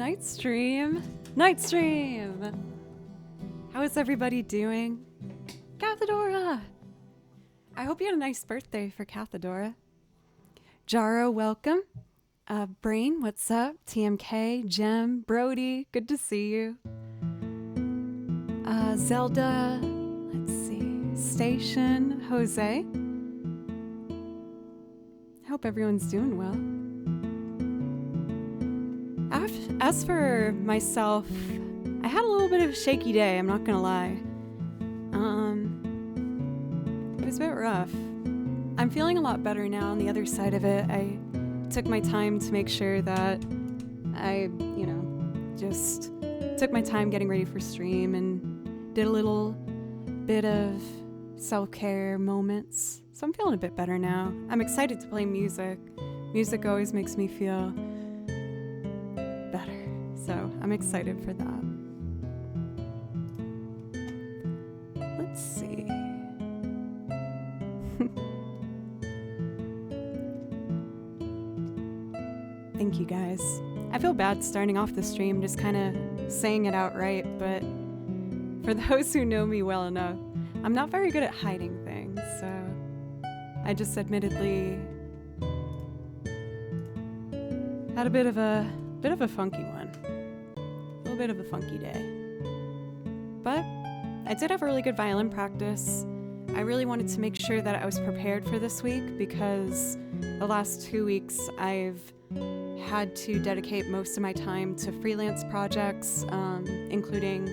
night stream. Night stream. How is everybody doing? Cathedora. I hope you had a nice birthday for Cathedora. Jaro, welcome. Brain, what's up? TMK, Jem, Brody, good to see you. Zelda, let's see. Station, Jose. Hope everyone's doing well. As for myself, I had a little bit of a shaky day, I'm not gonna lie. It was a bit rough. I'm feeling a lot better now on the other side of it. I took my time to make sure that I, just took my time getting ready for stream and did a little bit of self-care moments. So I'm feeling a bit better now. I'm excited to play music. Music always makes me feel better. So I'm excited for that. Let's see. Thank you guys. I feel bad starting off the stream just kind of saying it outright, but for those who know me well enough, I'm not very good at hiding things, so I just admittedly had a bit of a funky one. A little bit of a funky day. But I did have a really good violin practice. I really wanted to make sure that I was prepared for this week because the last 2 weeks I've had to dedicate most of my time to freelance projects, including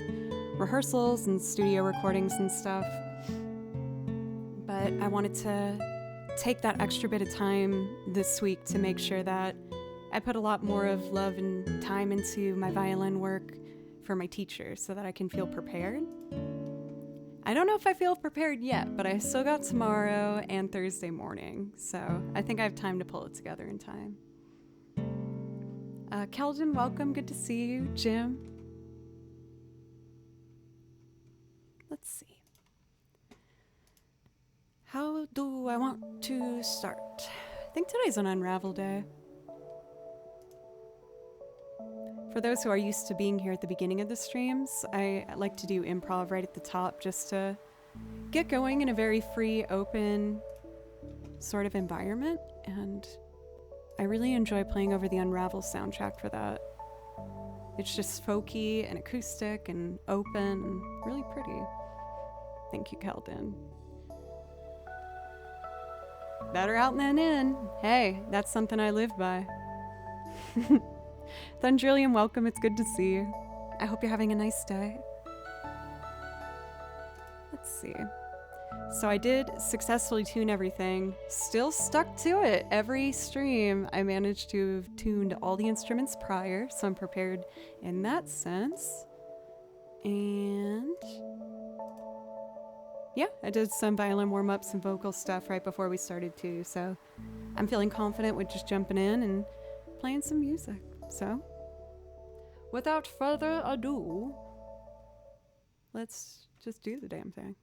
rehearsals and studio recordings and stuff. But I wanted to take that extra bit of time this week to make sure that I put a lot more of love and time into my violin work for my teacher so that I can feel prepared. I don't know if I feel prepared yet, but I still got tomorrow and Thursday morning, so I think I have time to pull it together in time. Keldon, welcome. Good to see you. Jim. Let's see. How do I want to start? I think today's an Unravel day. For those who are used to being here at the beginning of the streams, I like to do improv right at the top just to get going in a very free, open sort of environment, and I really enjoy playing over the Unravel soundtrack for that. It's just folky and acoustic and open and really pretty. Thank you, Keldon. Better out than in. Hey, that's something I live by. Thundrillium, welcome. It's good to see you. I hope you're having a nice day. Let's see. So I did successfully tune everything. Still stuck to it. Every stream, I managed to have tuned all the instruments prior, so I'm prepared in that sense. And yeah, I did some violin warm-ups and vocal stuff right before we started too, so I'm feeling confident with just jumping in and playing some music. So, without further ado, let's just do the damn thing.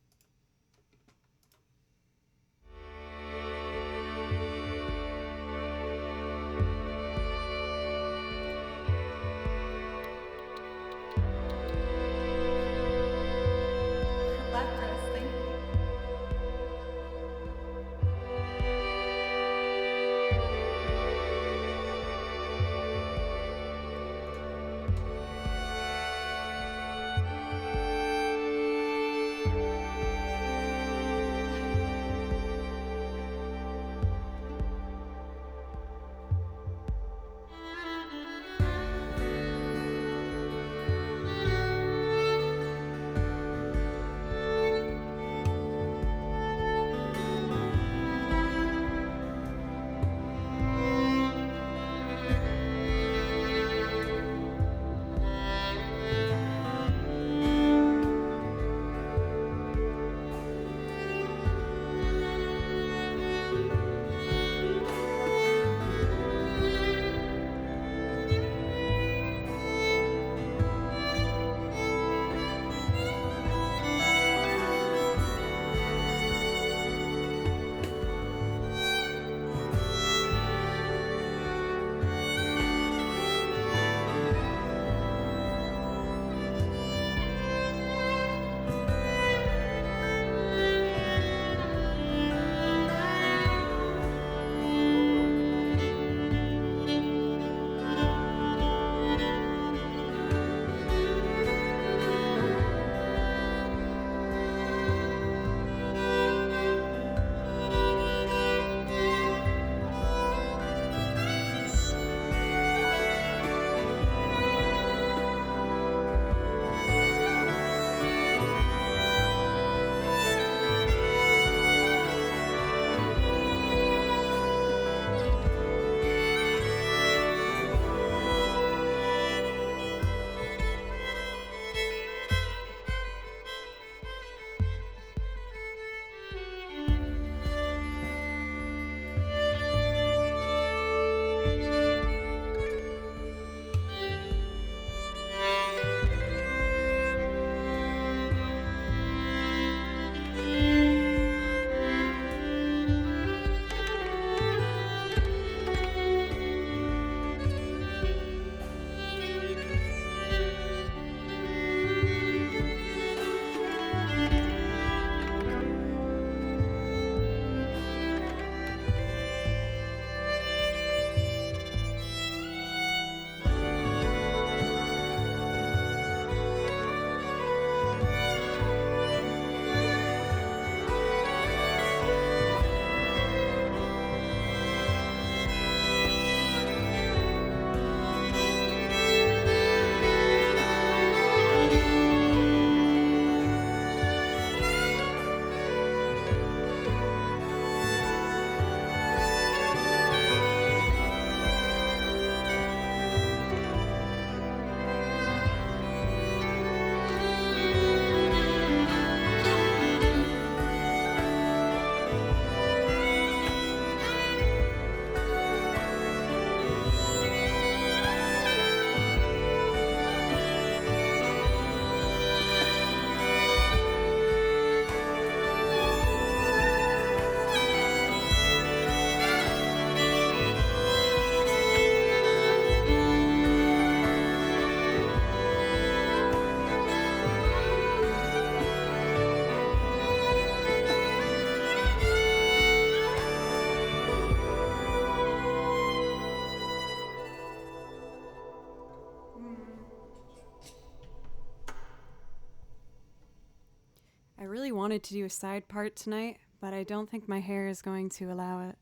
I really wanted to do a side part tonight, but I don't think my hair is going to allow it.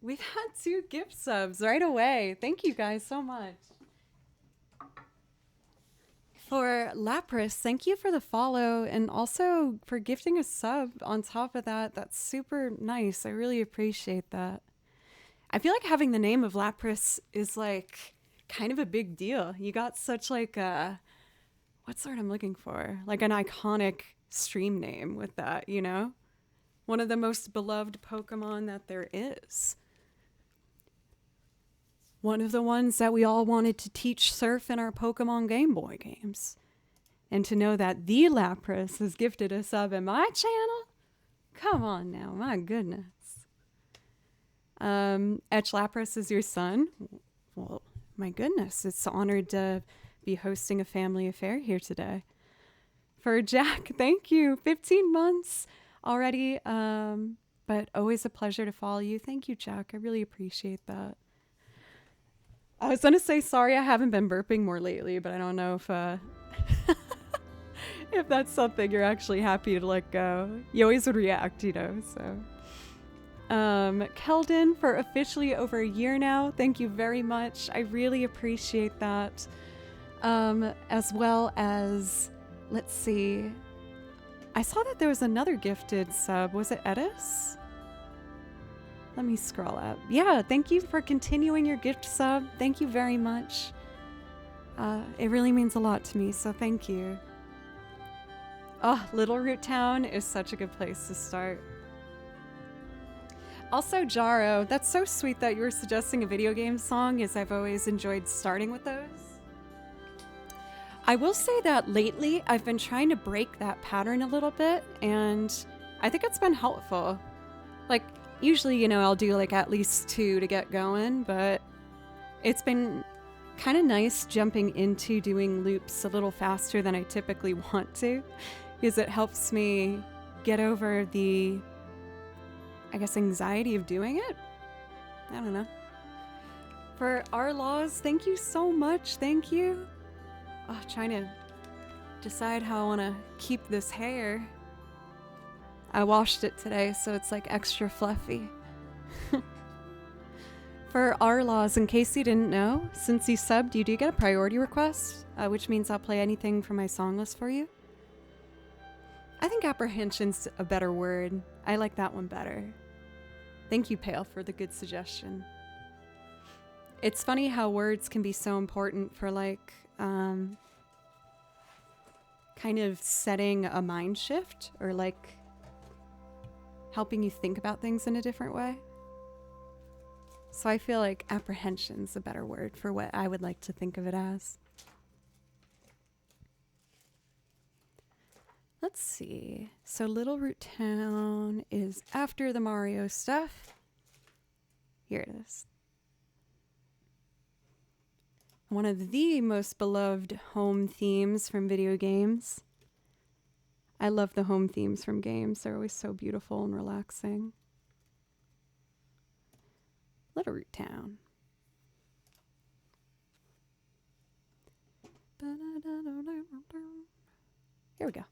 We've had 2 gift subs right away. Thank you guys so much. For Lapras, thank you for the follow and also for gifting a sub on top of that. That's super nice. I really appreciate that. I feel like having the name of Lapras is like kind of a big deal. You got such like a, what's the word I'm looking for? Like an iconic stream name with that, you know? One of the most beloved Pokemon that there is. One of the ones that we all wanted to teach Surf in our Pokemon Game Boy games. And to know that the Lapras has gifted a sub in my channel? Come on now, my goodness. Etch Lapras is your son? Well, my goodness, it's honored to be hosting a family affair here today. For Jack, thank you. 15 months already, but always a pleasure to follow you. Thank you, Jack. I really appreciate that. I was going to say sorry I haven't been burping more lately, but I don't know if if that's something you're actually happy to let go. You always would react, you know, so. Keldon, for officially over a year now, thank you very much. I really appreciate that. As well as, let's see, I saw that there was another gifted sub. Was it Edis? Let me scroll up. Yeah, thank you for continuing your gift sub. Thank you very much. It really means a lot to me, so thank you. Oh, Little Root Town is such a good place to start. Also, Jaro, that's so sweet that you were suggesting a video game song, as I've always enjoyed starting with those. I will say that lately I've been trying to break that pattern a little bit, and I think it's been helpful. Like, usually, you know, I'll do like at least 2 to get going, but it's been kind of nice jumping into doing loops a little faster than I typically want to, because it helps me get over the, I guess, anxiety of doing it. I don't know. For our laws, thank you so much. Thank you. Oh, trying to decide how I want to keep this hair. I washed it today, so it's like extra fluffy. For our laws, in case you didn't know, since you subbed, you do get a priority request, which means I'll play anything from my song list for you. I think apprehension's a better word. I like that one better. Thank you, Pale, for the good suggestion. It's funny how words can be so important for like, kind of setting a mind shift or like helping you think about things in a different way. So I feel like apprehension's a better word for what I would like to think of it as. Let's see. So Little Root Town is after the Mario stuff. Here it is. One of the most beloved home themes from video games. I love the home themes from games. They're always so beautiful and relaxing. Little Root Town. Here we go.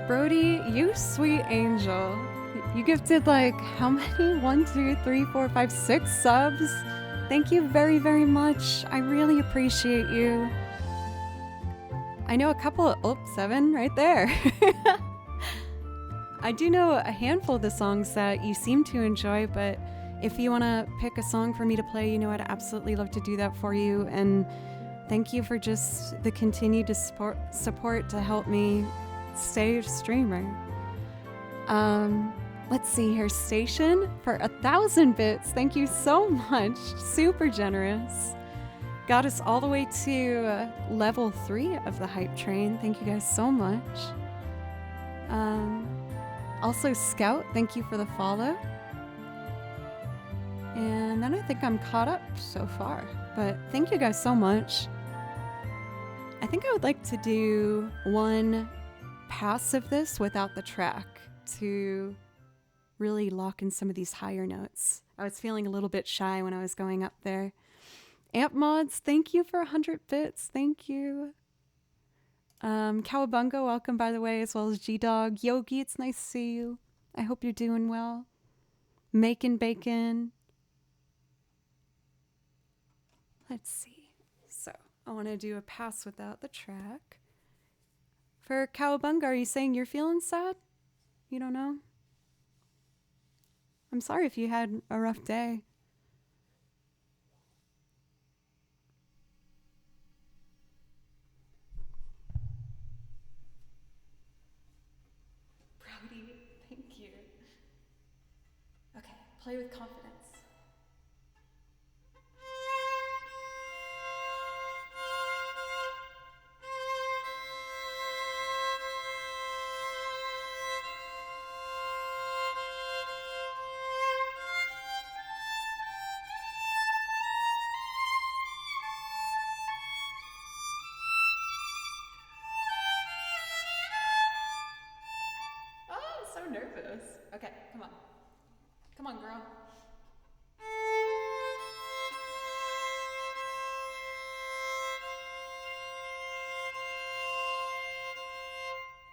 Brody, you sweet angel. You gifted like how many? 1, 2, 3, 4, 5, 6 subs. Thank you very, very much. I really appreciate you. I know a couple of, oh, 7 right there. I do know a handful of the songs that you seem to enjoy, but if you want to pick a song for me to play, you know I'd absolutely love to do that for you. And thank you for just the continued support to help me stay a streamer. Let's see here. Station for 1,000 bits. Thank you so much. Super generous. Got us all the way to level 3 of the hype train. Thank you guys so much. Also, Scout, thank you for the follow. And then I think I'm caught up so far. But thank you guys so much. I think I would like to do one pass of this without the track to really lock in some of these higher notes. I was feeling a little bit shy when I was going up there. Amp Mods, thank you for 100 bits. Thank you. Cowabunga, welcome by the way, as well as G-Dog. Yogi, it's nice to see you. I hope you're doing well. Making Bacon. Let's see. So, I want to do a pass without the track. For Cowabunga, are you saying you're feeling sad? You don't know? I'm sorry if you had a rough day. Brody, thank you. Okay, play with confidence. Nervous. Okay, come on. Come on, girl.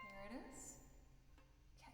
Here it is. Okay.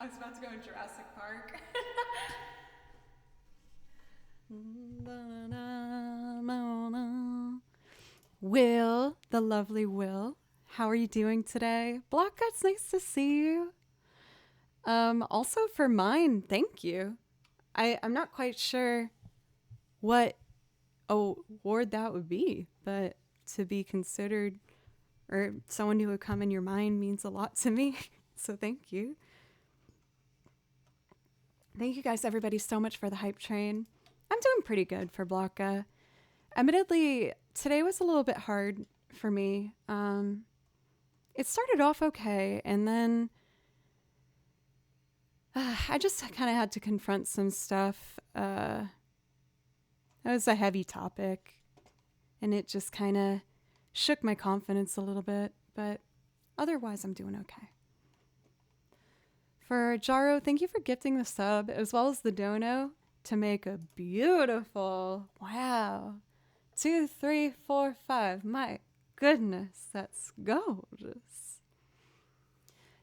I was about to go in Jurassic Park. Will, the lovely Will, how are you doing today? Block, it's nice to see you. Also for mine, thank you. I'm not quite sure what award that would be, but to be considered or someone who would come in your mind means a lot to me. So thank you. Thank you guys, everybody, so much for the hype train. I'm doing pretty good for Blocka. Admittedly, today was a little bit hard for me. It started off okay, and then I just kind of had to confront some stuff. That was a heavy topic, and it just kind of shook my confidence a little bit, but otherwise, I'm doing okay. For Jaro, thank you for gifting the sub as well as the dono to make a beautiful, wow, 2, 3, 4, 5. My goodness, that's gorgeous.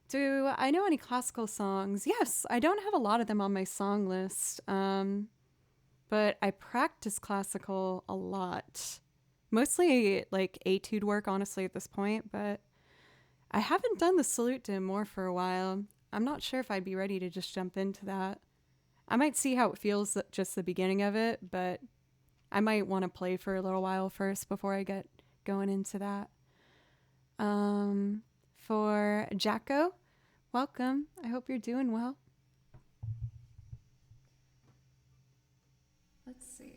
Do I know any classical songs? Yes, I don't have a lot of them on my song list, but I practice classical a lot. Mostly like etude work, honestly, at this point, but I haven't done the Salute to More for a while. I'm not sure if I'd be ready to just jump into that. I might see how it feels just the beginning of it, but I might want to play for a little while first before I get going into that. For Jacko, welcome. I hope you're doing well. Let's see.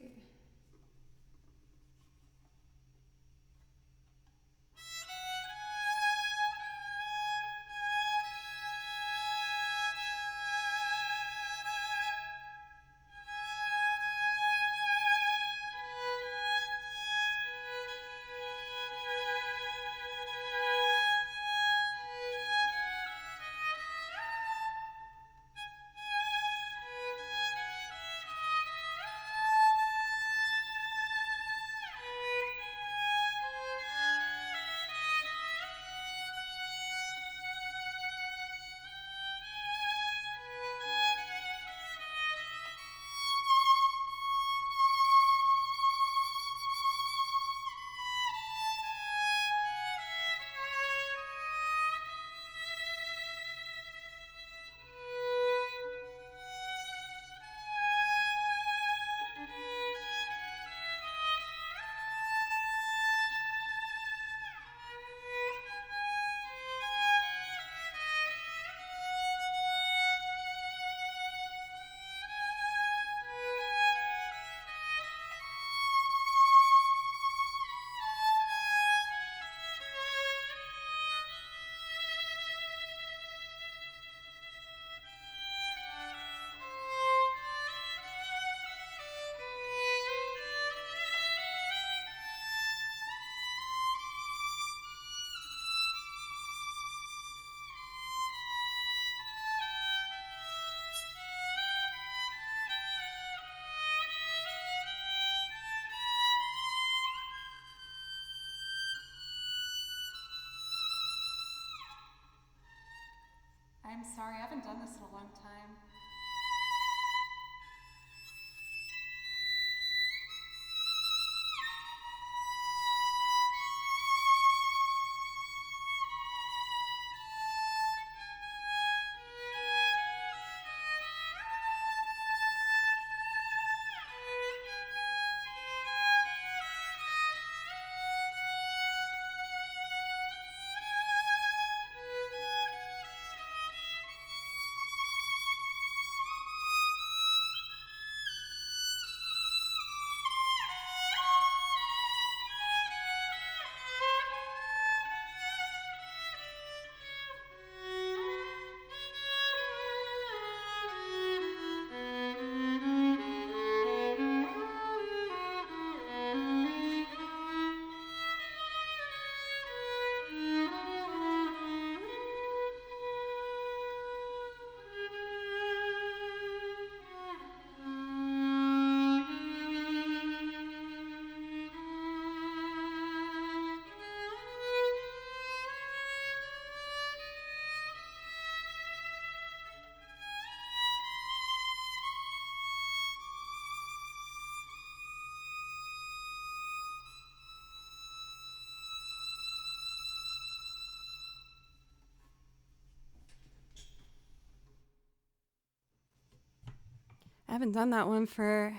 I'm sorry, I haven't done this in a long time. I haven't done that one for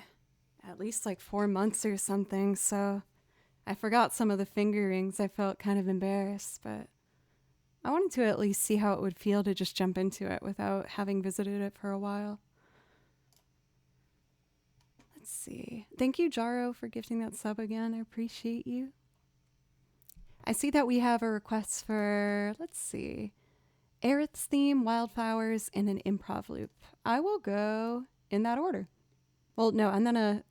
at least like 4 months or something, so I forgot some of the fingerings. I felt kind of embarrassed, but I wanted to at least see how it would feel to just jump into it without having visited it for a while. Let's see. Thank you, Jaro, for gifting that sub again. I appreciate you. I see that we have a request for, let's see, Aerith's theme, wildflowers, and an improv loop. I will go in that order. Well, no, I'm gonna...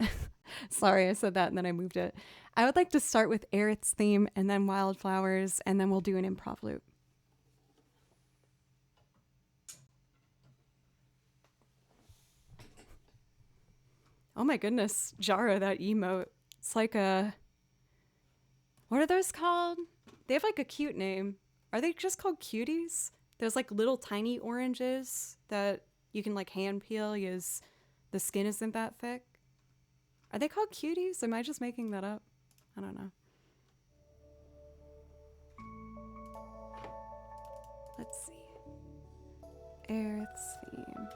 Sorry, I said that and then I moved it. I would like to start with Aerith's theme and then wildflowers, and then we'll do an improv loop. Oh my goodness, Jaro, that emote. It's like a... What are those called? They have like a cute name. Are they just called cuties? There's like little tiny oranges that you can like hand peel because the skin isn't that thick. Are they called cuties? Am I just making that up? I don't know. Let's see. Aerith's theme.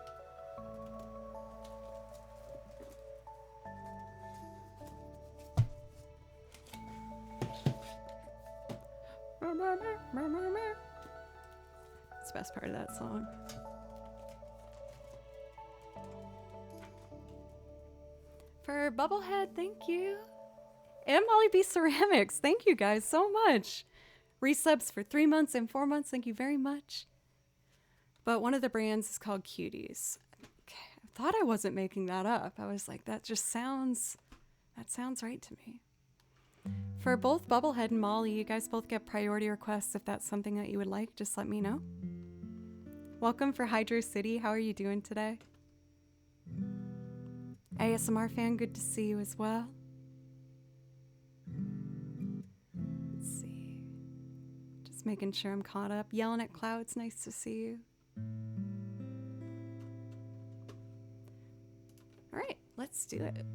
It's the best part of that song. For Bubblehead, thank you. And Molly B Ceramics, thank you guys so much. Resubs for 3 months and 4 months, thank you very much. But one of the brands is called Cuties. I thought I wasn't making that up. I was like, that sounds right to me. For both Bubblehead and Molly, you guys both get priority requests. If that's something that you would like, just let me know. Welcome for Hydro City. How are you doing today? ASMR fan, good to see you as well. Let's see. Just making sure I'm caught up. Yelling at Clouds, nice to see you. All right, let's do it.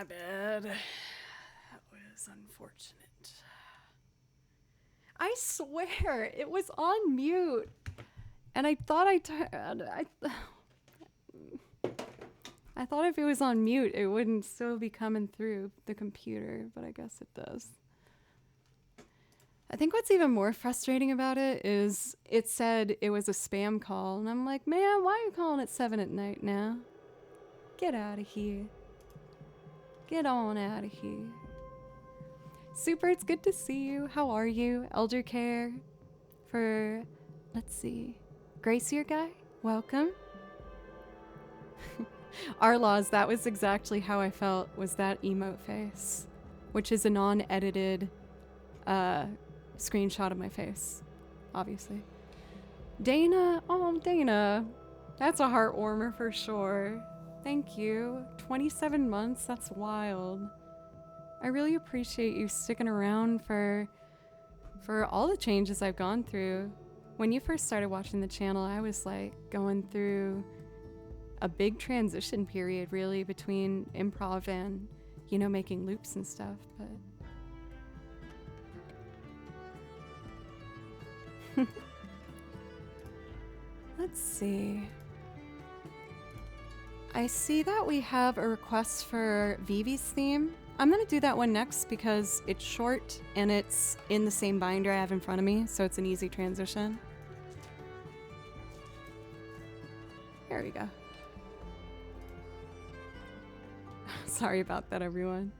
My bad. That was unfortunate. I swear, it was on mute. And I thought I thought if it was on mute, it wouldn't still be coming through the computer, but I guess it does. I think what's even more frustrating about it is it said it was a spam call, and I'm like, man, why are you calling at 7 at night now? Get out of here. Get on out of here. Super, it's good to see you. How are you? Elder Care for, let's see, Gracier guy? Welcome. Arlaws, that was exactly how I felt, was that emote face, which is a non-edited screenshot of my face, obviously. Dana, oh Dana, that's a heart warmer for sure. Thank you. 27 months, that's wild. I really appreciate you sticking around for all the changes I've gone through. When you first started watching the channel, I was like going through a big transition period really between improv and, you know, making loops and stuff, but let's see. I see that we have a request for Vivi's theme. I'm gonna do that one next because it's short and it's in the same binder I have in front of me, so it's an easy transition. There we go. Sorry about that, everyone.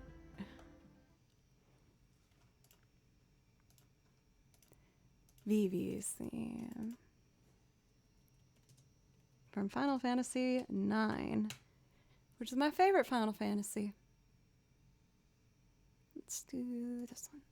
Vivi's theme. From Final Fantasy IX, which is my favorite Final Fantasy. Let's do this one.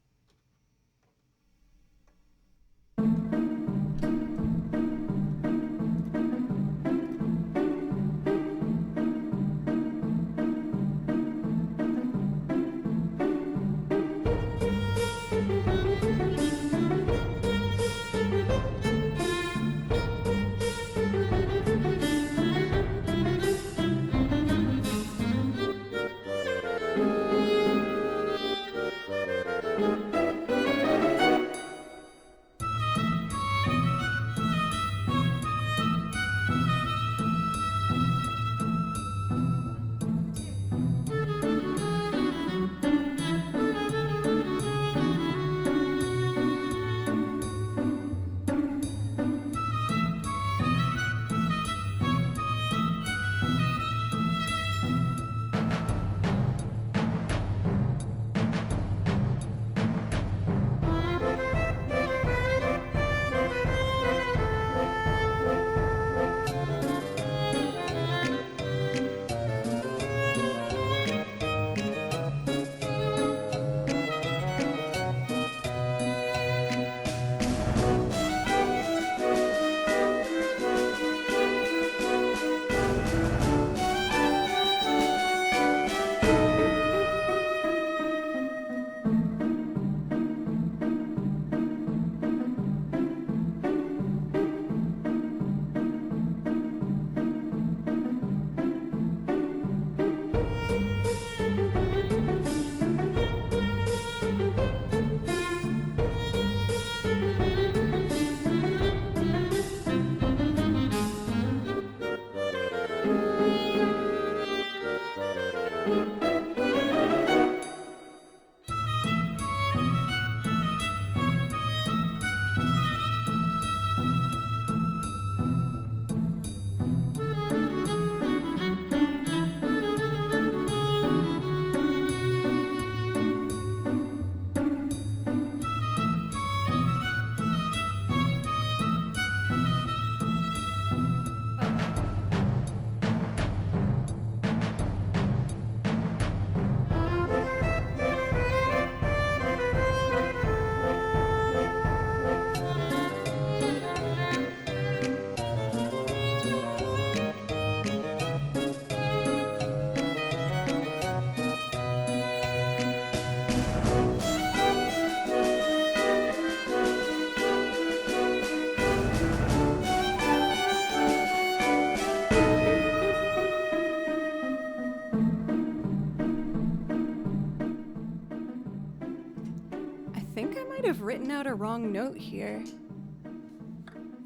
have written out a wrong note here.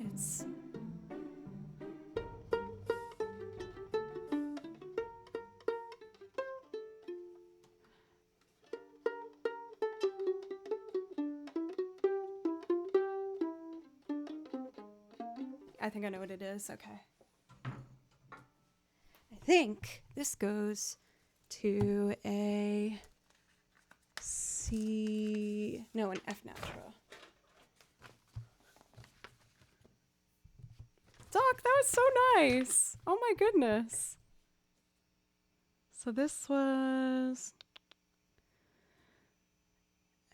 It's... I think I know what it is. Okay. I think this goes to a C... No, an F natural. Doc, that was so nice. Oh my goodness. So this was...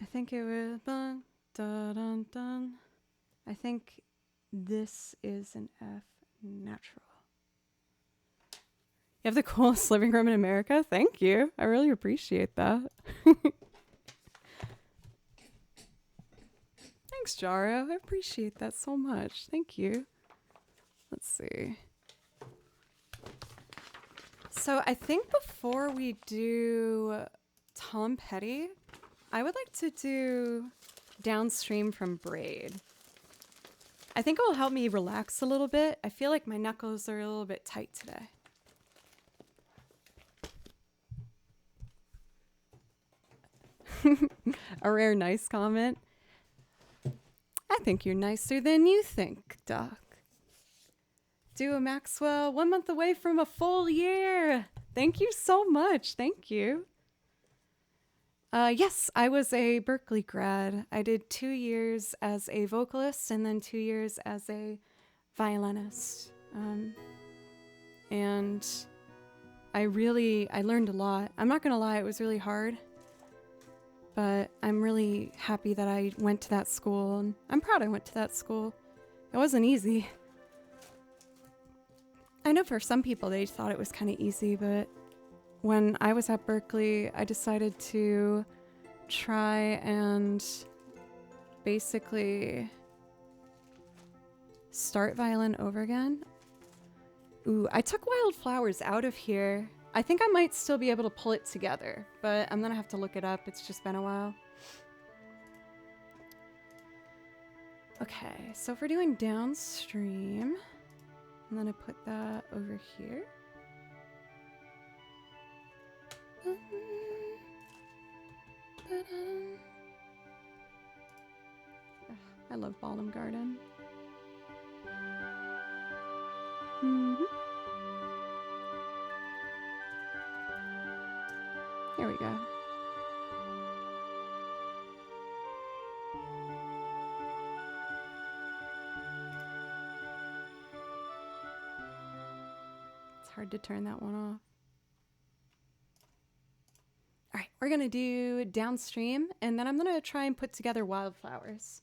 I think it was... Dun, dun, dun, dun. I think this is an F natural. You have the coolest living room in America? Thank you. I really appreciate that. Thanks, Jaro. I appreciate that so much. Thank you. Let's see. So I think before we do Tom Petty, I would like to do Downstream from Braid. I think it will help me relax a little bit. I feel like my knuckles are a little bit tight today. A rare nice comment. I think you're nicer than you think, Doc. Do a Maxwell, 1 month away from a full year. Thank you so much. Thank you. Yes, I was a Berkeley grad. I did 2 years as a vocalist and then 2 years as a violinist. And I learned a lot. I'm not gonna lie, it was really hard. But I'm really happy that I went to that school, and I'm proud I went to that school. It wasn't easy. I know for some people they thought it was kind of easy, but when I was at Berkeley, I decided to try and basically start violin over again. Ooh, I took Wildflowers out of here. I think I might still be able to pull it together, but I'm gonna have to look it up. It's just been a while. Okay, so if we're doing Downstream, I'm gonna put that over here. I love Ballum Garden. Here we go. It's hard to turn that one off. All right, we're gonna do Downstream, and then I'm gonna try and put together Wildflowers.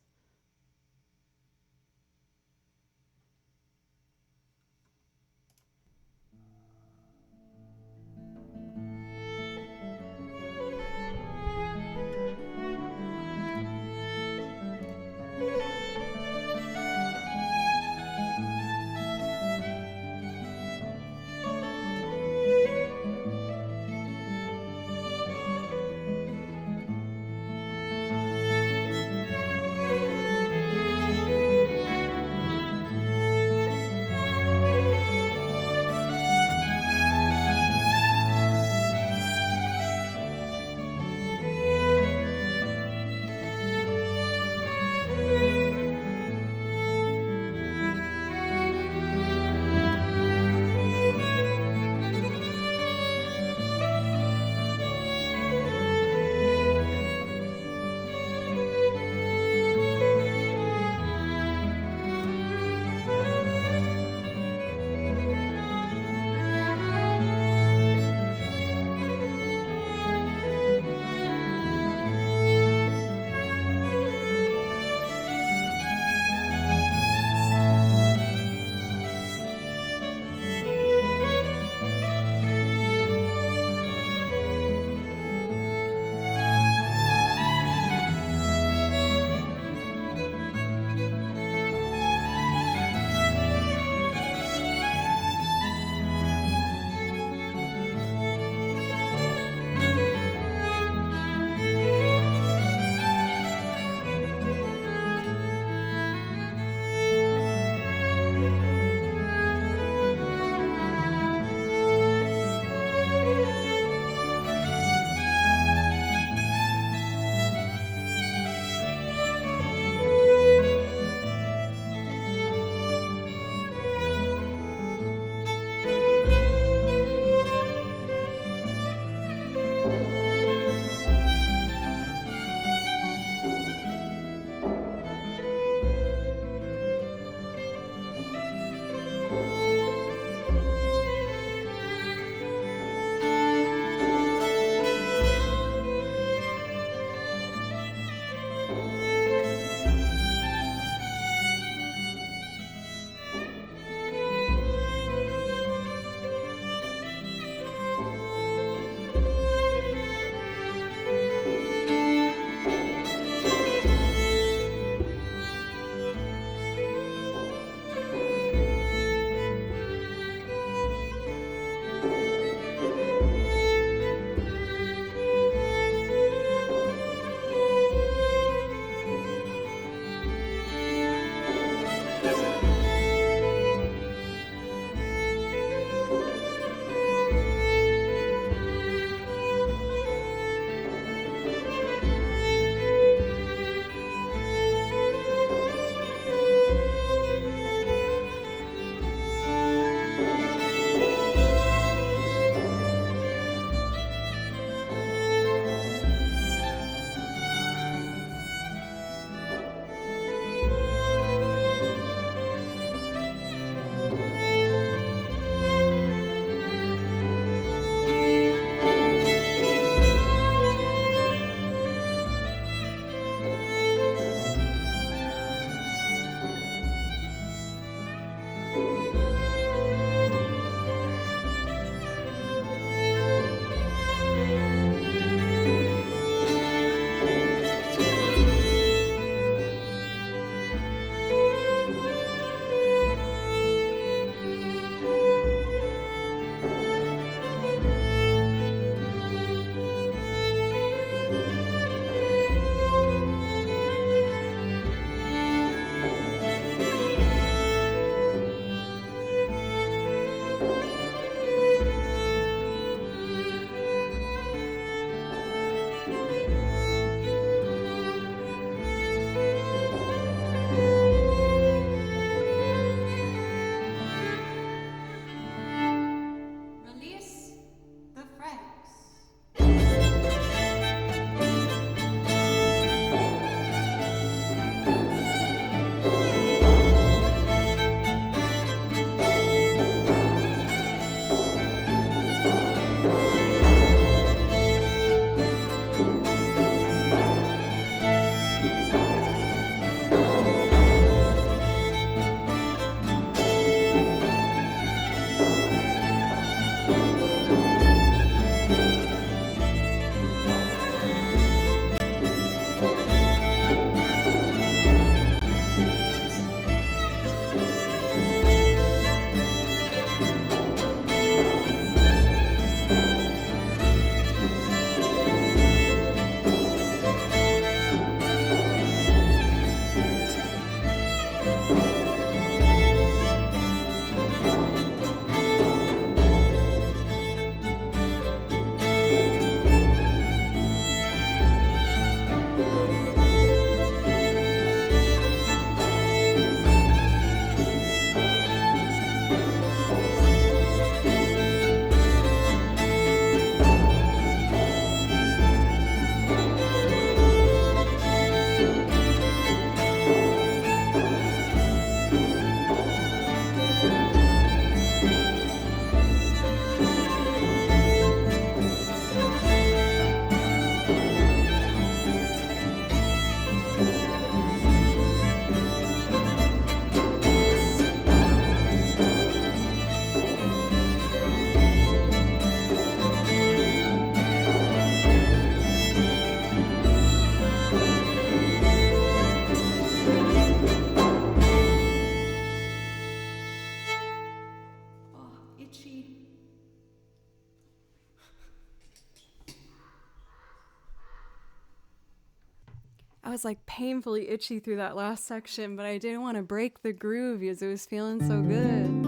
was like painfully itchy through that last section, but I didn't want to break the groove because it was feeling so good.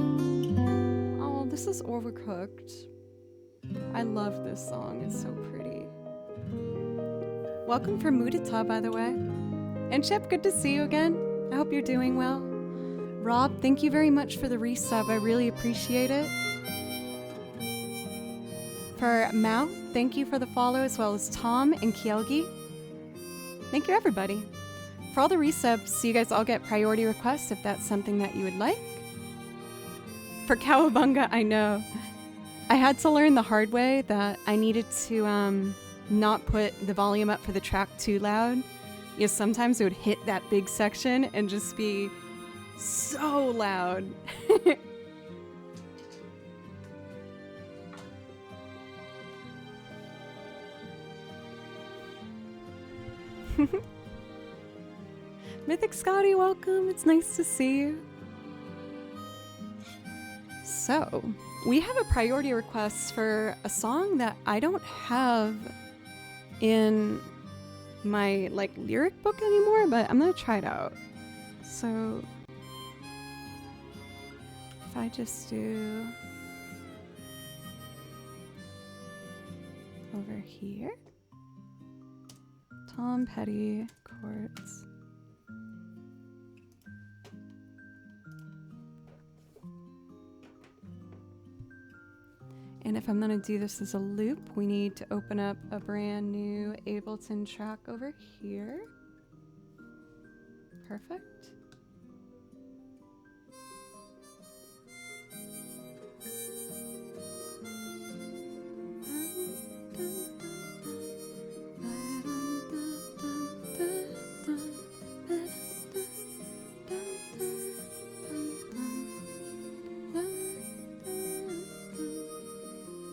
Oh, this is Overcooked. I love this song. It's so pretty. Welcome from Mudita, by the way. And Chip, good to see you again. I hope you're doing well. Rob, thank you very much for the resub. I really appreciate it. For Mao, thank you for the follow, as well as Tom and Kielgi. Thank you, everybody. For all the resubs, so you guys all get priority requests if that's something that you would like. For Cowabunga, I know. I had to learn the hard way that I needed to not put the volume up for the track too loud. Because sometimes it would hit that big section and just be so loud. Mythic Scotty, welcome. It's nice to see you. So, we have a priority request for a song that I don't have in my lyric book anymore, but I'm gonna try it out. So if I just do over here, Tom Petty chords. And if I'm gonna do this as a loop, we need to open up a brand new Ableton track over here. Perfect.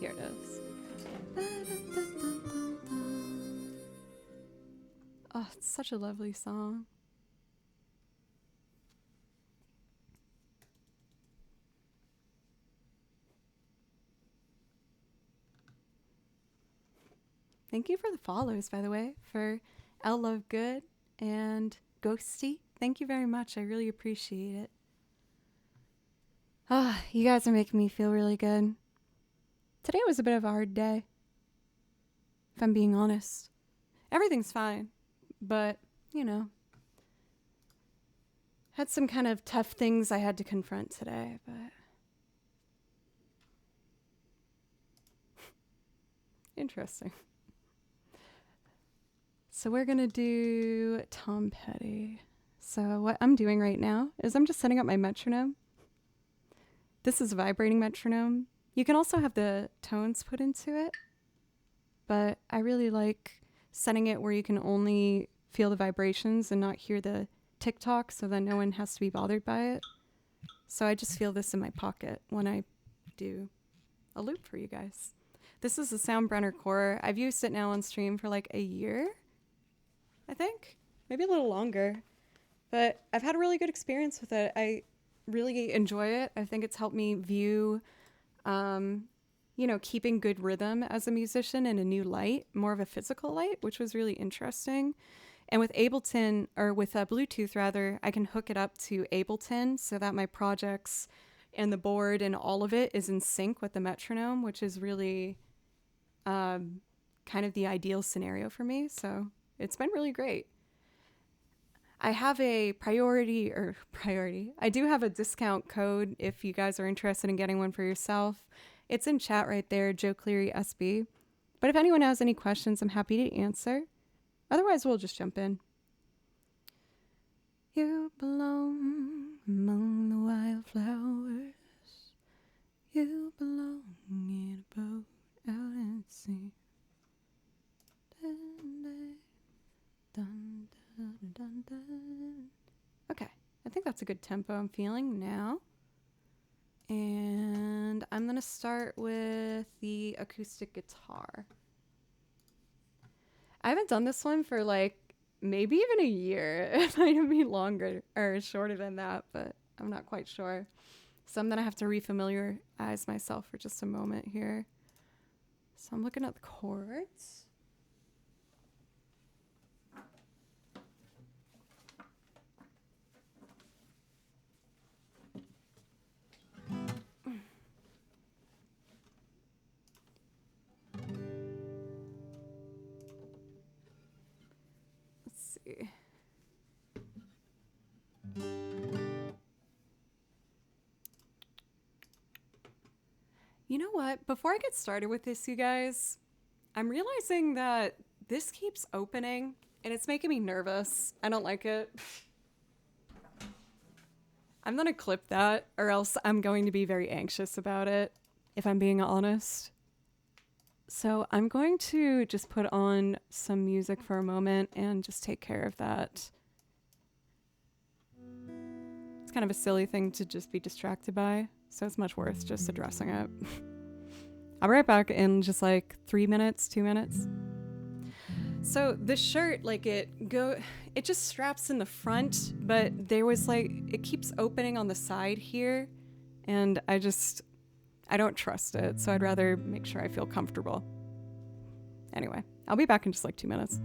Here it is. Oh, it's such a lovely song. Thank you for the follows, by the way, for L Love Good and Ghosty. Thank you very much. I really appreciate it. Ah, you guys are making me feel really good. Today was a bit of a hard day, if I'm being honest. Everything's fine, but, you know, had some kind of tough things I had to confront today, but interesting. So we're gonna do Tom Petty. So what I'm doing right now is I'm just setting up my metronome. This is a vibrating metronome. You can also have the tones put into it, but I really like setting it where you can only feel the vibrations and not hear the tick-tock, so that no one has to be bothered by it. So I just feel this in my pocket when I do a loop for you guys. This is the Soundbrenner Core. I've used it now on stream for like a year, I think. Maybe a little longer. But I've had a really good experience with it. I really enjoy it. I think it's helped me view keeping good rhythm as a musician in a new light, more of a physical light, which was really interesting. And with Ableton, or with Bluetooth rather, I can hook it up to Ableton so that my projects and the board and all of it is in sync with the metronome, which is really kind of the ideal scenario for me. So it's been really great. I have a priority. I do have a discount code if you guys are interested in getting one for yourself. It's in chat right there, Joe Cleary SB. But if anyone has any questions, I'm happy to answer. Otherwise, we'll just jump in. You belong among the wildflowers. You belong in a boat out at sea. Dun, dun, dun, dun. Okay, I think that's a good tempo I'm feeling now. And I'm going to start with the acoustic guitar. I haven't done this one for like maybe even a year. It might be longer or shorter than that, but I'm not quite sure. So I'm going to have to refamiliarize myself for just a moment here. So I'm looking at the chords. see. You know what? Before I get started with this, you guys, I'm realizing that this keeps opening and it's making me nervous. I don't like it. I'm gonna clip that, or else I'm going to be very anxious about it, if I'm being honest. So I'm going to just put on some music for a moment and just take care of that. It's kind of a silly thing to just be distracted by, so it's much worth just addressing it. I'll be right back in just like 3 minutes, 2 minutes. So the shirt, like it just straps in the front, but there was like, it keeps opening on the side here, and I don't trust it, so I'd rather make sure I feel comfortable. Anyway, I'll be back in just like 2 minutes.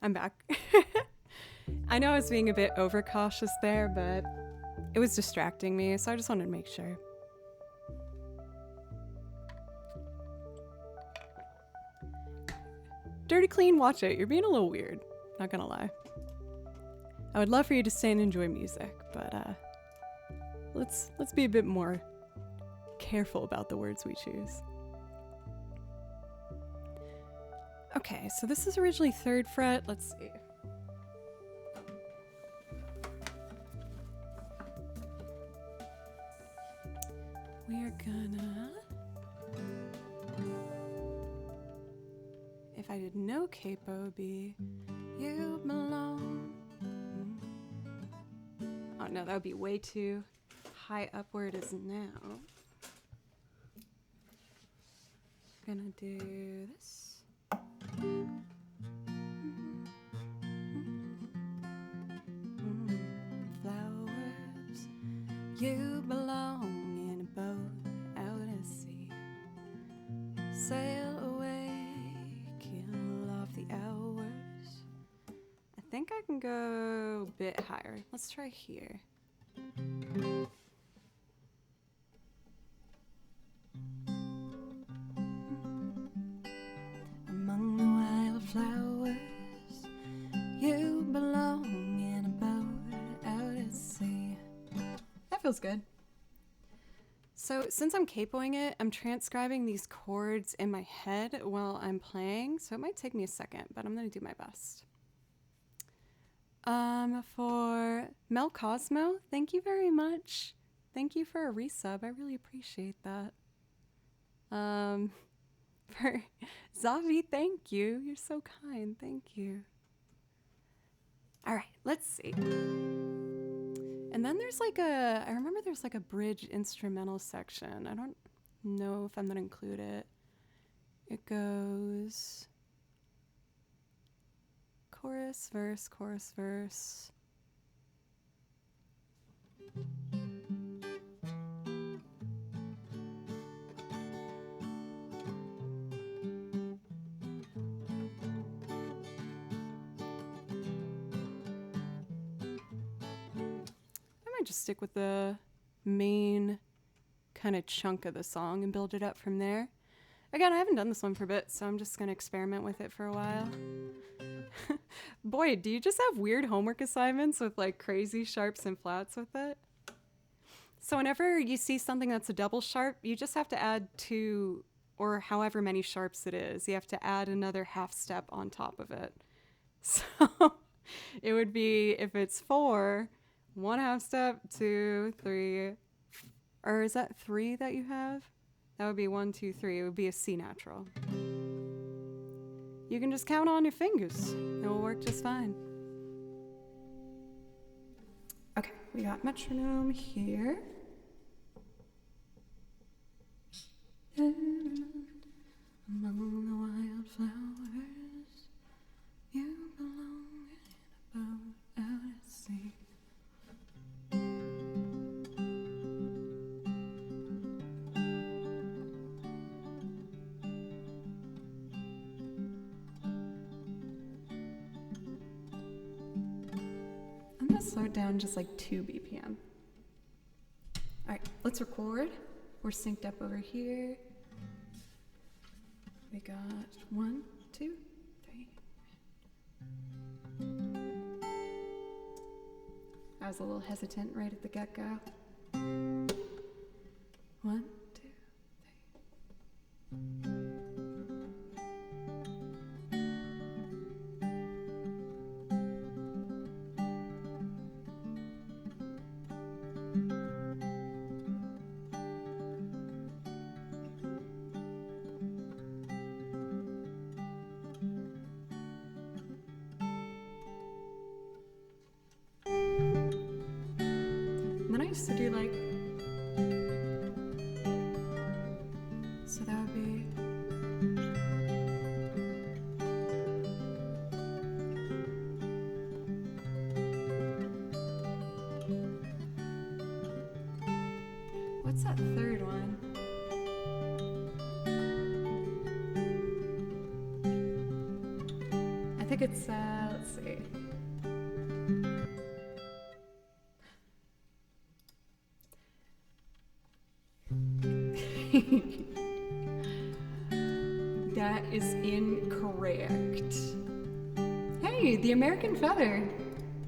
I'm back. I know I was being a bit overcautious there, but it was distracting me, so I just wanted to make sure. Dirty Clean, watch it. You're being a little weird. Not gonna lie. I would love for you to stay and enjoy music, but let's be a bit more careful about the words we choose. Okay, so this is originally 3rd fret. Let's see. We are gonna... If I did no capo, it would be you belong. Oh no, that would be way too high up where it is now. Gonna do this. Flowers, you belong in a boat out at sea. Sail away, kill off the hours. I think I can go a bit higher. Let's try here. Among the wildflowers, you belong in a boat out at sea. That feels good. So since I'm capoing it, I'm transcribing these chords in my head while I'm playing, so it might take me a second, but I'm gonna do my best. For Mel Cosmo, thank you very much. Thank you for a resub. I really appreciate that. For Zavi, thank you. You're so kind. Thank you. All right, let's see. And then there's like I remember there's like a bridge instrumental section. I don't know if I'm gonna include it. It goes chorus, verse, chorus, verse. Just stick with the main kind of chunk of the song and build it up from there. Again, I haven't done this one for a bit, so I'm just gonna experiment with it for a while. Boy, do you just have weird homework assignments with like crazy sharps and flats with it? So whenever you see something that's a double sharp, you just have to add 2 or however many sharps it is. You have to add another half step on top of it. So it would be, if it's 4, 1 half step, 2, 3, or is that 3 that you have? That would be 1, 2, 3. It would be a C natural. You can just count on your fingers. It will work just fine. Okay, we got metronome here. Among the wildflowers, you belong in a boat out at sea. Slow it down just like 2 BPM. All right, let's record. We're synced up over here. We got 1, 2, 3. I was a little hesitant right at the get-go. 1, 2, 3. used to do like, so that would be, what's that third one? I think it's That is incorrect. Hey, the American Feather.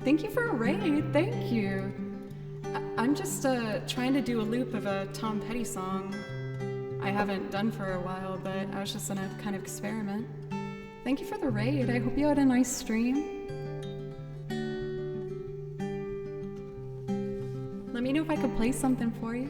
Thank you for a raid. Thank you. I'm just trying to do a loop of a Tom Petty song I haven't done for a while, but I was just gonna kind of experiment. Thank you for the raid. I hope you had a nice stream. Let me know if I could play something for you.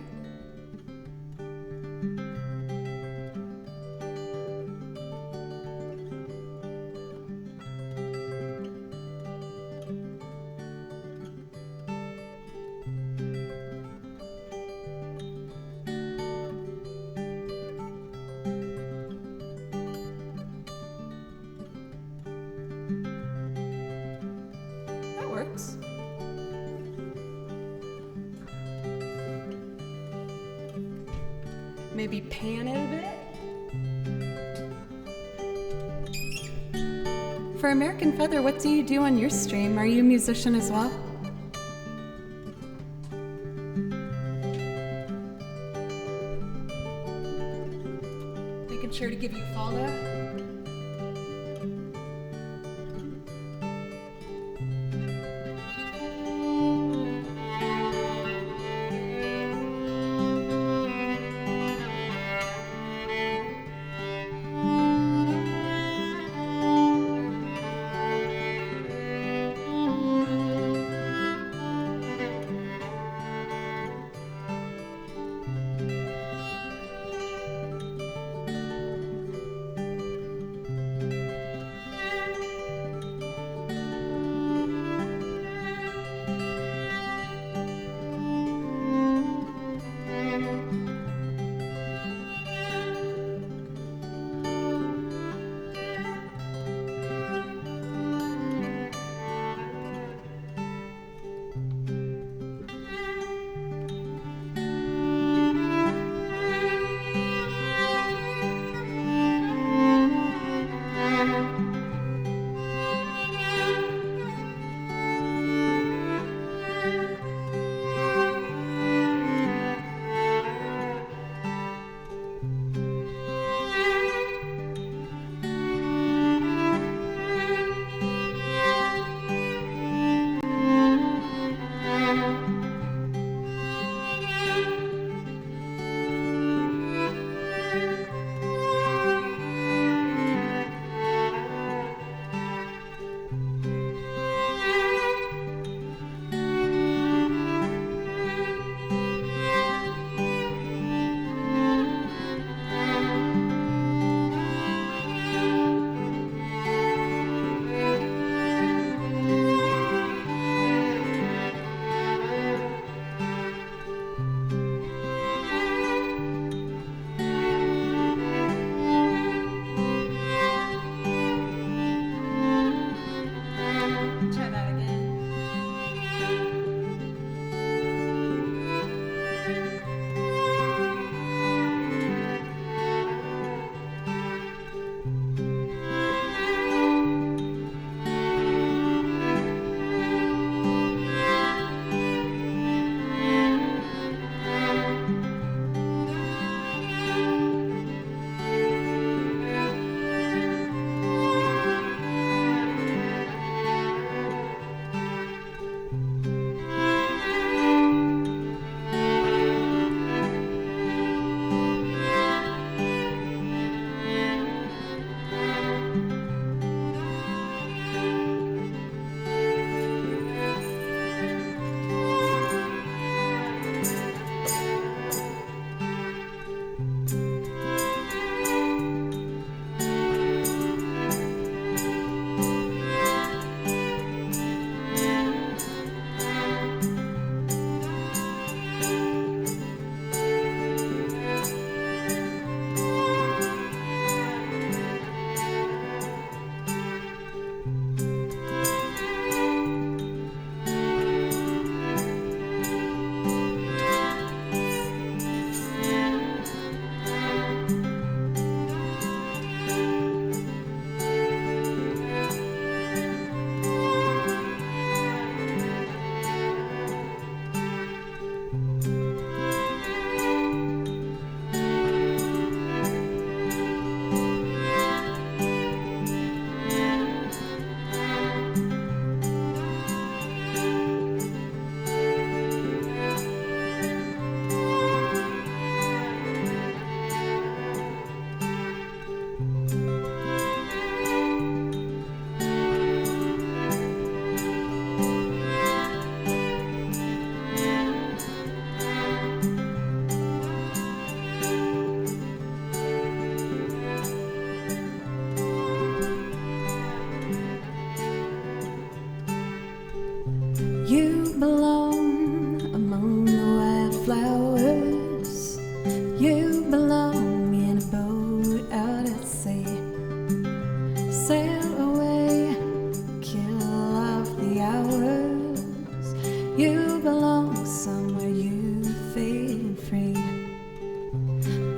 That works. Maybe pan it a bit. For American Feather, what do you do on your stream? Are you a musician as well? Making sure to give you a follow.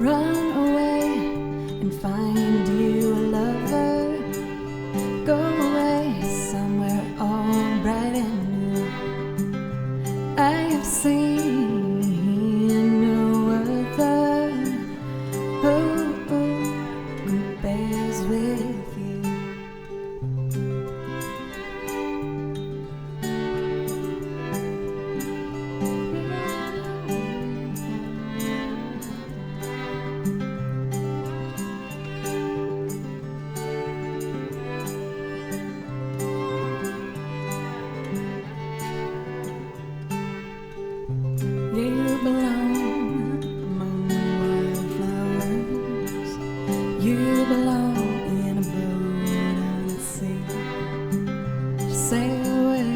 Run away and find you a lover. Go away somewhere all bright and new. I have seen no other who compares with you. You belong among the wildflowers. You belong in a boat on the sea. Sail away,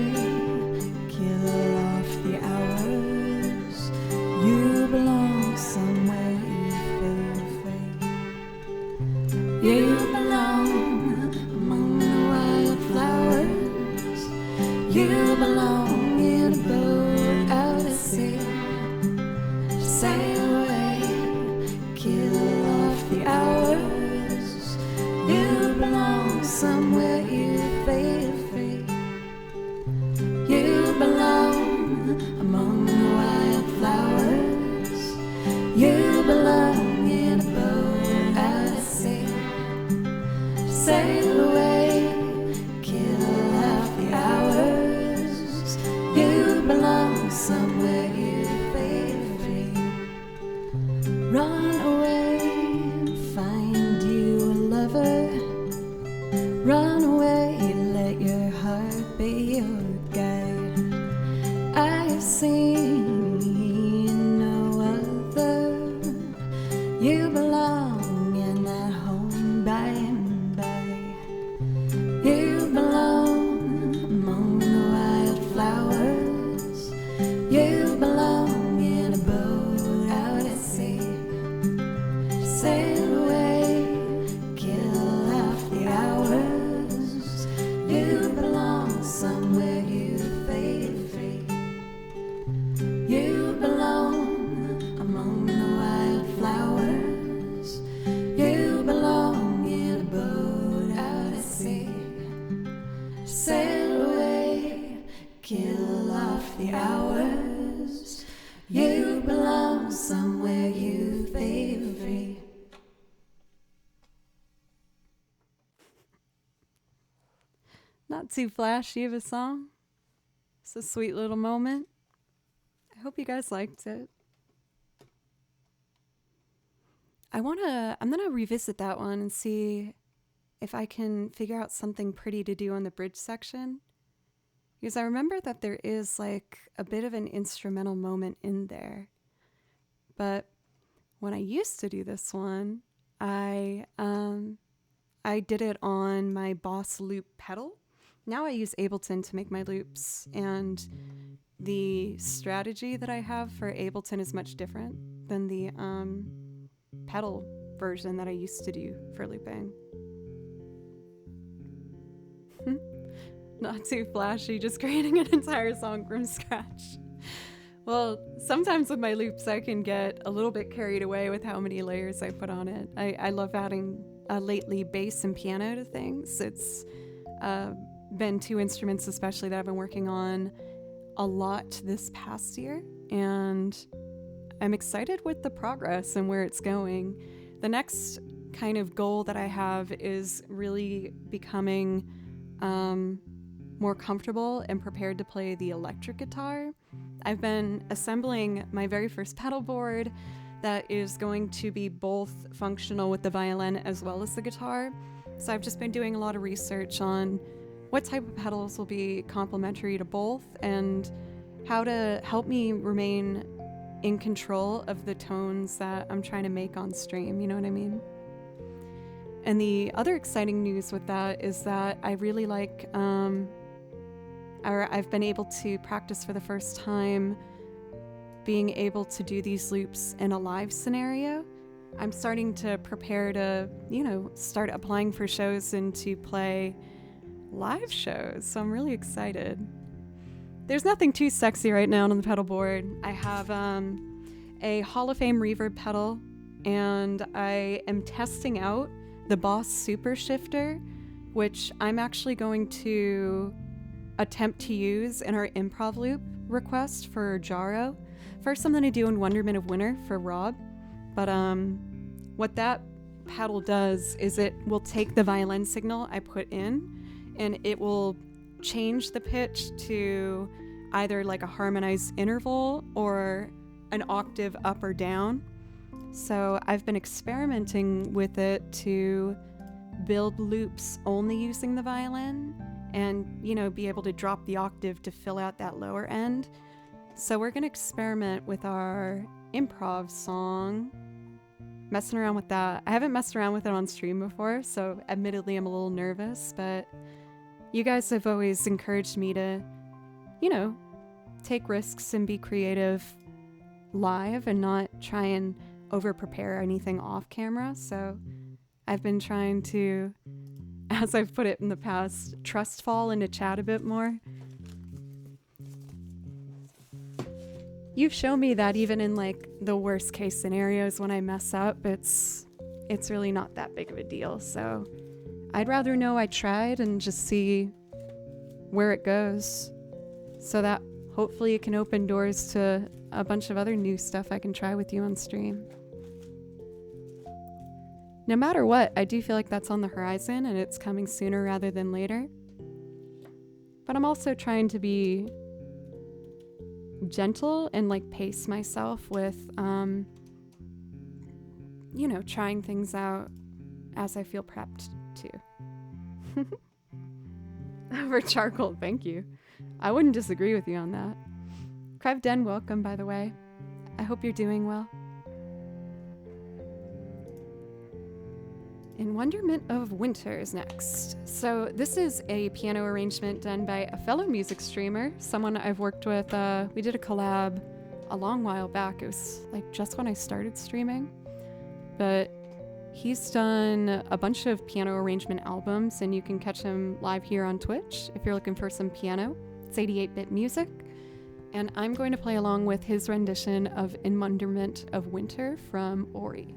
kill off the hours. You belong somewhere you fade free. You belong among the wildflowers. You belong in a boat out at sea. Sail away, kill off the hours. You belong somewhere you fade free. You belong among the wildflowers. You belong in a boat out at sea. Sail away, kill off the hours. You belong somewhere you fade free. Run away and find you a lover. Run away, let your heart be your guide. I have seen no other. You belong in that home by and by. You belong among the wildflowers. You belong in a boat out at sea. Sail away, kill off the hours. You belong somewhere you fade free. You belong among the wildflowers. You belong in a boat out at sea. Sail away, kill off the hours. You belong somewhere you fade free. Not too flashy of a song. It's a sweet little moment. I hope you guys liked it. I'm gonna revisit that one and see if I can figure out something pretty to do on the bridge section. Because I remember that there is like a bit of an instrumental moment in there. But when I used to do this one, I did it on my Boss loop pedal. Now I use Ableton to make my loops, and the strategy that I have for Ableton is much different than the pedal version that I used to do for looping. Not too flashy, just creating an entire song from scratch. Well, sometimes with my loops I can get a little bit carried away with how many layers I put on it. I love adding lately bass and piano to things. It's been two instruments especially that I've been working on a lot this past year, and I'm excited with the progress and where it's going. The next kind of goal that I have is really becoming more comfortable and prepared to play the electric guitar. I've been assembling my very first pedal board that is going to be both functional with the violin as well as the guitar. So I've just been doing a lot of research on what type of pedals will be complementary to both and how to help me remain in control of the tones that I'm trying to make on stream, you know what I mean? And the other exciting news with that is that I really like, I've been able to practice for the first time being able to do these loops in a live scenario. I'm starting to prepare to, start applying for shows and to play live shows, so I'm really excited. There's nothing too sexy right now on the pedal board. I have a Hall of Fame reverb pedal and I am testing out the Boss Super Shifter, which I'm actually going to attempt to use in our improv loop request for Jaro for something to do in Wonderment of Winter for Rob. But what that paddle does is it will take the violin signal I put in and it will change the pitch to either like a harmonized interval or an octave up or down. So I've been experimenting with it to build loops only using the violin and, you know, be able to drop the octave to fill out that lower end. So we're going to experiment with our improv song, messing around with that. I haven't messed around with it on stream before, so admittedly I'm a little nervous, but you guys have always encouraged me to, you know, take risks and be creative live and not try and over prepare anything off camera. So I've been trying to, as I've put it in the past, trust fall into chat a bit more. You've shown me that even in like the worst case scenarios when I mess up, it's really not that big of a deal. So I'd rather know I tried and just see where it goes, so that hopefully it can open doors to a bunch of other new stuff I can try with you on stream. No matter what, I do feel like that's on the horizon and it's coming sooner rather than later. But I'm also trying to be gentle and like pace myself with, you know, trying things out as I feel prepped to. For charcoal, thank you. I wouldn't disagree with you on that. Krev Den, welcome, by the way. I hope you're doing well. In Wonderment of Winter is next. So this is a piano arrangement done by a fellow music streamer, someone I've worked with. We did a collab a long while back. It was like just when I started streaming. But he's done a bunch of piano arrangement albums, and you can catch him live here on Twitch if you're looking for some piano. It's 88-bit music. And I'm going to play along with his rendition of In Wonderment of Winter from Ori.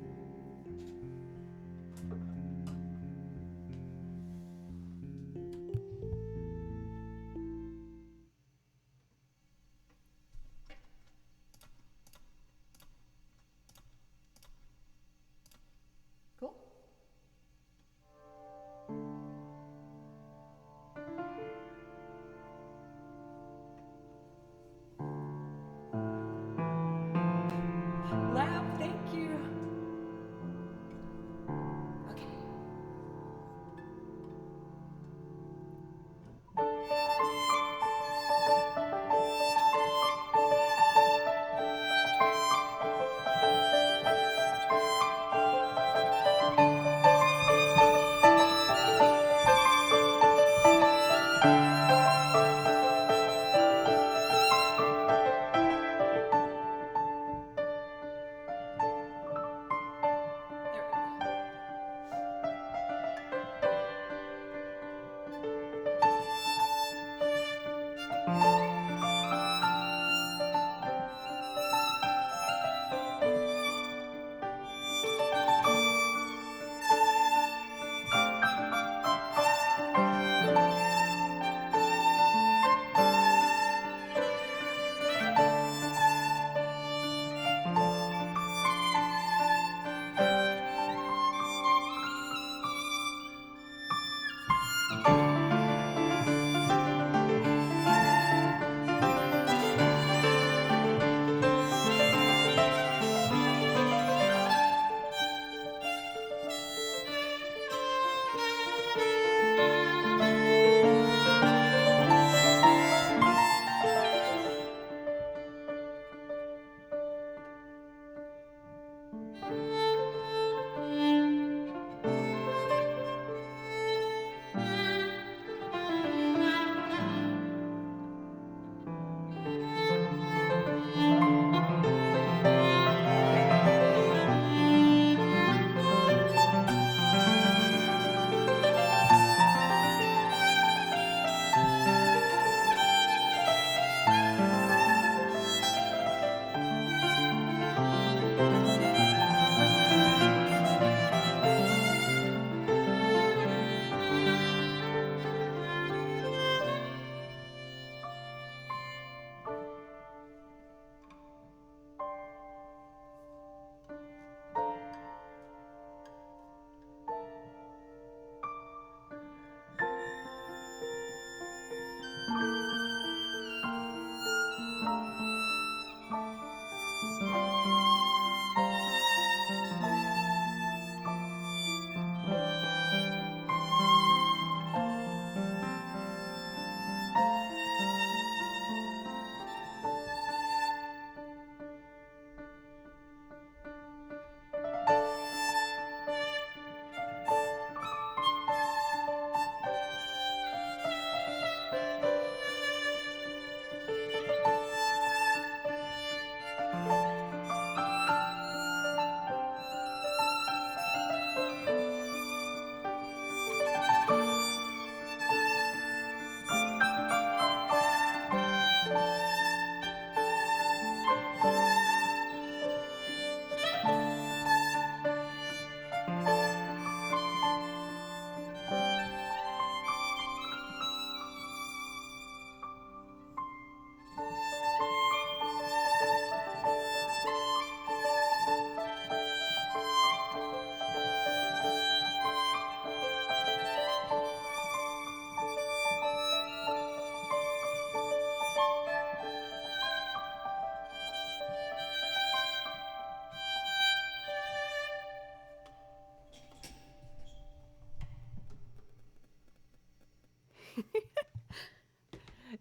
Lab, thank you.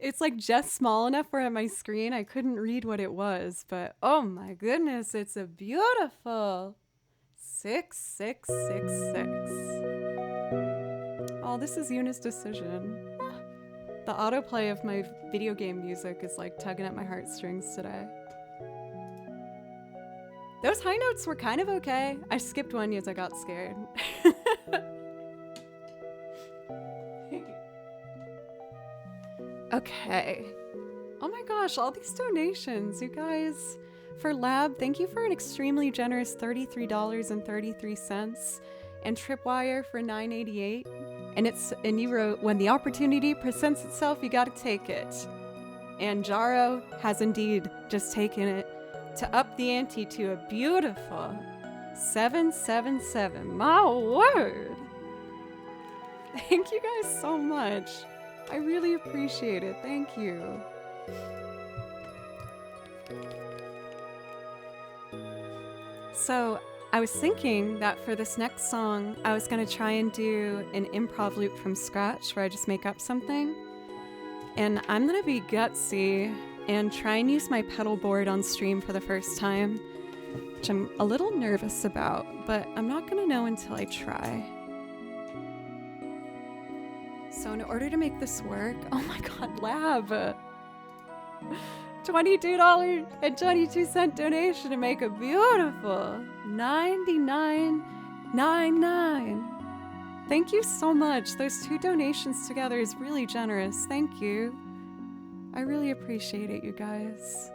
It's like just small enough where on my screen I couldn't read what it was, but oh my goodness, it's a beautiful 6666. Oh, this is Yuna's decision. The autoplay of my video game music is like tugging at my heartstrings today. Those high notes were kind of okay. I skipped one because I got scared. Okay. Oh my gosh, all these donations, you guys. For Lab, thank you for an extremely generous $33.33. And Tripwire for $9.88. And you wrote, when the opportunity presents itself, you gotta take it. And Jaro has indeed just taken it to up the ante to a beautiful 777. My word! Thank you guys so much. I really appreciate it. Thank you. So I was thinking that for this next song, I was going to try and do an improv loop from scratch where I just make up something. And I'm going to be gutsy and try and use my pedal board on stream for the first time, which I'm a little nervous about, but I'm not going to know until I try. So in order to make this work, oh my god, Lab! $22.22 donation to make a beautiful 99.99. Thank you so much. Those two donations together is really generous. Thank you. I really appreciate it, you guys.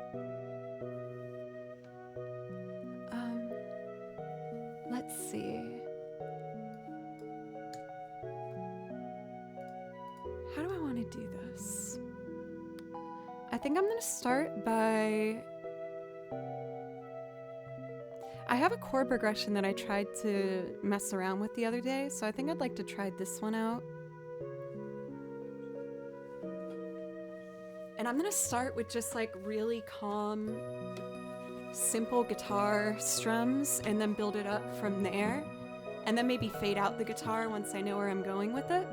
Let's see. How do I want to do this? I think I'm going to start by... I have a chord progression that I tried to mess around with the other day, so I think I'd like to try this one out. And I'm going to start with just like really calm, simple guitar strums and then build it up from there. And then maybe fade out the guitar once I know where I'm going with it.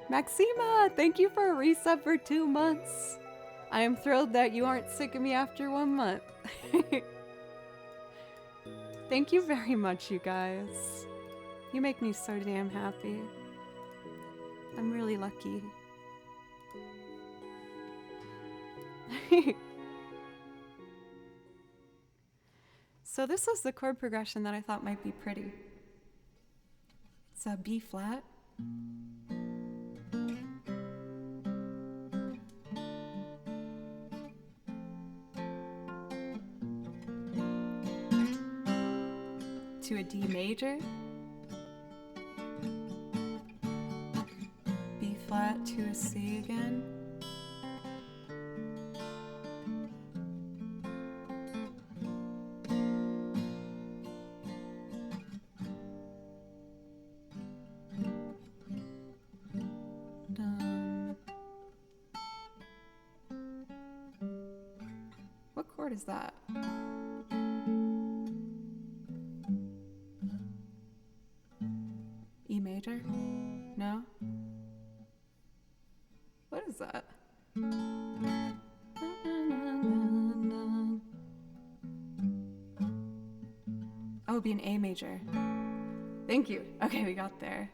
Maxima, thank you for a resub for 2 months. I am thrilled that you aren't sick of me after 1 month. Thank you very much, you guys. You make me so damn happy. I'm really lucky. So this was the chord progression that I thought might be pretty. It's a B flat. To a D major, B flat to a C again, what chord is that? E major? No? What is that? Oh, it'd be an A major. Thank you. Okay, we got there.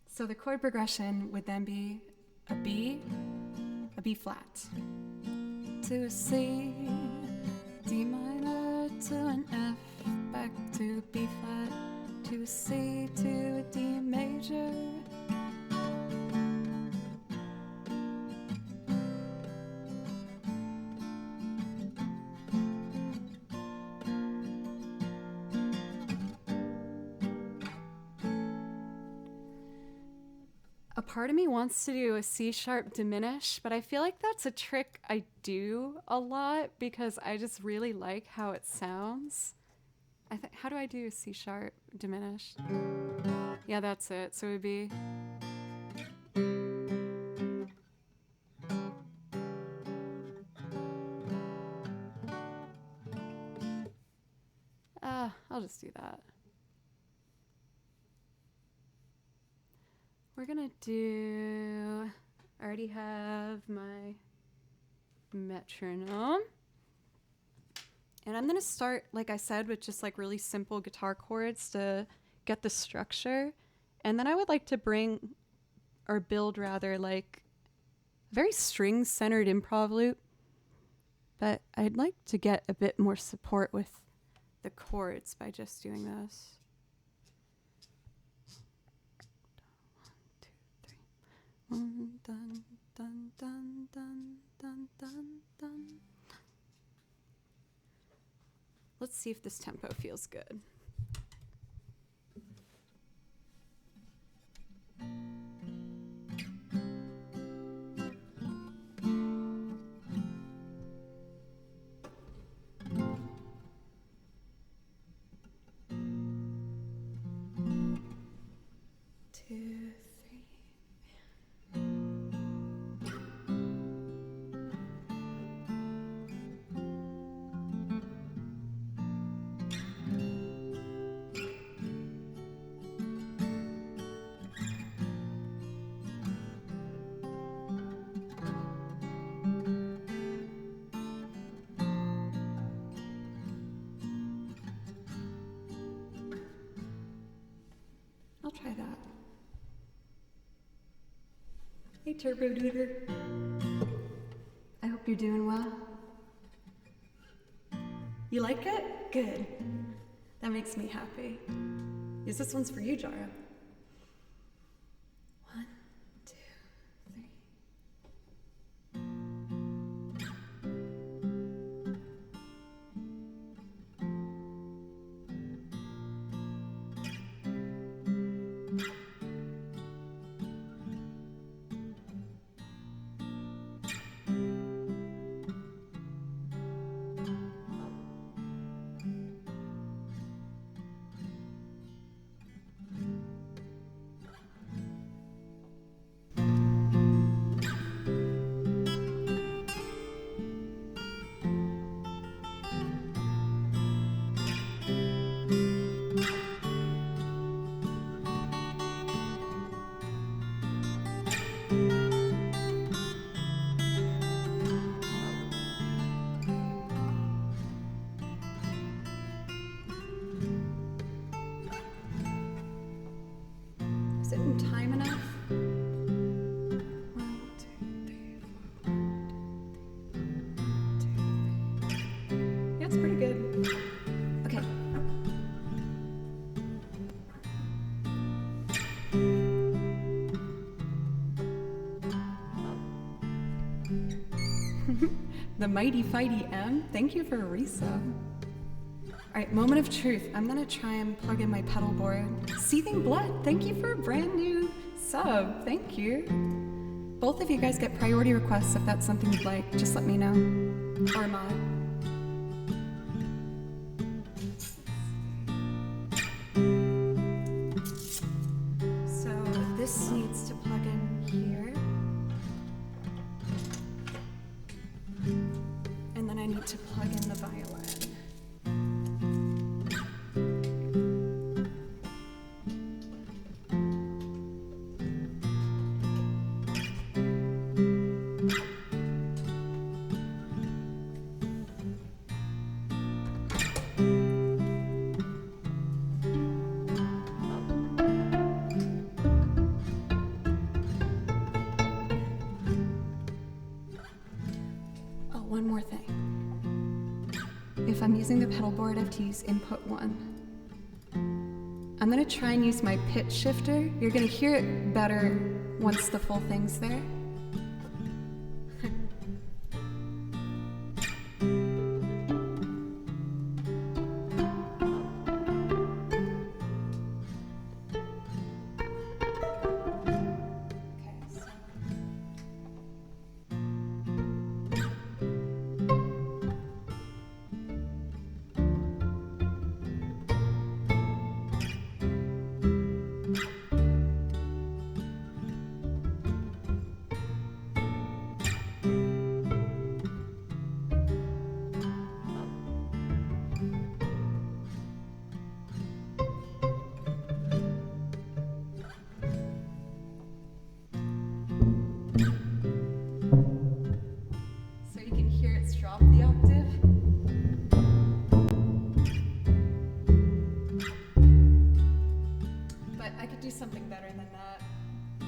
So the chord progression would then be a B flat, to a C, D minor to an F, back to B flat, to a C, to a D major. A part of me wants to do a C sharp diminish, but I feel like that's a trick I do a lot because I just really like how it sounds. How do I do a C sharp diminished? Yeah, that's it. So it would be... I'll just do that. we're gonna do, I already have my metronome. And I'm gonna start, like I said, with just like really simple guitar chords to get the structure. And then I would like to bring, or build rather, like a very string-centered improv loop. But I'd like to get a bit more support with the chords by just doing this. 1, 2, 3. 1, dun, dun, dun, dun, dun, dun, dun. Let's see if this tempo feels good. I'll try that. Hey, Turbo Duder. I hope you're doing well. You like it? Good. That makes me happy. Yes, this one's for you, Jara. 1, 2, 3. Is it in time enough? 1, 2, 3, 4. 1, 2, 3. Yeah, it's pretty good. Okay. The mighty fighty M. Thank you for a resub. Alright, moment of truth. I'm gonna try and plug in my pedal board. Seething Blood, thank you for a brand new sub. Thank you. Both of you guys get priority requests if that's something you'd like. Just let me know. Or am I? So this needs to plug in here. And then I need to plug in the violin. One more thing. If I'm using the pedal board, I have to use input 1. I'm gonna try and use my pitch shifter. You're gonna hear it better once the full thing's there.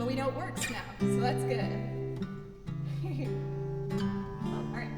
we know it works now, so that's good. All right.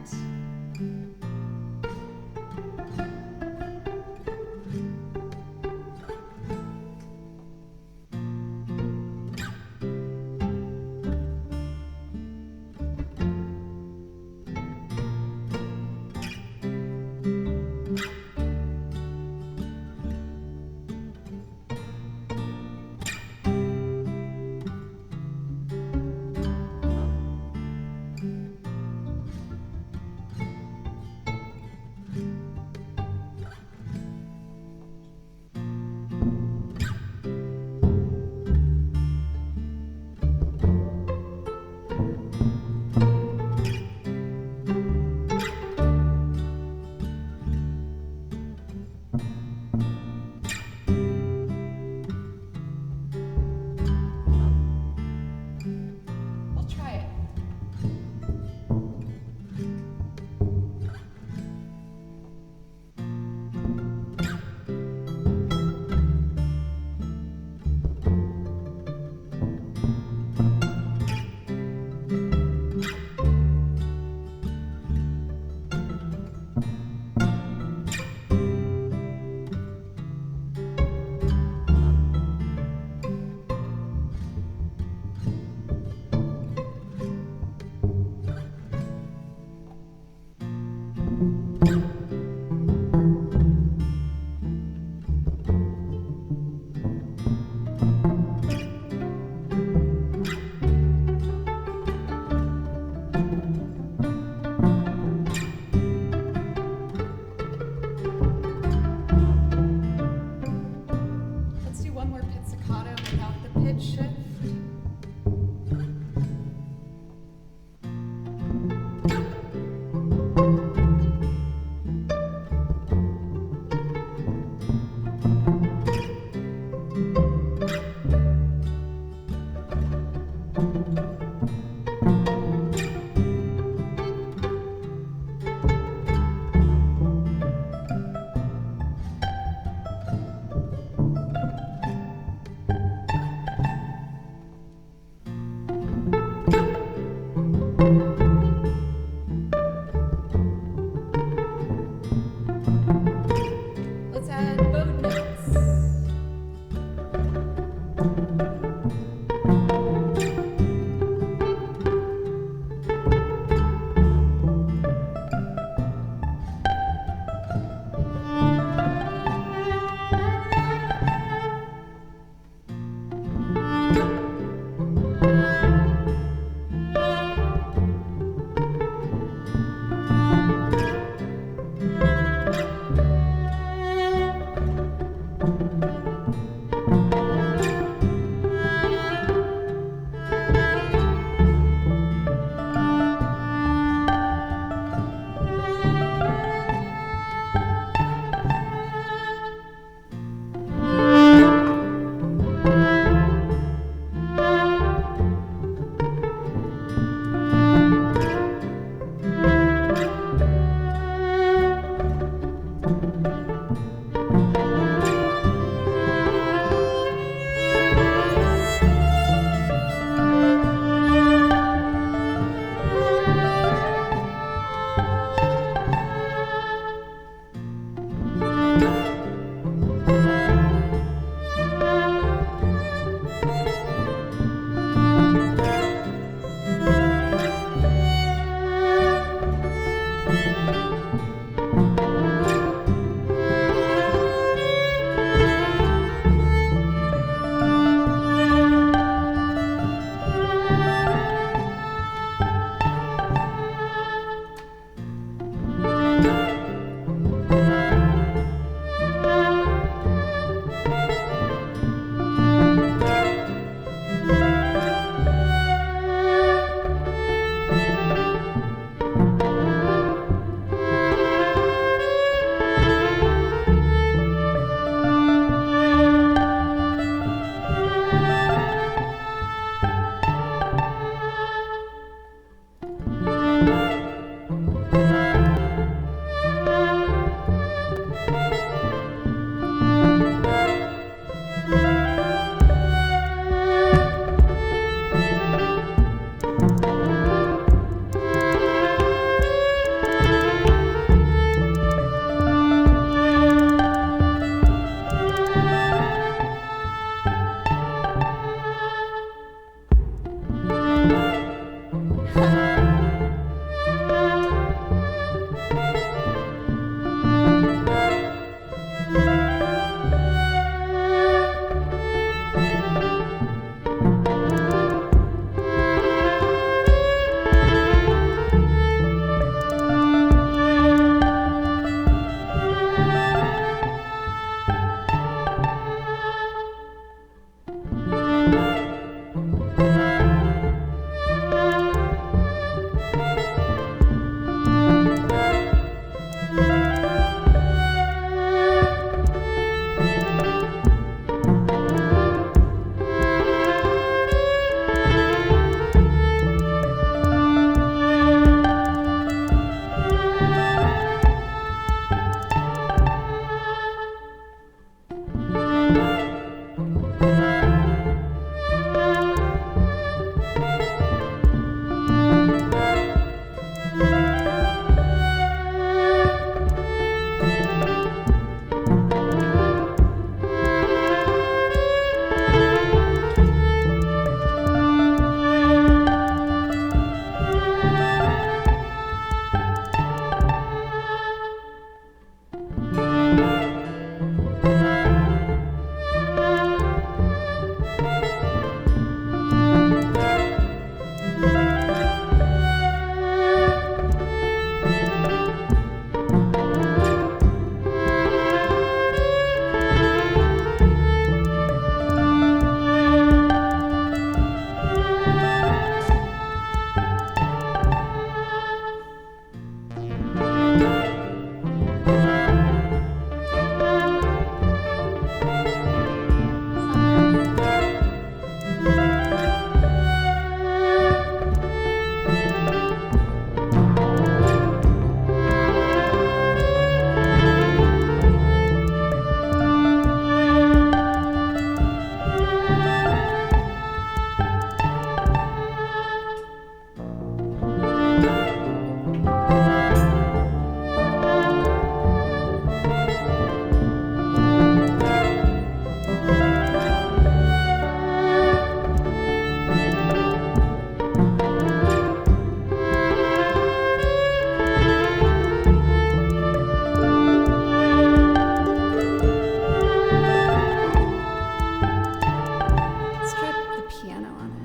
Let's try the piano on it.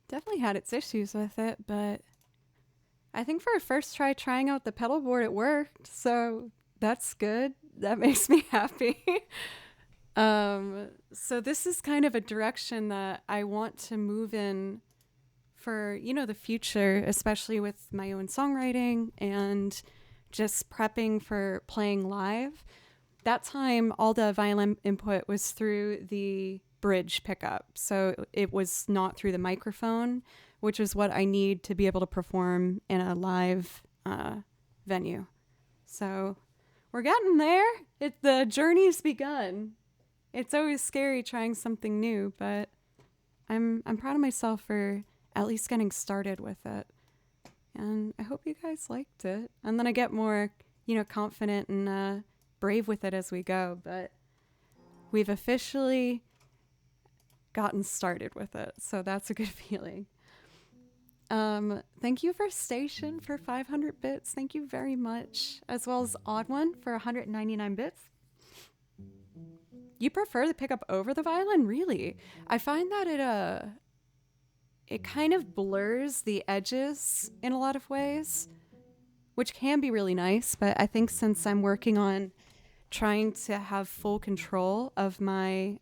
Definitely had its issues with it, but I think for a first try trying out the pedal board, it worked. So that's good. That makes me happy. So this is kind of a direction that I want to move in for, the future, especially with my own songwriting and just prepping for playing live. That time, all the violin input was through the bridge pickup. So it was not through the microphone, which is what I need to be able to perform in a live venue. So we're getting there. The journey's begun. It's always scary trying something new, but I'm proud of myself for at least getting started with it. And I hope you guys liked it. And then I get more, confident and brave with it as we go. But we've officially gotten started with it, so that's a good feeling. Thank you for Station for 500 bits. Thank you very much. As well as Odd One for 199 bits. You prefer the pickup over the violin? Really? I find that it kind of blurs the edges in a lot of ways, which can be really nice, but I think since I'm working on trying to have full control of my,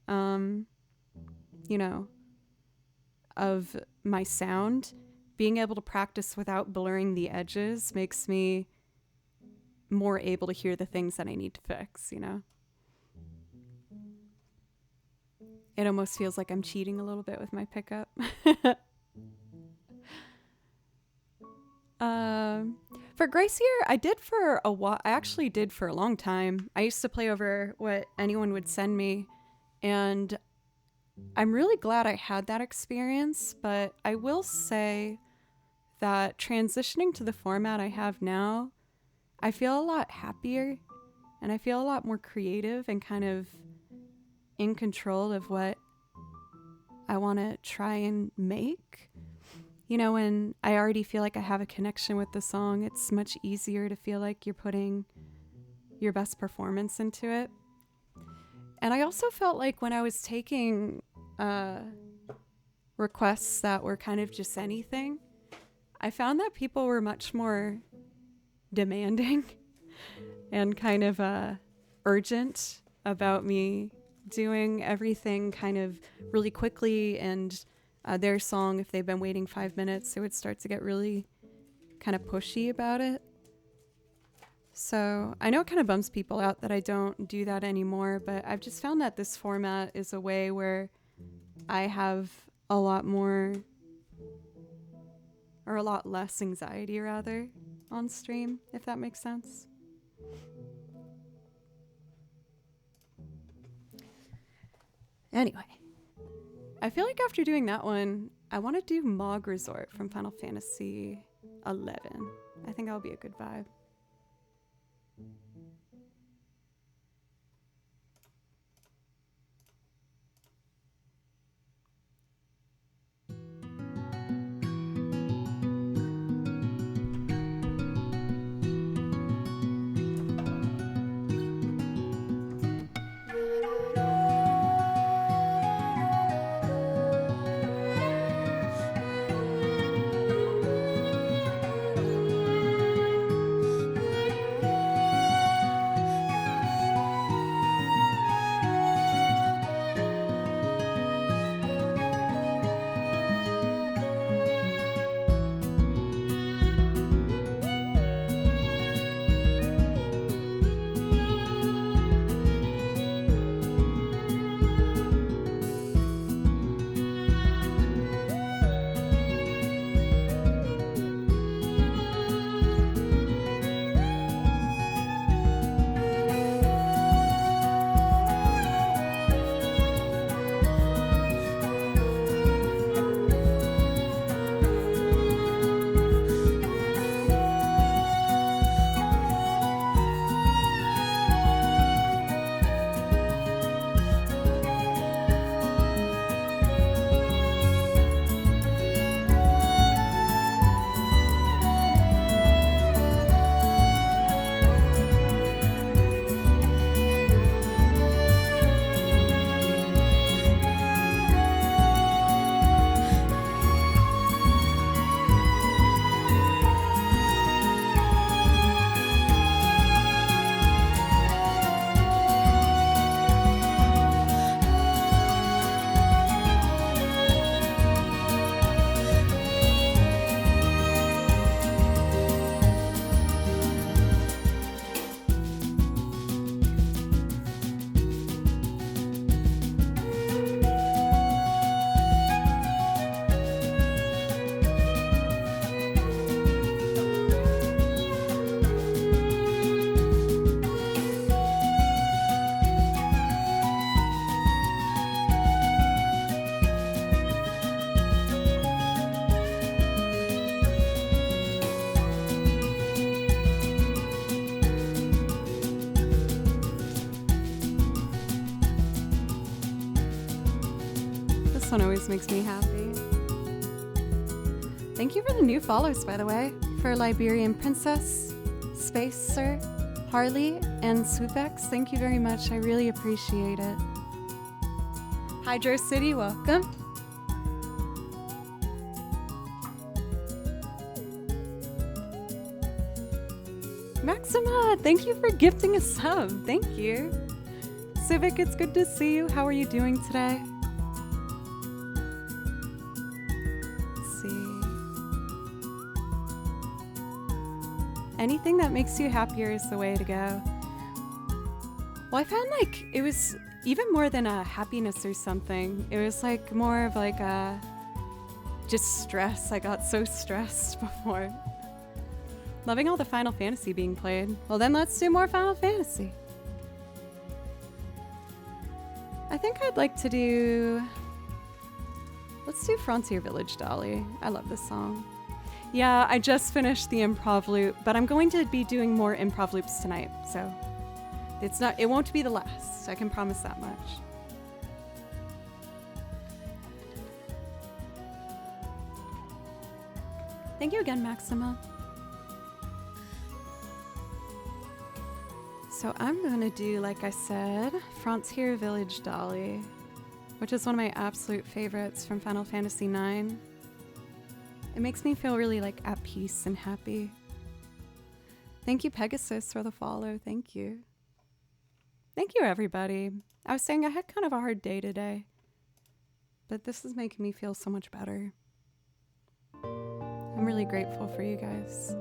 of my sound, being able to practice without blurring the edges makes me more able to hear the things that I need to fix, It almost feels like I'm cheating a little bit with my pickup. For Gracier, I did for a while. I actually did for a long time. I used to play over what anyone would send me, and I'm really glad I had that experience, but I will say that transitioning to the format I have now, I feel a lot happier and I feel a lot more creative and kind of in control of what I want to try and make. When I already feel like I have a connection with the song, it's much easier to feel like you're putting your best performance into it. And I also felt like when I was taking requests that were kind of just anything, I found that people were much more demanding and kind of urgent about me doing everything kind of really quickly, and their song, if they've been waiting 5 minutes, they would start to get really kind of pushy about it. So I know it kind of bums people out that I don't do that anymore, but I've just found that this format is a way where I have a lot more, or a lot less anxiety rather, on stream, if that makes sense. Anyway, I feel like after doing that one, I want to do Mog Resort from Final Fantasy 11. I think that'll be a good vibe. This one always makes me happy. Thank you for the new follows, by the way. For Liberian Princess, Space Sir, Harley, and Swoopx. Thank you very much. I really appreciate it. Hydro City, welcome. Maxima, thank you for gifting a sub. Thank you. Civic, it's good to see you. How are you doing today? Let's see. Anything that makes you happier is the way to go. Well, I found like it was even more than a happiness or something. It was like more of like a just stress. I got so stressed before. Loving all the Final Fantasy being played. Well, then let's do more Final Fantasy. I think I'd like to do... Let's do Frontier Village Dolly. I love this song. Yeah, I just finished the improv loop, but I'm going to be doing more improv loops tonight, so it won't be the last. I can promise that much. Thank you again, Maxima. So I'm gonna do, like I said, Frontier Village Dolly, which is one of my absolute favorites from Final Fantasy IX. It makes me feel really like at peace and happy. Thank you, Pegasus, for the follow. Thank you. Thank you, everybody. I was saying I had kind of a hard day today, but this is making me feel so much better. I'm really grateful for you guys.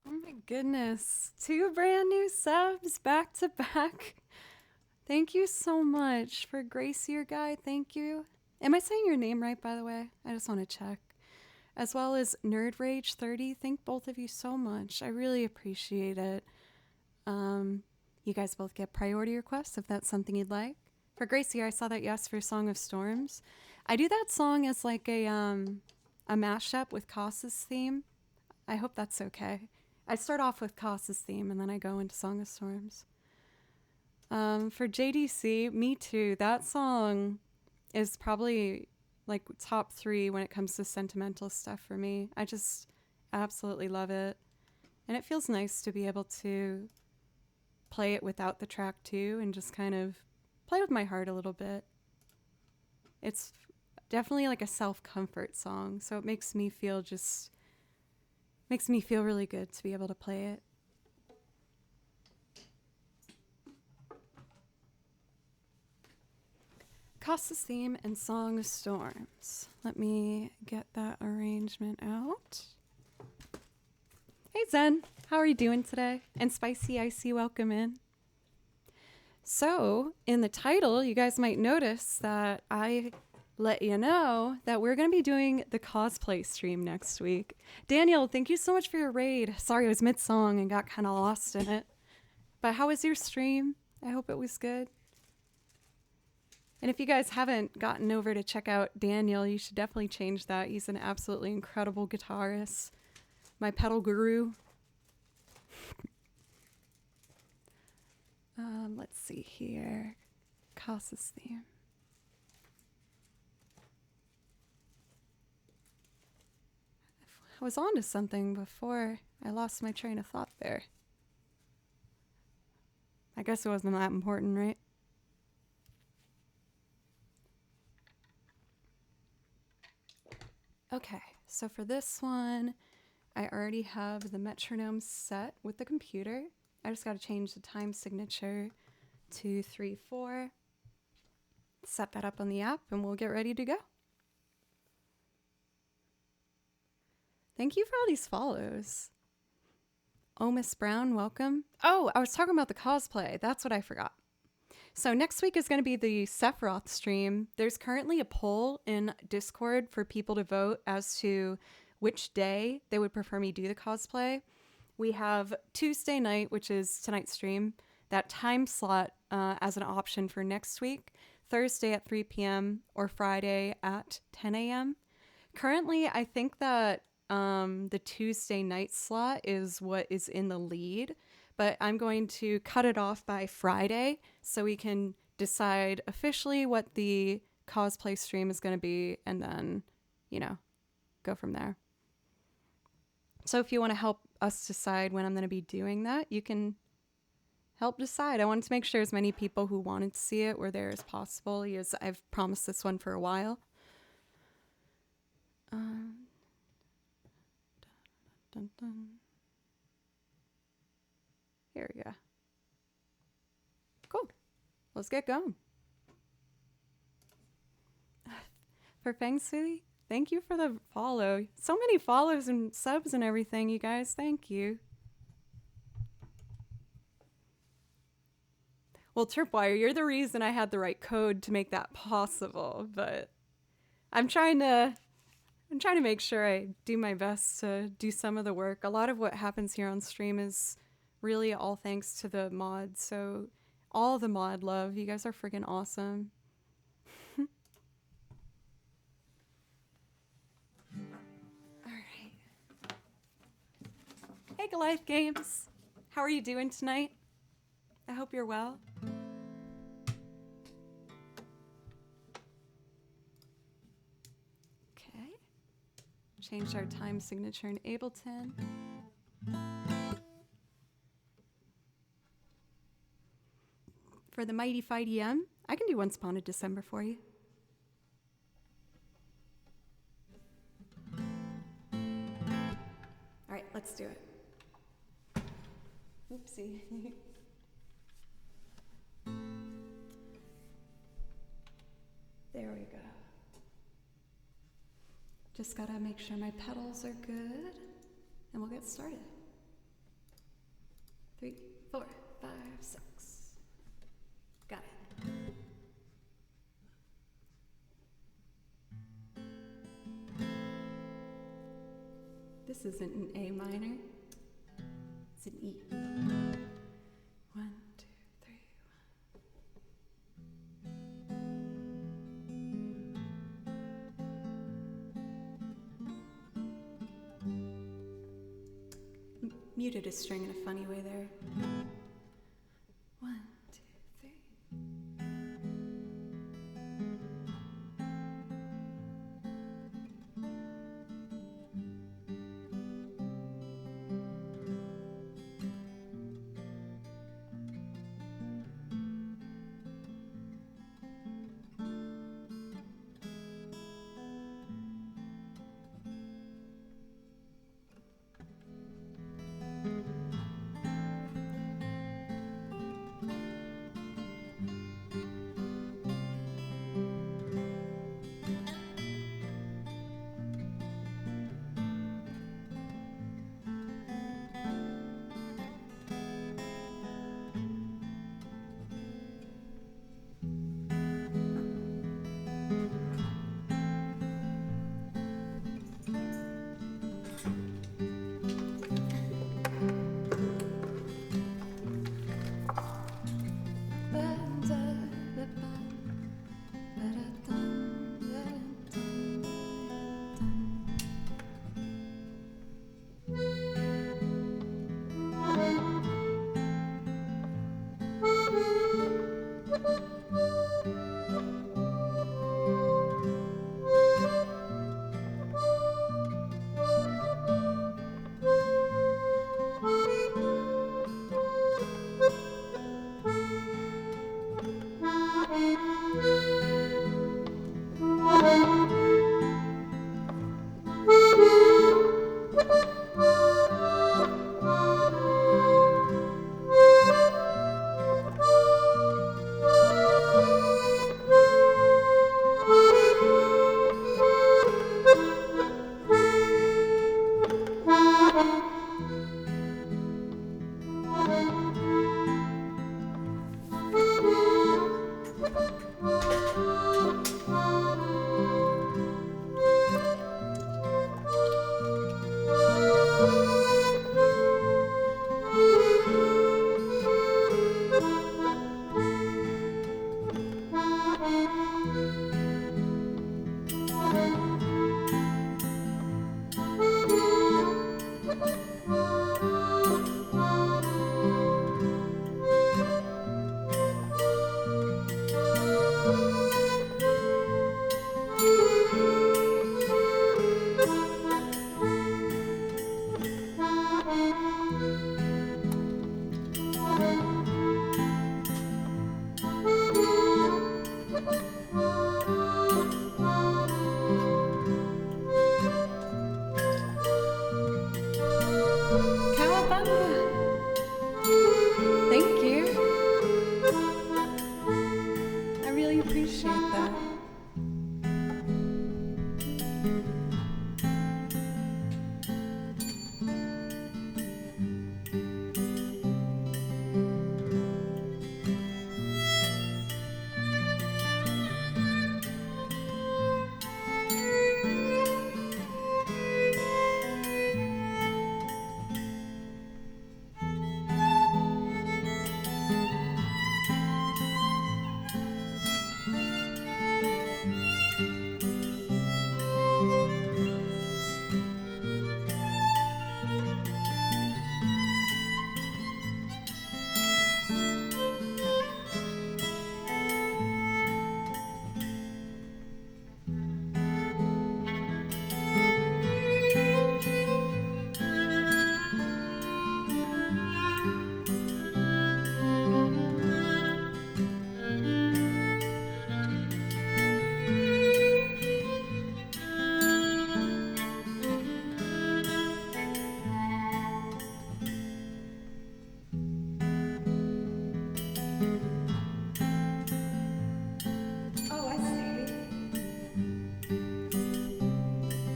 My goodness. Two brand new subs back to back. Thank you so much for Gracier Guy. Thank you. Am I saying your name right, by the way? I just want to check. As well as Nerd Rage 30. Thank both of you so much. I really appreciate it. You guys both get priority requests if that's something you'd like. For Gracier, I saw that you asked for Song of Storms. I do that song as like a mashup with Koss's theme. I hope that's okay. I start off with Koss's theme and then I go into Song of Storms. For JDC, me too. That song is probably like top 3 when it comes to sentimental stuff for me. I just absolutely love it. And it feels nice to be able to play it without the track too and just kind of play with my heart a little bit. It's definitely like a self-comfort song, so it makes me feel really good to be able to play it. Koss's theme and Song of Storms. Let me get that arrangement out. Hey Zen, how are you doing today? And Spicy Icy, welcome in. So, in the title, you guys might notice that I let you know that we're going to be doing the cosplay stream next week. Daniel, thank you so much for your raid. Sorry, I was mid-song and got kind of lost in it. But how was your stream? I hope it was good. And if you guys haven't gotten over to check out Daniel, you should definitely change that. He's an absolutely incredible guitarist. My pedal guru. Let's see here. Casa's theme. I was on to something before I lost my train of thought there. I guess it wasn't that important, right? Okay, so for this one, I already have the metronome set with the computer. I just got to change the time signature to 3/4. Set that up on the app and we'll get ready to go. Thank you for all these follows. Oh, Miss Brown, welcome. Oh, I was talking about the cosplay. That's what I forgot. So next week is going to be the Sephiroth stream. There's currently a poll in Discord for people to vote as to which day they would prefer me do the cosplay. We have Tuesday night, which is tonight's stream, that time slot as an option for next week, Thursday at 3 p.m. or Friday at 10 a.m. Currently, I think that the Tuesday night slot is what is in the lead, but I'm going to cut it off by Friday so we can decide officially what the cosplay stream is going to be and then, you know, go from there. So if you want to help us decide when I'm going to be doing that, you can help decide. I wanted to make sure as many people who wanted to see it were there as possible, because I've promised this one for a while. Dun, dun. Here we go. Cool. Let's get going. For Feng Sui, thank you for the follow. So many follows and subs and everything, you guys. Thank you. Well, Tripwire, you're the reason I had the right code to make that possible, but I'm trying to make sure I do my best to do some of the work. A lot of what happens here on stream is really all thanks to the mods, so all the mod love. You guys are freaking awesome. Alright. Hey Goliath Games! How are you doing tonight? I hope you're well. Okay. Changed our time signature in Ableton. For the Mighty Fighty M, I can do Once Upon a December for you. Alright, let's do it. Oopsie. There we go. Just gotta make sure my pedals are good, and we'll get started. 3, 4, 5, 6. Got it. This isn't an A minor, it's an E. 1, 2, 3, 1. Muted a string in a funny way there. 1, 2, 3.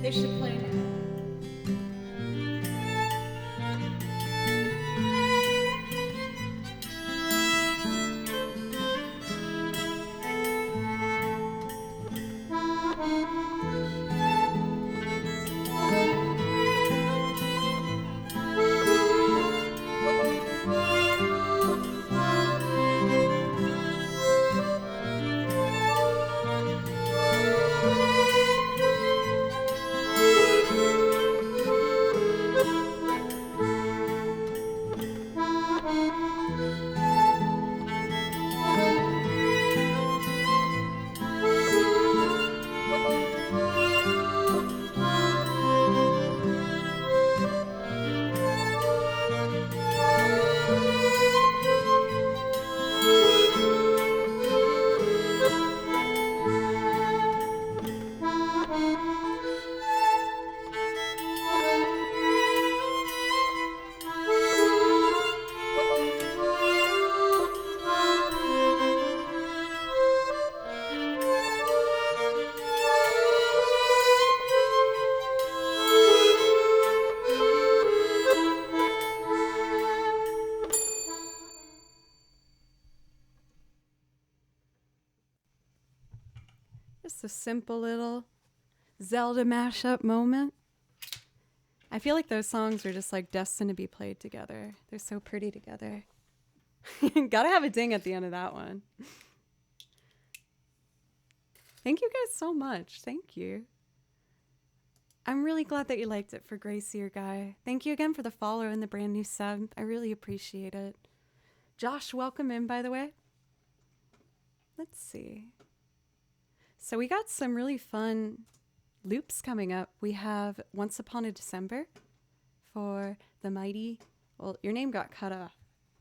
They should play now. Just a simple little Zelda mashup moment. I feel like those songs are just like destined to be played together. They're so pretty together. Gotta have a ding at the end of that one. Thank you guys so much. Thank you. I'm really glad that you liked it for Gracie or Guy. Thank you again for the follow and the brand new sub. I really appreciate it. Josh, welcome in, by the way. Let's see. So we got some really fun loops coming up. We have Once Upon a December for the mighty, well, your name got cut off.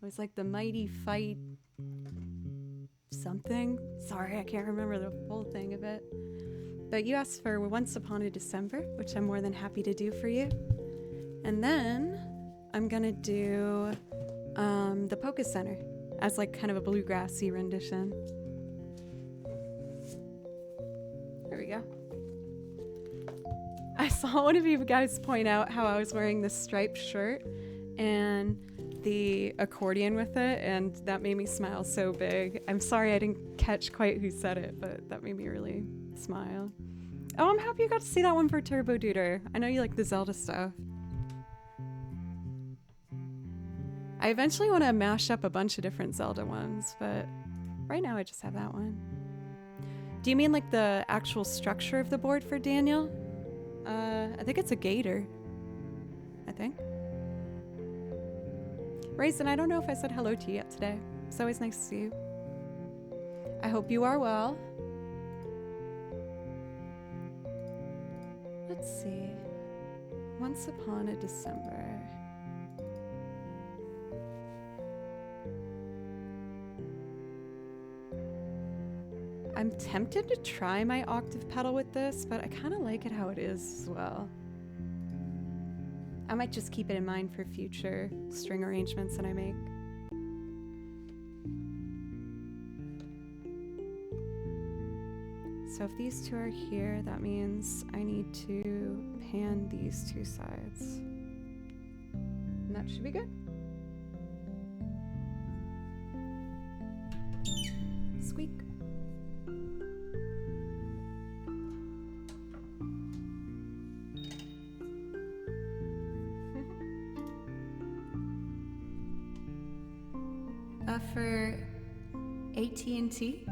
It was like the mighty fight something. Sorry, I can't remember the full thing of it. But you asked for Once Upon a December, which I'm more than happy to do for you. And then I'm gonna do the Polka Center as like kind of a bluegrassy rendition. There we go. I saw one of you guys point out how I was wearing this striped shirt and the accordion with it, and that made me smile so big. I'm sorry I didn't catch quite who said it, but that made me really smile. Oh, I'm happy you got to see that one for Turbo Duder. I know you like the Zelda stuff. I eventually want to mash up a bunch of different Zelda ones, but right now I just have that one. Do you mean like the actual structure of the board for Daniel? I think it's a gator. I think. Raisin, I don't know if I said hello to you yet today. It's always nice to see you. I hope you are well. Let's see. Once Upon a December. I'm tempted to try my octave pedal with this, but I kind of like it how it is as well. I might just keep it in mind for future string arrangements that I make. So if these two are here, that means I need to pan these two sides. And that should be good. Squeak. For AT&T?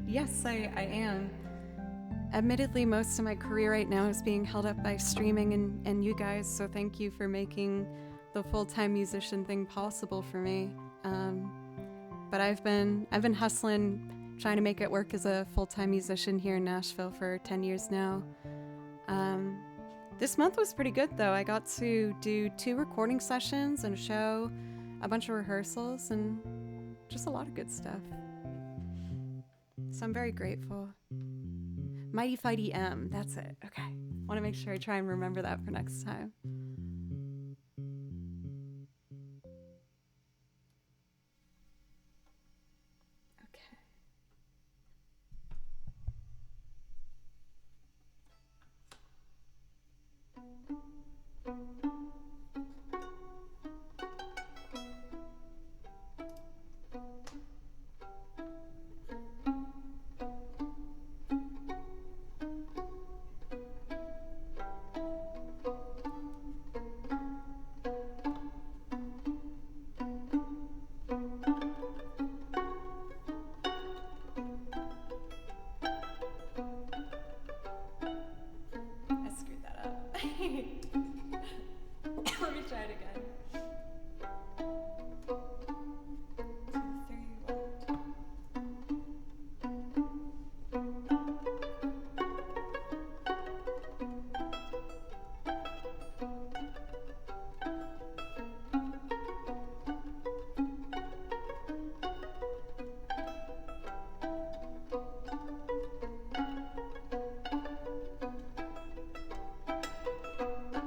Yes, I am. Admittedly, most of my career right now is being held up by streaming and you guys, so thank you for making the full-time musician thing possible for me. But I've been hustling, trying to make it work as a full-time musician here in Nashville for 10 years now. This month was pretty good, though. I got to do 2 recording sessions and a show, a bunch of rehearsals, and just a lot of good stuff. So I'm very grateful. Mighty Fighty M, that's it. Okay. Want to make sure I try and remember that for next time. Okay. Wait. Let me try it again. 2, 3, 1.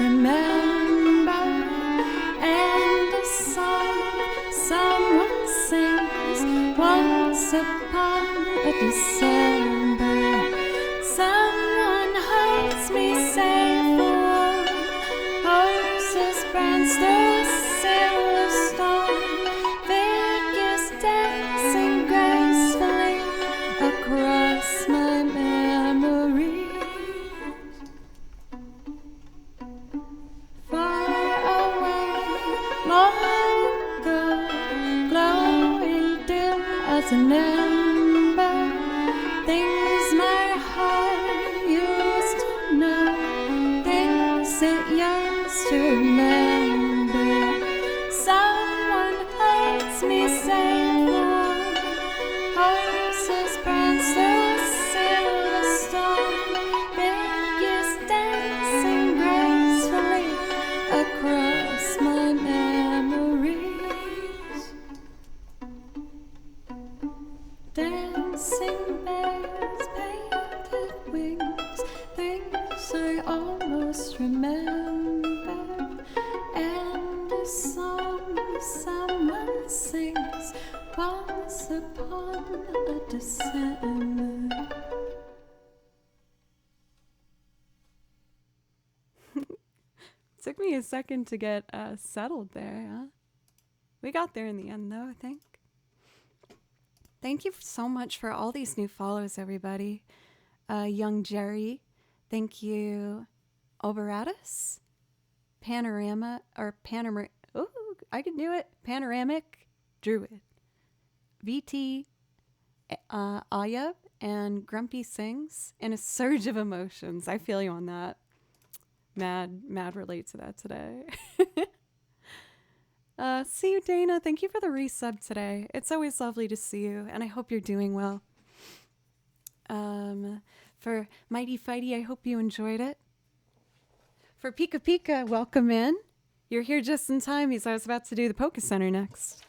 remember, and a song someone sings once upon a December. Someone holds me safe for horses pranced through silver storm, figures dancing gracefully across my memory. Far away, long ago, glowing dim as an ember, things my heart used to know, things it yearns to remember. Someone holds me safe warm, horses prance through silver storm, figures dancing gracefully across my memories. Dancing bears, painted wings, things I almost remember, and a song someone sings once upon a December. Took me a second to get settled there, huh? We got there in the end, though, I think. Thank you so much for all these new follows, everybody. Young Jerry, thank you. Oberatus, Panorama, ooh, I can do it. Panoramic Druid, VT, Aya, and Grumpy Sings, and a surge of emotions. I feel you on that. Mad relate to that today. See you, Dana. Thank you for the resub today. It's always lovely to see you, and I hope you're doing well. For Mighty Fighty, I hope you enjoyed it. For Pika Pika, welcome in. You're here just in time because I was about to do the Poke Center next.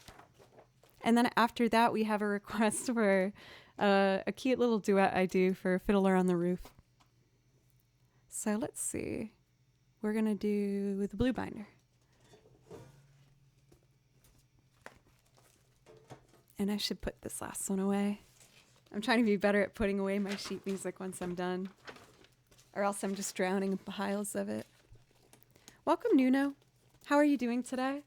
And then after that, we have a request for a cute little duet I do for Fiddler on the Roof. So let's see. We're going to do the Blue Binder. And I should put this last one away. I'm trying to be better at putting away my sheet music once I'm done. Or else I'm just drowning in piles of it. Welcome, Nuno. How are you doing today?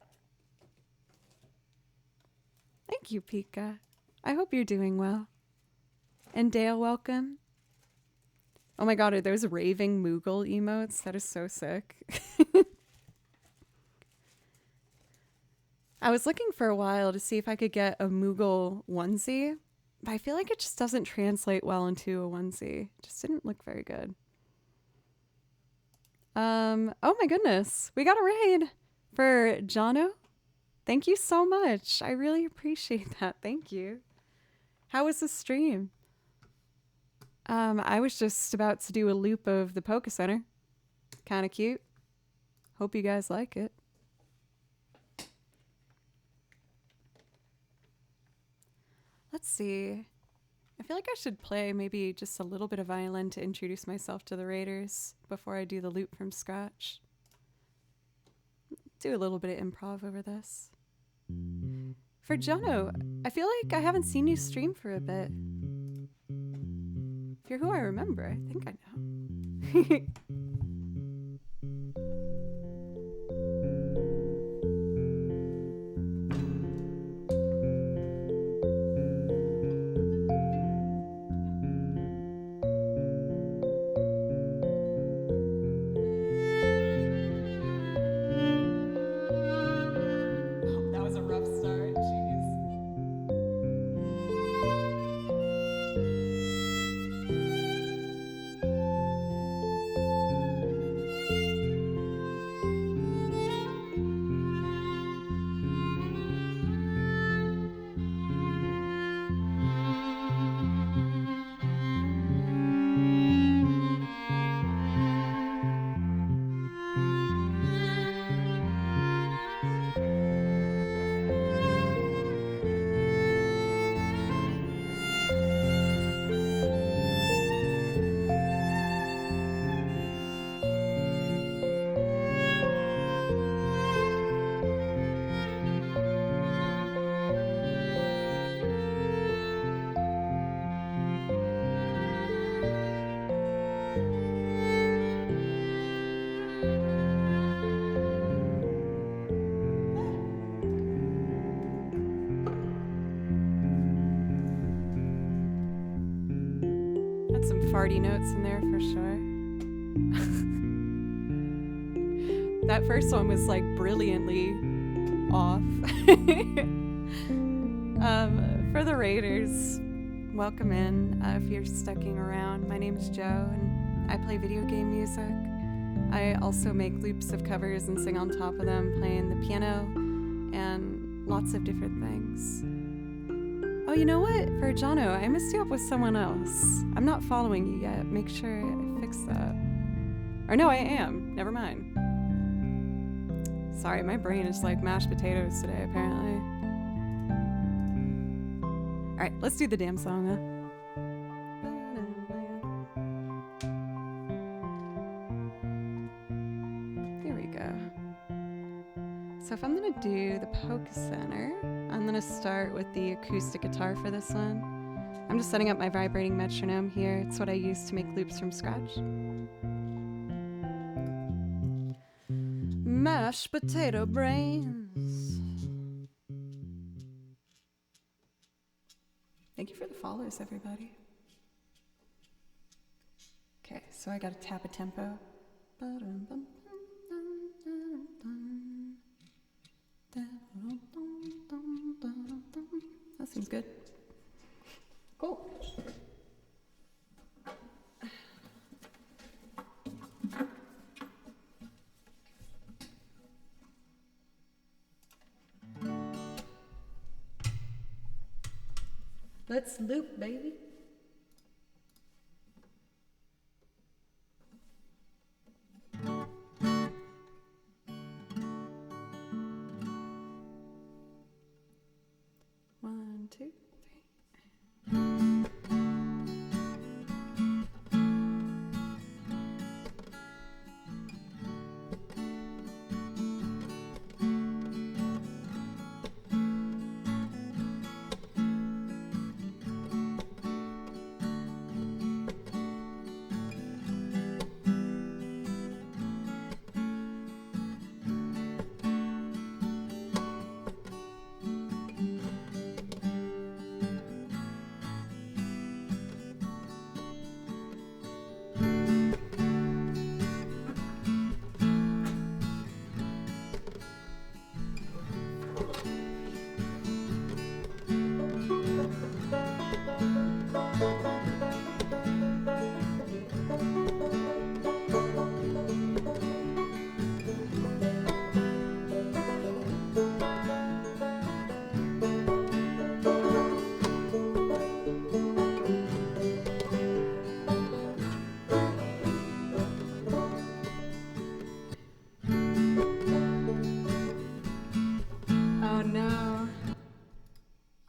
Thank you, Pika. I hope you're doing well. And Dale, welcome. Oh my god, are those raving Moogle emotes? That is so sick. I was looking for a while to see if I could get a Moogle onesie, but I feel like it just doesn't translate well into a onesie. It just didn't look very good. Oh my goodness. We got a raid for Jono. Thank you so much. I really appreciate that. Thank you. How was the stream? I was just about to do a loop of the Poke Center. Kind of cute. Hope you guys like it. Let's see. I feel like I should play maybe just a little bit of violin to introduce myself to the raiders before I do the loop from scratch. Do a little bit of improv over this. For Jono, I feel like I haven't seen you stream for a bit. If you're who I remember, I think I know. That was a rough start, jeez. farty notes in there for sure. That first one was like brilliantly off. For the Raiders, welcome in. If you're sticking around, my name is Joe and I play video game music. I also make loops of covers and sing on top of them, playing the piano and lots of different things. Oh, you know what? For Jono, I missed you up with someone else. I'm not following you yet. Make sure I fix that. Or no, I am. Never mind. Sorry, my brain is like mashed potatoes today, apparently. Alright, let's do the damn song, huh? Here we go. So if I'm gonna do the polka center, I'm gonna start with the acoustic guitar for this one. I'm just setting up my vibrating metronome here. It's what I use to make loops from scratch. Mashed potato brains. Thank you for the follows, everybody. Okay, so I gotta tap a tempo. That seems good. Cool. Let's loop, baby. One, two, three.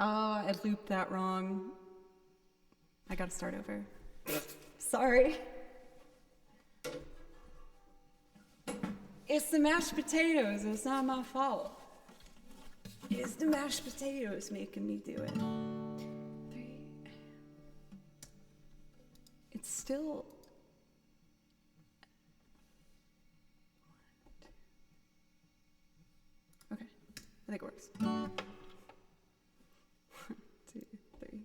I looped that wrong. I gotta start over. Sorry. It's the mashed potatoes. It's not my fault. It's the mashed potatoes making me do it. 3. It's still... 1, 2. Okay, I think it works. 1, 2, 3.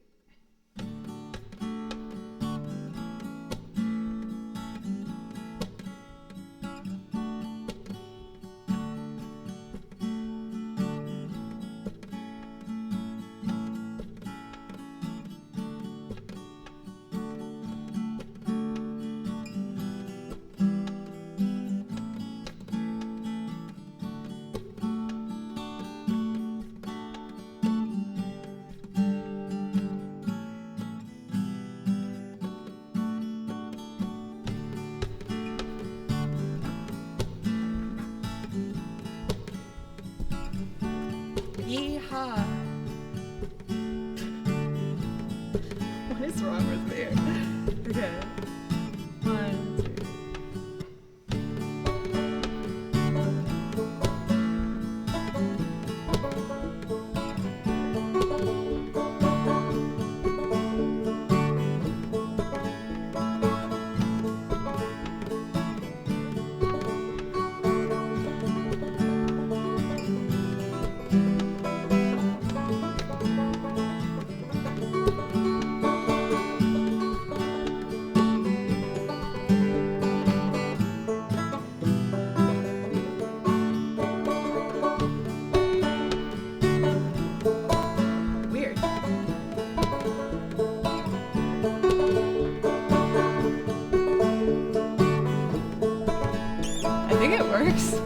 Yeehaw! What is wrong with me? Okay. 1, 2. course.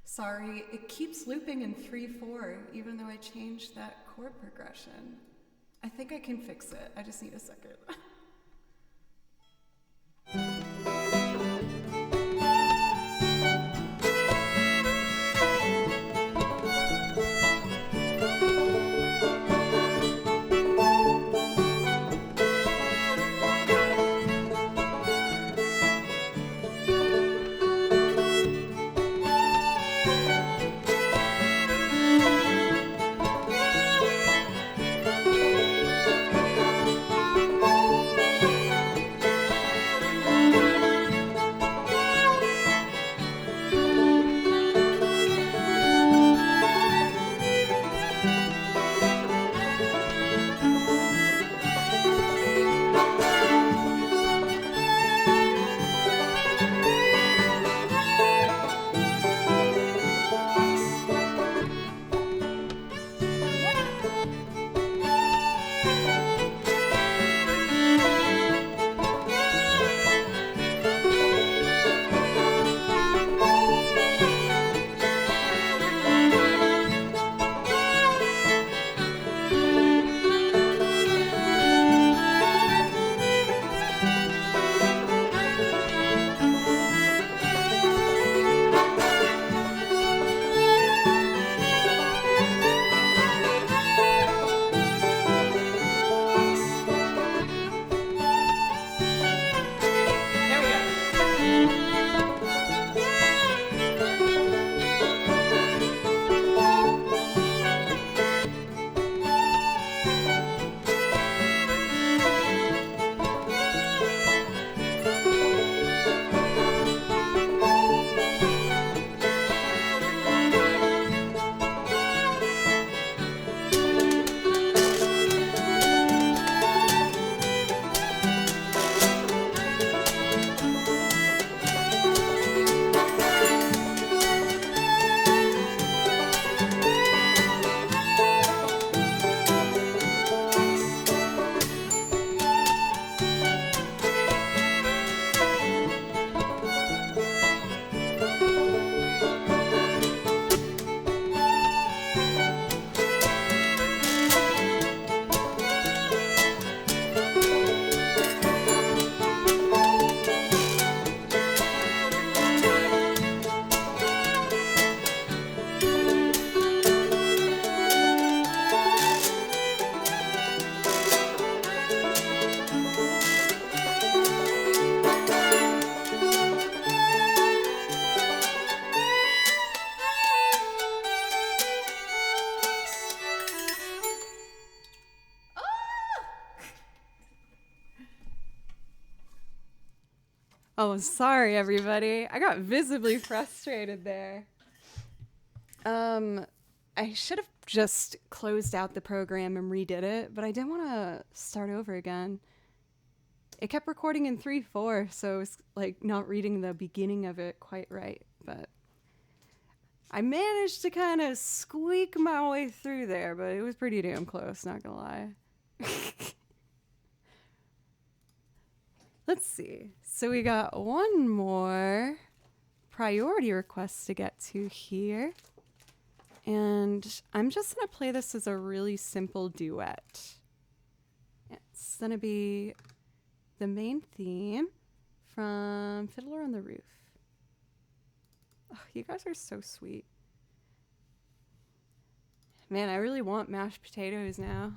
Sorry, it keeps looping in 3/4, even though I changed that chord progression. I think I can fix it. I just need a second. Oh, sorry, everybody. I got visibly frustrated there. I should have just closed out the program and redid it, but I didn't want to start over again. It kept recording in 3/4, so it was like not reading the beginning of it quite right, but I managed to kind of squeak my way through there, but it was pretty damn close, not gonna lie. Let's see. So we got one more priority request to get to here. And I'm just going to play this as a really simple duet. Yeah, It's gonna be the main theme from Fiddler on the Roof. Oh, you guys are so sweet. Man, I really want mashed potatoes now.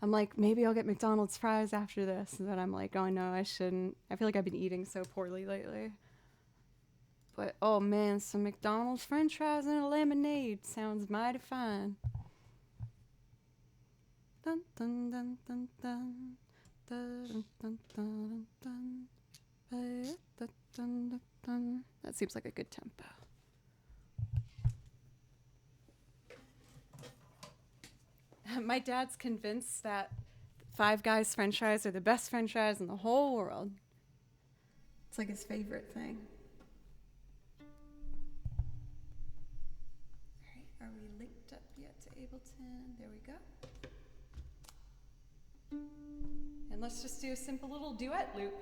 I'm like, maybe I'll get McDonald's fries after this. And then I'm like, oh no, I shouldn't. I feel like I've been eating so poorly lately. But oh man, some McDonald's french fries and a lemonade sounds mighty fine. Dun dun dun dun dun. Dun dun dun dun dun. Dun dun dun dun. That seems like a good tempo. My dad's convinced that Five Guys french fries are the best french fries in the whole world. It's like his favorite thing. All right, are we linked up yet to Ableton? There we go. And let's just do a simple little duet loop.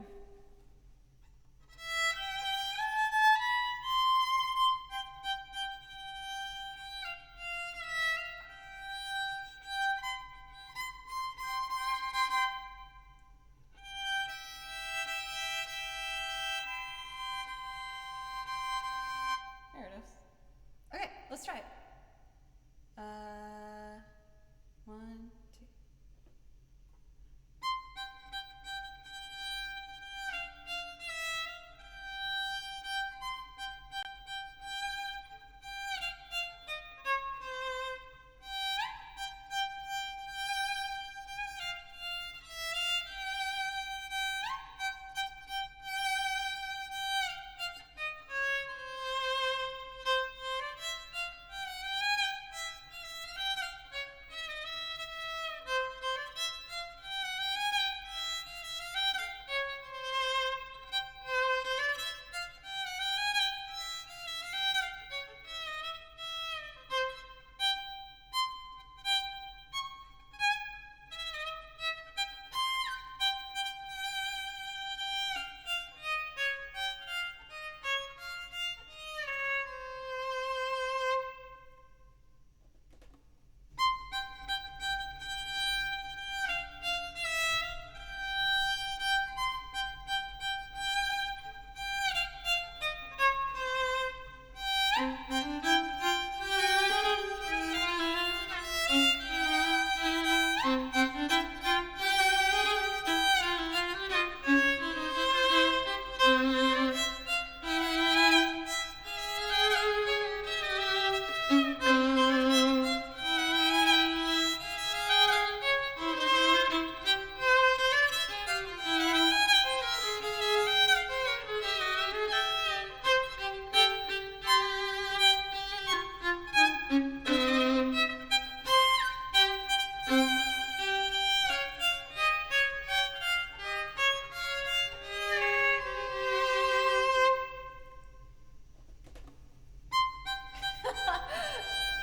Okay, let's try it. 1, 2.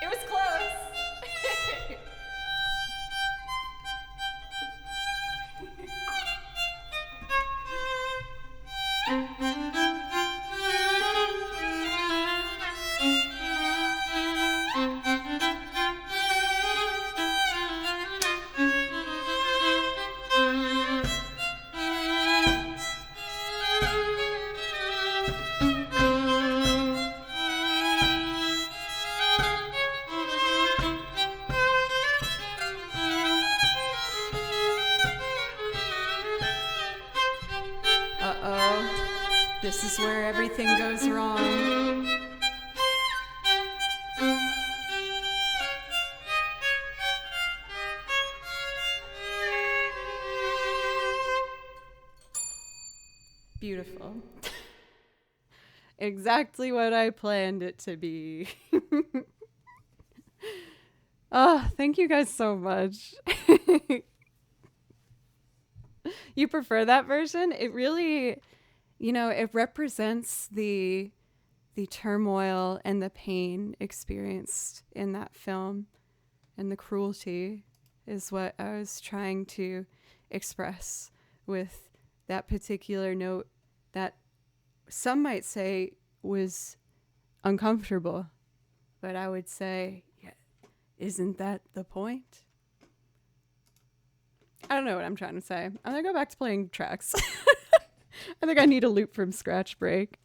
It was close. This is where everything goes wrong. Beautiful. Exactly what I planned it to be. Oh, thank you guys so much. You prefer that version? It really, it represents the turmoil and the pain experienced in that film, and the cruelty is what I was trying to express with that particular note that some might say was uncomfortable, but I would say, yeah, isn't that the point? I don't know what I'm trying to say. I'm gonna go back to playing tracks. I think I need a loop from scratch break.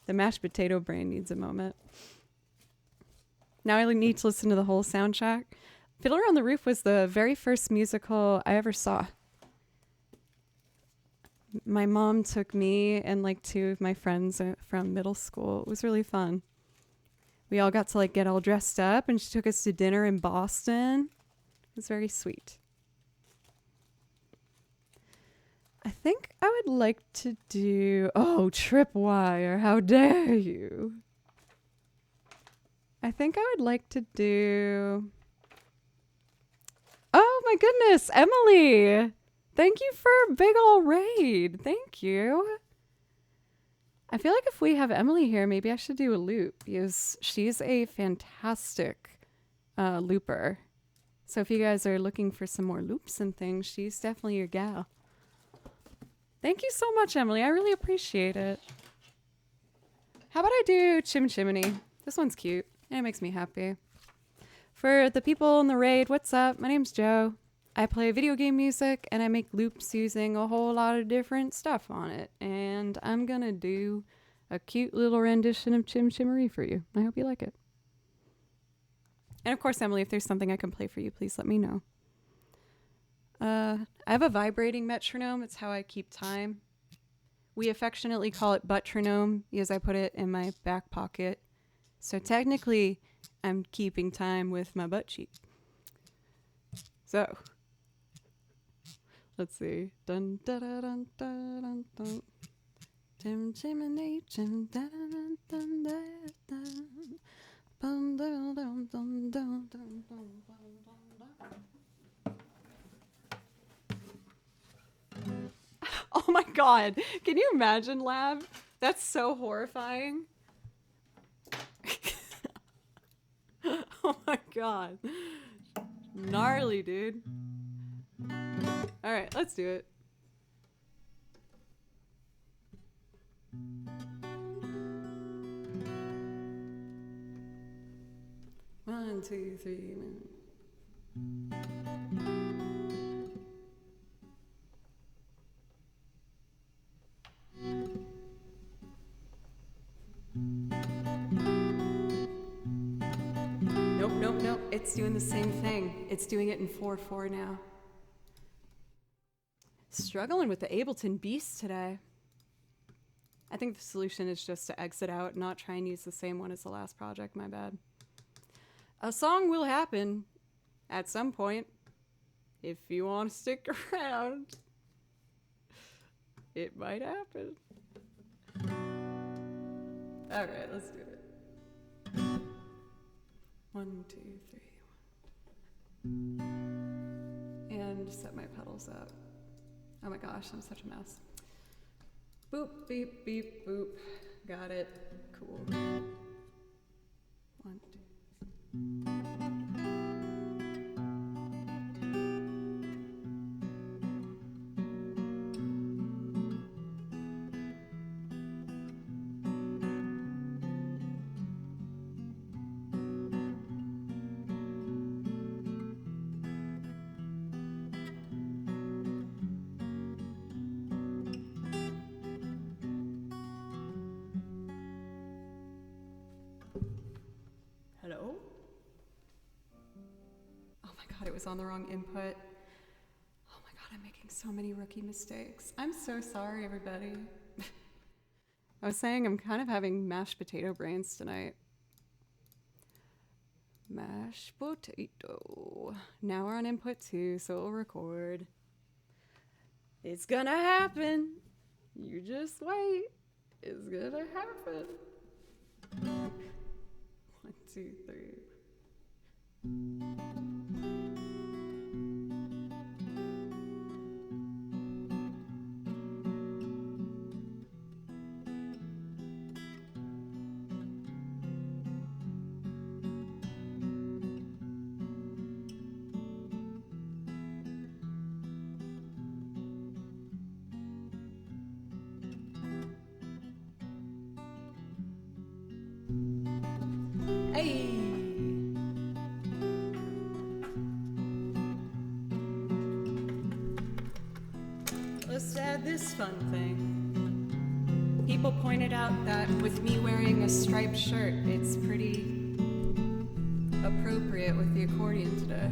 The mashed potato brain needs a moment. Now I need to listen to the whole soundtrack. Fiddler on the Roof was the very first musical I ever saw. My mom took me and like two of my friends from middle school. It was really fun. We all got to like get all dressed up and she took us to dinner in Boston. It was very sweet. I think I would like to do... Oh, Tripwire, how dare you? I think I would like to do... Oh my goodness, Emily! Thank you for a big ol' raid. Thank you. I feel like if we have Emily here, maybe I should do a loop because she's a fantastic looper. So if you guys are looking for some more loops and things, she's definitely your gal. Thank you so much, Emily. I really appreciate it. How about I do Chim Chimney? This one's cute and it makes me happy. For the people in the raid, what's up? My name's Joe. I play video game music and I make loops using a whole lot of different stuff on it. And I'm gonna do a cute little rendition of Chim Chimmery for you. I hope you like it. And of course, Emily, if there's something I can play for you, please let me know. I have a vibrating metronome. It's how I keep time. We affectionately call it buttronome because I put it in my back pocket. So technically, I'm keeping time with my butt cheek. So, let's see. Dun da da dun da dun dun. Chim chimney, chim da dun dun da dun. Bum dun dun dun dun dun dun dun. Oh my god. Can you imagine, Lab? That's so horrifying. Oh my god. Gnarly, dude. Alright, let's do it. One, two, three. Nope. It's doing the same thing. It's doing it in 4/4 now. Struggling with the Ableton Beast today. I think the solution is just to exit out and not try and use the same one as the last project. My bad. A song will happen at some point if you want to stick around. It might happen. Alright, let's do it. 1, 2, 3. And set my pedals up. Oh my gosh, I'm such a mess. Boop, beep, beep, boop. Got it. Cool. 1, 2. Hello? Oh my god, it was on the wrong input. Oh my god, I'm making so many rookie mistakes. I'm so sorry, everybody. I was saying I'm kind of having mashed potato brains tonight. Mashed potato. Now we're on input 2, so it'll record. It's gonna happen. You just wait. It's gonna happen. 1, 2, 3. Hey! this fun thing. People pointed out that with me wearing a striped shirt, it's pretty appropriate with the accordion today.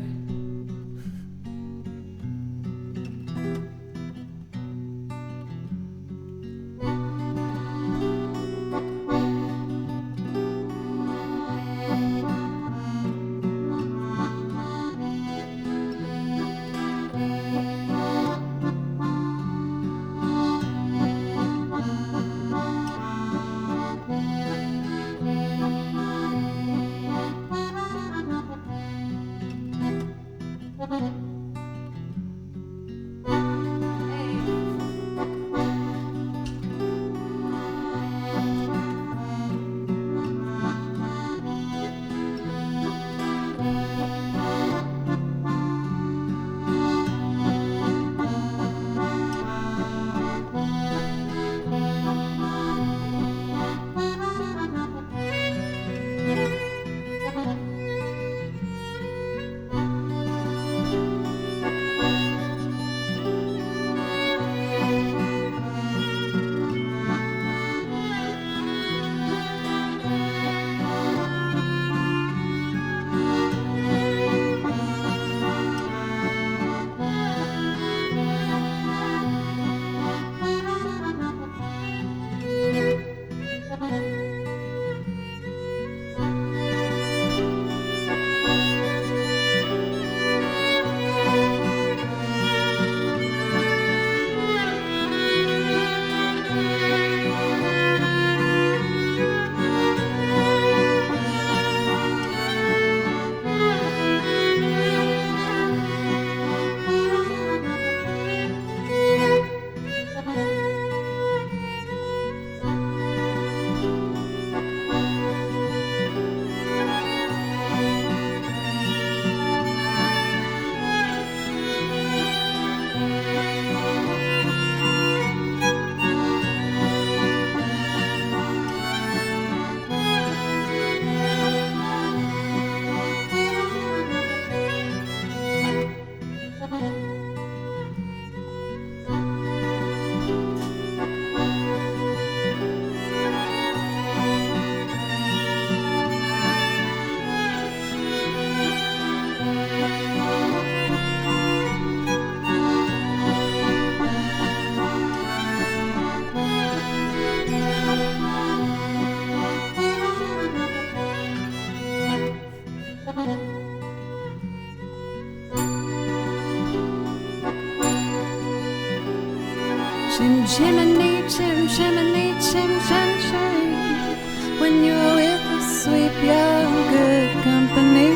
Chim chimney, chim chimney, chim chim chim. When you're with the sweep, you're in good company.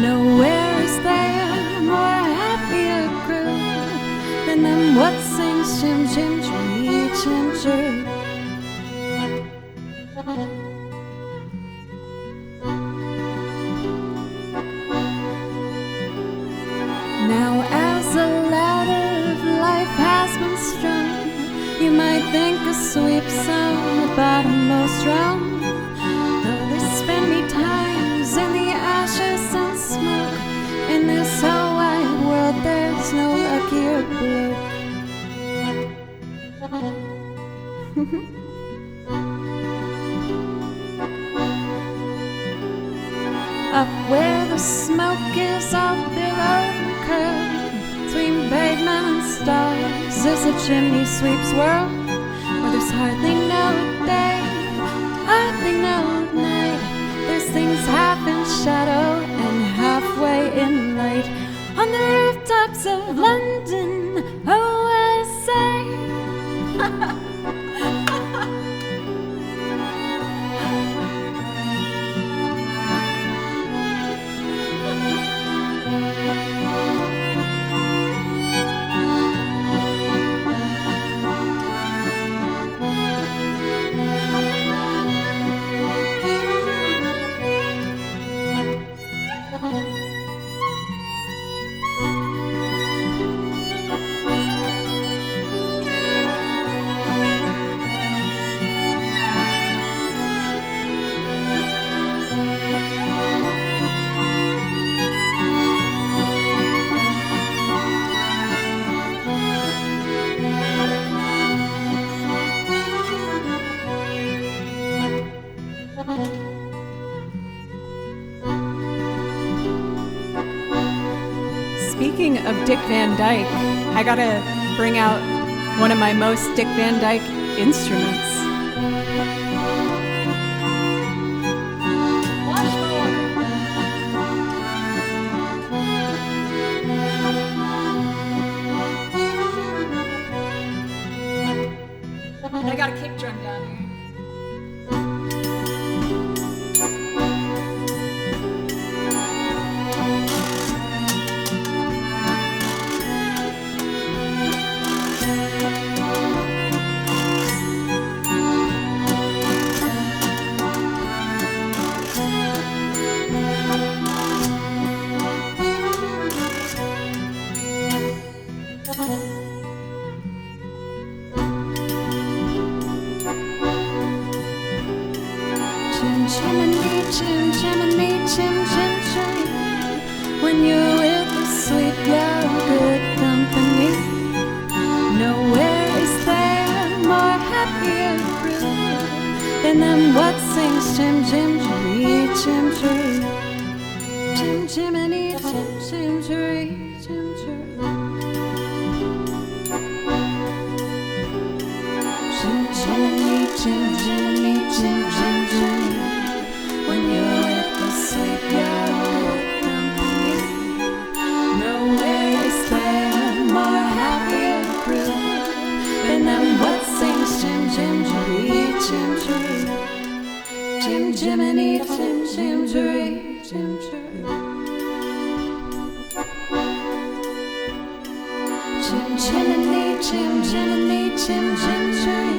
Nowhere is there more happier crew than them what sings chim chim chim chim chim. Now as a ladder of life has been strung, you might think a sweep's on the bottommost rung. Though there's spinny times in the ashes and smoke, in this whole wide world there's no luckier bloke. Up where the smoke is all billowed and curled, between pavement and stars is a chimney sweep's world, where there's hardly no day, hardly no night. There's things half in shadow and halfway in light. On the rooftops of London, oh I say. Speaking of Dick Van Dyke, I gotta bring out one of my most Dick Van Dyke instruments. I got a kick drum down here. Chim, chimney, chim, chim, chim. When you're with the sweet girl, good company. Nowhere is there more happier crew than them what sings chim, chim, chim, chim, chim. Chim, chimney, chim, chim, chim, chim, chim. Chim, chimney, chim, chimney, chim, chim, chim. When you're with the sweet girl, good company. Nowhere is there more happier crew than them what sings chim, chim, chim, chim, chim. Chim, chimney, chim, chim, chim, chim, chim. Chim, chimney, chim, chimney, chim, chim, chim.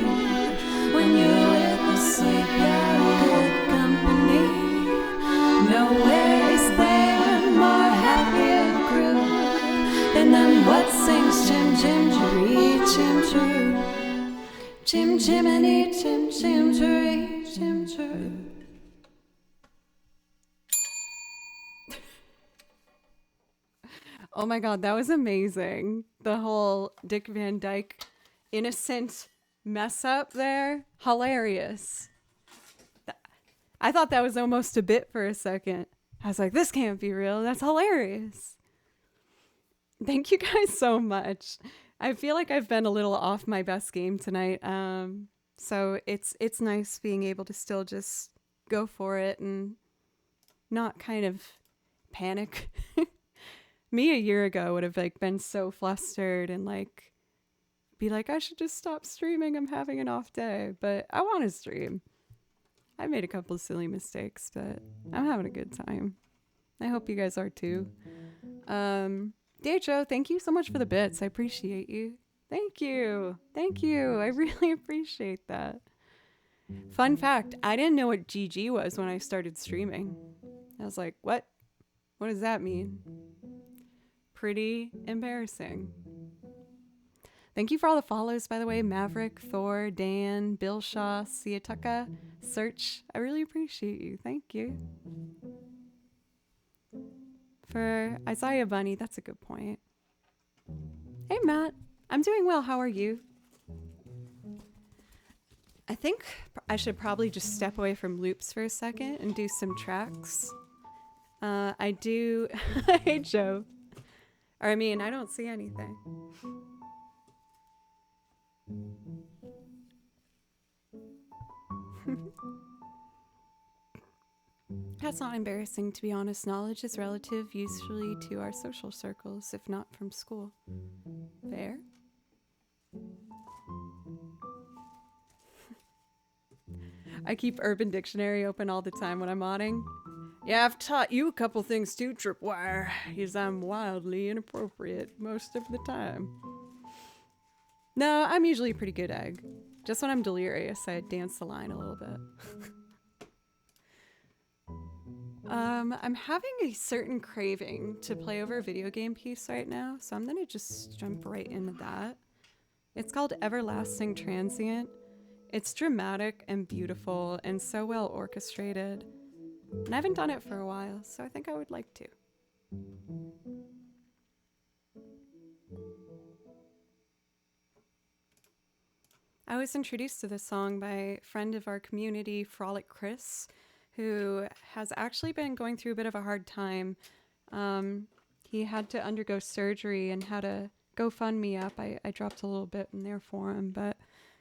When you're with the sweet girl, good company. Nowhere is there more happier crew than them what sings chim, chim, chim, chim, chim. Chim, chimney, chim, chim, chim, chim, chim. Oh my god, that was amazing. The whole Dick Van Dyke innocent mess up there. Hilarious. I thought that was almost a bit for a second. I was like, this can't be real. That's hilarious. Thank you guys so much. I feel like I've been a little off my best game tonight. So it's nice being able to still just go for it and not kind of panic. Me a year ago would have like been so flustered and like be like, I should just stop streaming. I'm having an off day, but I want to stream. I made a couple of silly mistakes, but I'm having a good time. I hope you guys are too. DHO, thank you so much for the bits. I appreciate you. Thank you. Thank you. I really appreciate that. Fun fact, I didn't know what GG was when I started streaming. I was like, what? What does that mean? Pretty embarrassing. Thank you for all the follows, by the way. Maverick, Thor, Dan, Bill Shaw, Siatuka, Search. I really appreciate you. Thank you. For Isaiah Bunny, that's a good point. Hey, Matt. I'm doing well. How are you? I think I should probably just step away from loops for a second and do some tracks. I do... Hey, Joe. Or, I mean, I don't see anything. That's not embarrassing, to be honest. Knowledge is relative, usually to our social circles, if not from school. Fair? I keep Urban Dictionary open all the time when I'm modding. Yeah, I've taught you a couple things too, Tripwire, because I'm wildly inappropriate most of the time. No, I'm usually a pretty good egg. Just when I'm delirious, I dance the line a little bit. I'm having a certain craving to play over a video game piece right now, so I'm gonna just jump right into that. It's called Everlasting Transient. It's dramatic and beautiful and so well orchestrated. And I haven't done it for a while, so I think I would like to. I was introduced to this song by a friend of our community, Frolic Chris, who has actually been going through a bit of a hard time. He had to undergo surgery and had a GoFundMe up. I dropped a little bit in there for him, but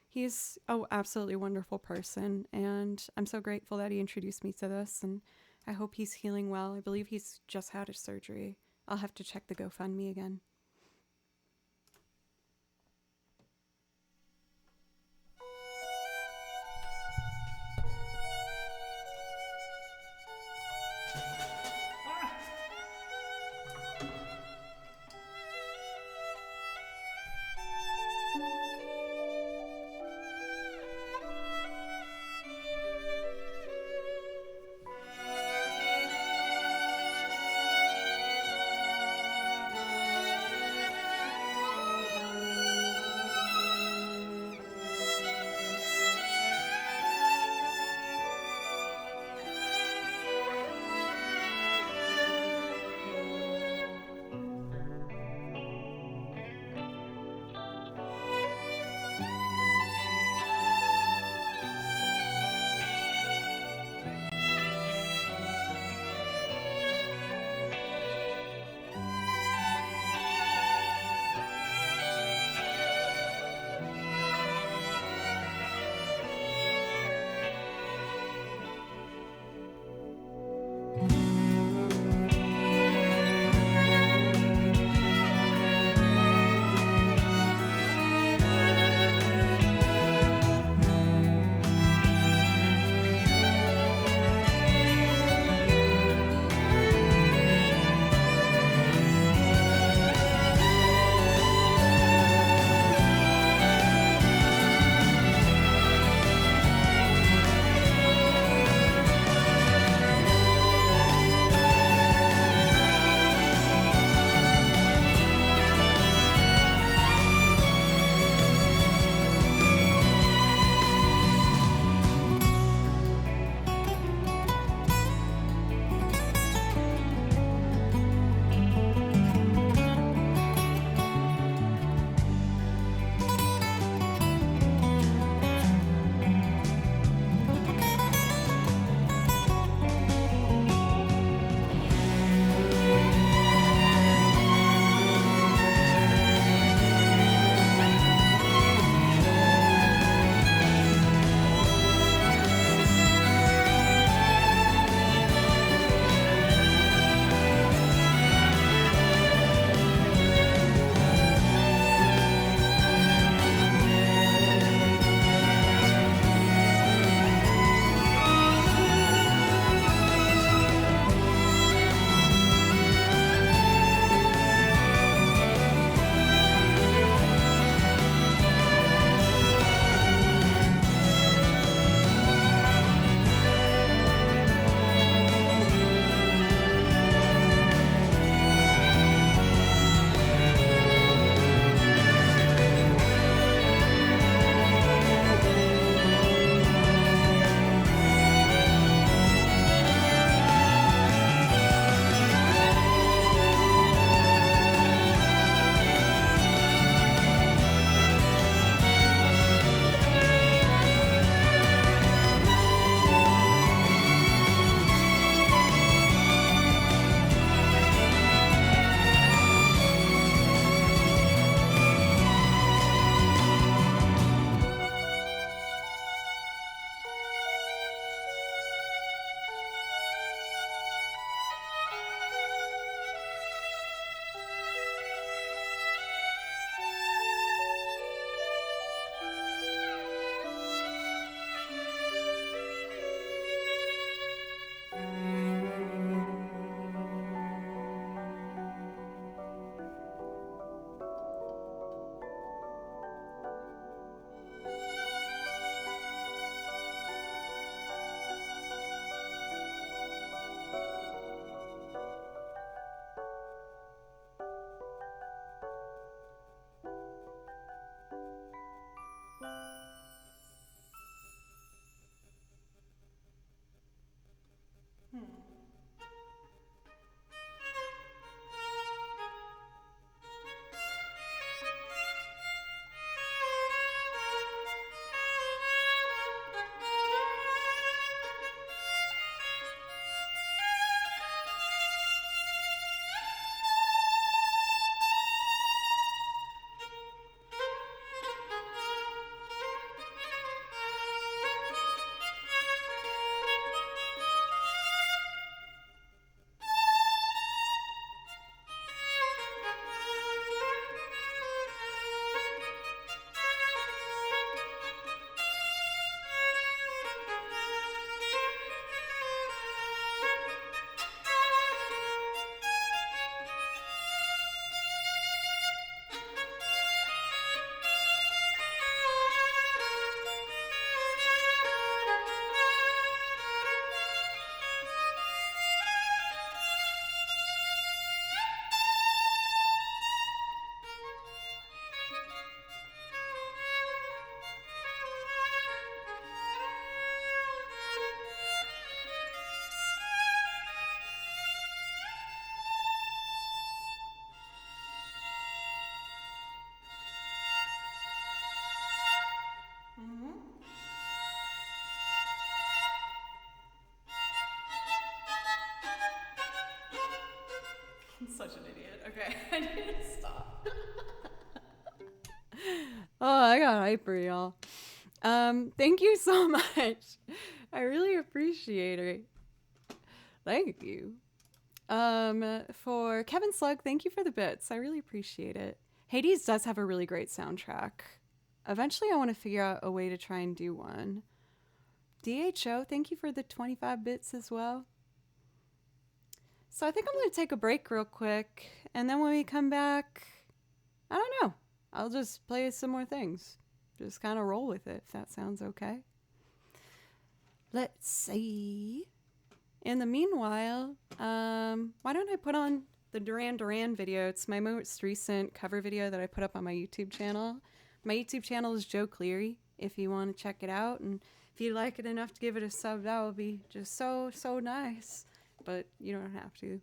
he's an absolutely wonderful person, and I'm so grateful that he introduced me to this, and I hope he's healing well. I believe he's just had his surgery. I'll have to check the GoFundMe again. Okay, I need to stop. Oh, I got hyper, y'all. Thank you so much. I really appreciate it. Thank you. For Kevin Slug, thank you for the bits. I really appreciate it. Hades does have a really great soundtrack. Eventually, I want to figure out a way to try and do one. DHO, thank you for the 25 bits as well. So I think I'm going to take a break real quick, and then when we come back, I don't know. I'll just play some more things. Just kind of roll with it, if that sounds okay. Let's see. In the meanwhile, why don't I put on the Duran Duran video? It's my most recent cover video that I put up on my YouTube channel. My YouTube channel is Joe Cleary, if you want to check it out. And if you like it enough to give it a sub, that would be just so nice. But you don't have to.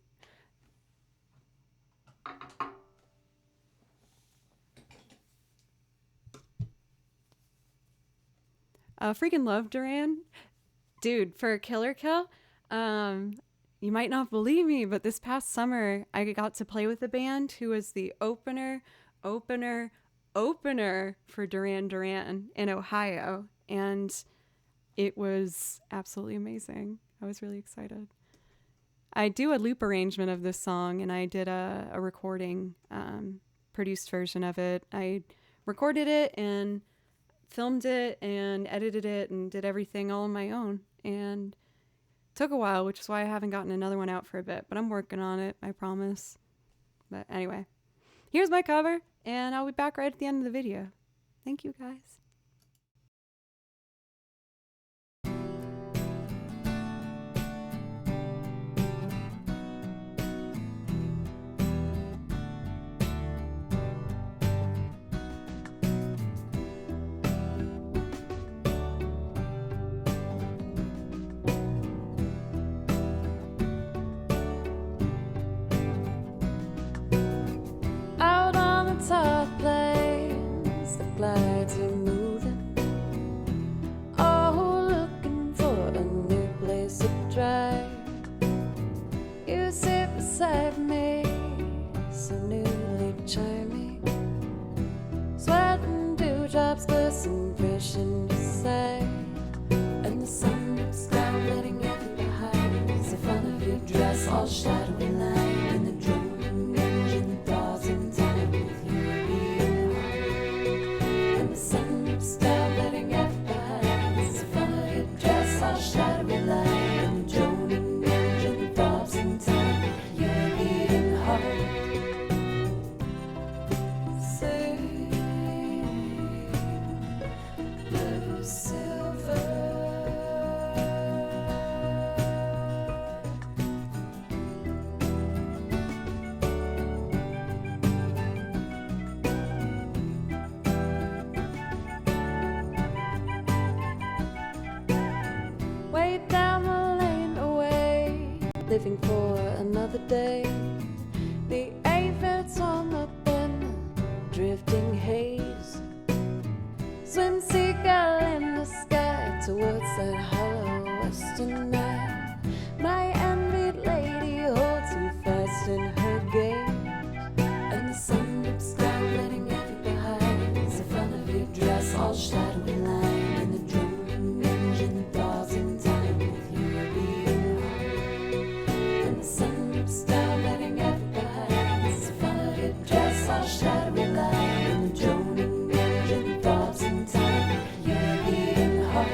Freaking love Duran. Dude, for a killer kill, you might not believe me, but this past summer I got to play with a band who was the opener for Duran Duran in Ohio, and it was absolutely amazing. I was really excited. I do a loop arrangement of this song, and I did a recording, produced version of it. I recorded it and filmed it and edited it and did everything all on my own, and took a while, which is why I haven't gotten another one out for a bit, but I'm working on it, I promise. But anyway, here's my cover, and I'll be back right at the end of the video. Thank you, guys. Top planes, the glides are moving. Oh, looking for a new place to drive. You sit beside me, so newly charming. Sweating dewdrops glisten fresh in your sight, and the sun looks down, letting everything behind. It's the front of your dress, all shadowy line, and the droning engine thaws in time. Shadowy light and the droning engine throbs in time. You're beating hard. Sing, blue silver. Way down the lane away, living for another day. The aphids on the bend, drifting haze. Swim seagull in the sky towards that hollow western night. My envied lady holds you fast in her gaze, and the sun looks down, letting everything behind. It's the front of your dress, all shadowy line, and the droning engine thaws in time with your beating heart. And the sun looks down, letting everything behind. It's the front of your dress, all shadowy line, and the droning engine thaws in time with your beating heart.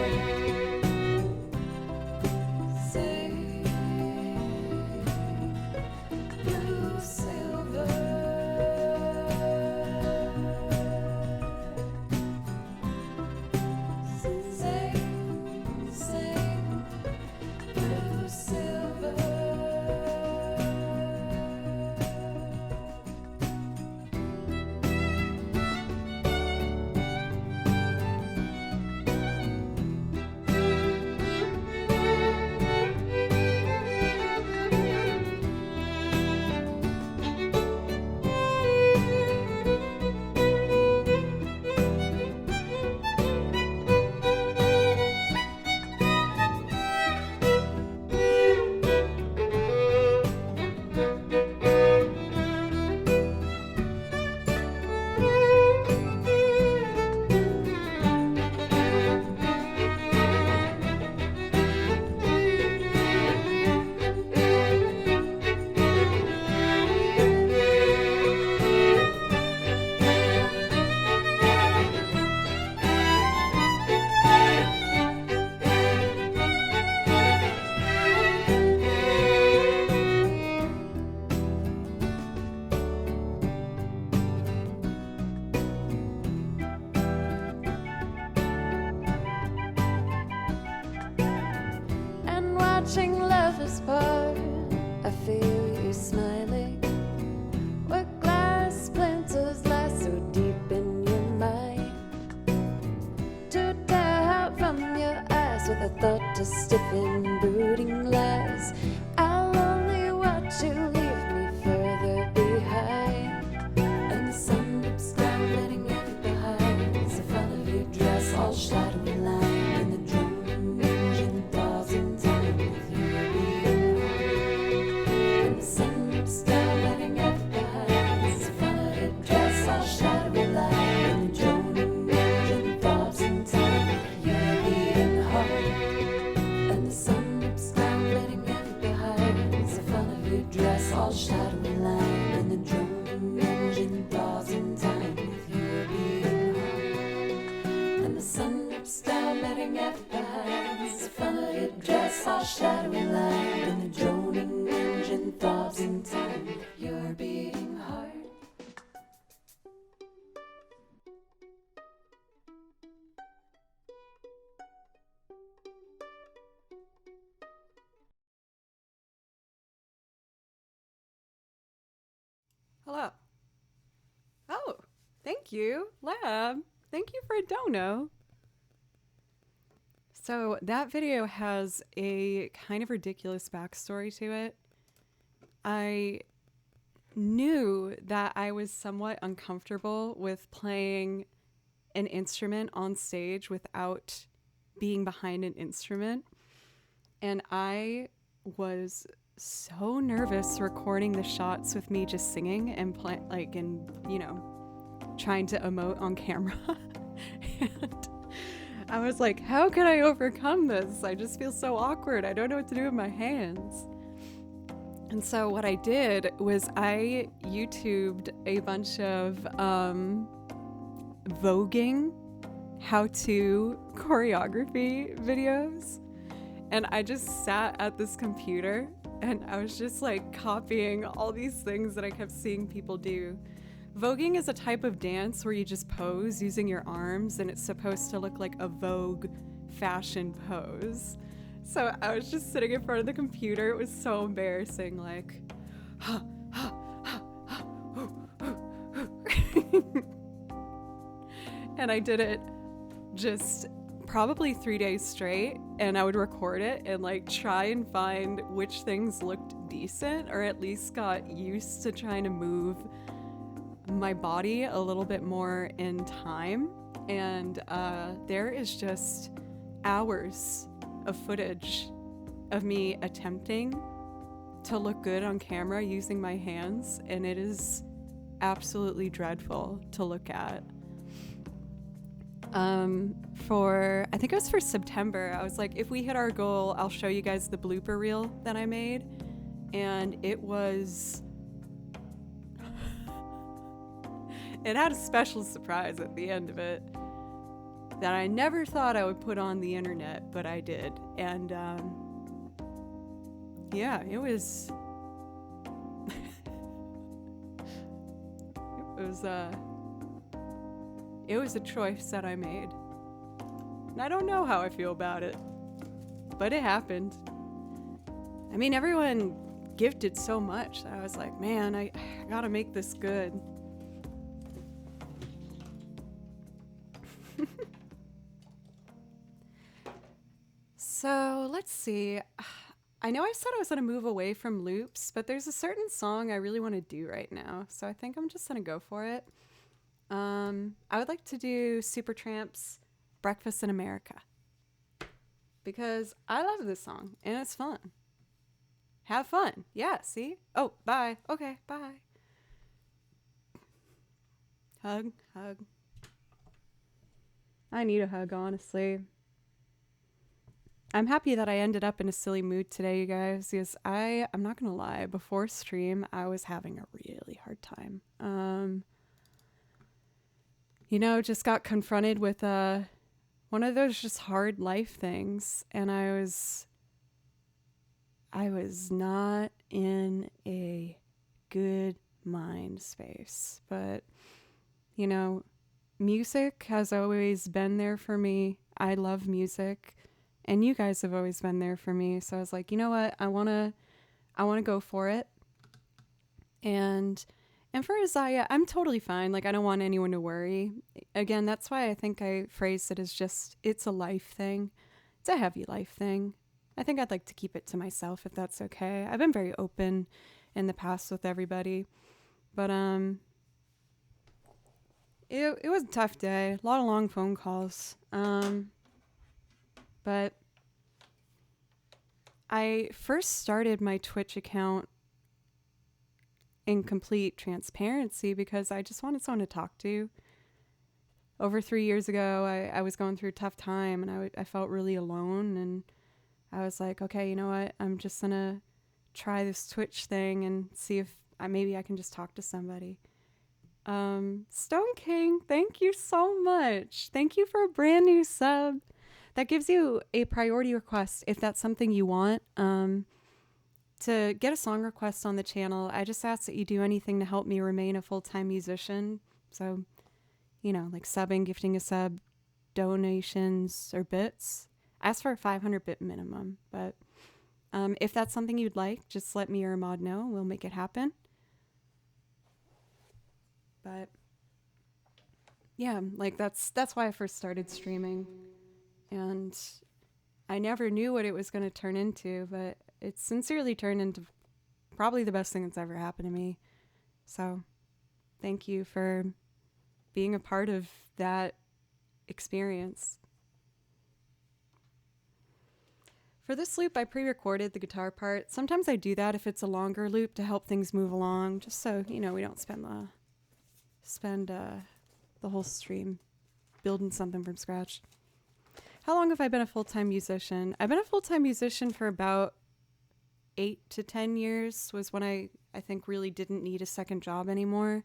all shadowy line, and the droning engine thaws in time with your beating heart. And the sun drips down, letting out behind. It's a familiar dress, all shadowy line, and the droning engine thaws in time with your beating heart. Hello. Oh, thank you, Lab. Thank you for a dono. So that video has a kind of ridiculous backstory to it. I knew that I was somewhat uncomfortable with playing an instrument on stage without being behind an instrument. And I was so nervous recording the shots with me just singing and trying to emote on camera. And I was like, how can I overcome this? I just feel so awkward. I don't know what to do with my hands. And so what I did was I YouTubed a bunch of voguing how-to choreography videos. And I just sat at this computer and I was just like copying all these things that I kept seeing people do. Voguing is a type of dance where you just pose using your arms, and it's supposed to look like a Vogue fashion pose. So I was just sitting in front of the computer. It was so embarrassing, like, and I did it just probably 3 days straight, and I would record it and like try and find which things looked decent, or at least got used to trying to move my body a little bit more in time. And there is just hours of footage of me attempting to look good on camera using my hands, and it is absolutely dreadful to look at. I think it was for September, I was like, if we hit our goal, I'll show you guys the blooper reel that I made. And it was it had a special surprise at the end of it that I never thought I would put on the internet, but I did. And yeah, it was it was a choice that I made. And I don't know how I feel about it, but it happened. I mean, everyone gifted so much that I was like, man, I gotta make this good. So let's see. I know I said I was going to move away from loops, but there's a certain song I really want to do right now. So I think I'm just going to go for it. I would like to do Supertramp's Breakfast in America, because I love this song and it's fun. Have fun. Yeah, see? Oh, bye. Okay, bye. Hug, hug. I need a hug, honestly. I'm happy that I ended up in a silly mood today, you guys, because I'm not gonna lie, before stream, I was having a really hard time. Just got confronted with one of those just hard life things, and I was not in a good mind space. But, music has always been there for me. I love music. And you guys have always been there for me. So I was like, you know what? I want to go for it. And for Isaiah, I'm totally fine. Like, I don't want anyone to worry. Again, that's why I think I phrased it as just, it's a life thing. It's a heavy life thing. I think I'd like to keep it to myself if that's okay. I've been very open in the past with everybody. But it was a tough day. A lot of long phone calls. But I first started my Twitch account in complete transparency because I just wanted someone to talk to. Over 3 years ago, I was going through a tough time, and I felt really alone, and I was like, okay, you know what? I'm just going to try this Twitch thing and see if maybe I can just talk to somebody. Stone King, thank you so much. Thank you for a brand new sub. That gives you a priority request if that's something you want. To get a song request on the channel, I just ask that you do anything to help me remain a full-time musician. So, like subbing, gifting a sub, donations, or bits. I ask for a 500 bit minimum, but if that's something you'd like, just let me or Ahmad know. We'll make it happen. But yeah, like that's why I first started streaming, and I never knew what it was going to turn into, but it's sincerely turned into probably the best thing that's ever happened to me. So thank you for being a part of that experience. For this loop, I pre-recorded the guitar part. Sometimes I do that if it's a longer loop to help things move along, just so, we don't spend the whole stream building something from scratch. How long have I been a full-time musician? I've been a full-time musician for about 8 to 10 years was when I think really didn't need a second job anymore.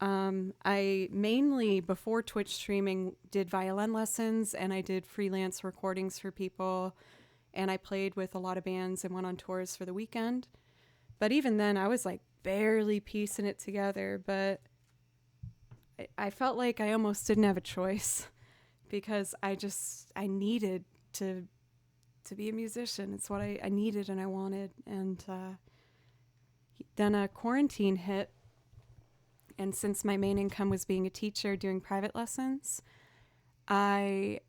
I mainly, before Twitch streaming, did violin lessons, and I did freelance recordings for people, and I played with a lot of bands and went on tours for the weekend. But even then, I was like barely piecing it together, but I felt like I almost didn't have a choice because I needed to be a musician. It's what I needed and I wanted. And then a quarantine hit. And since my main income was being a teacher doing private lessons, I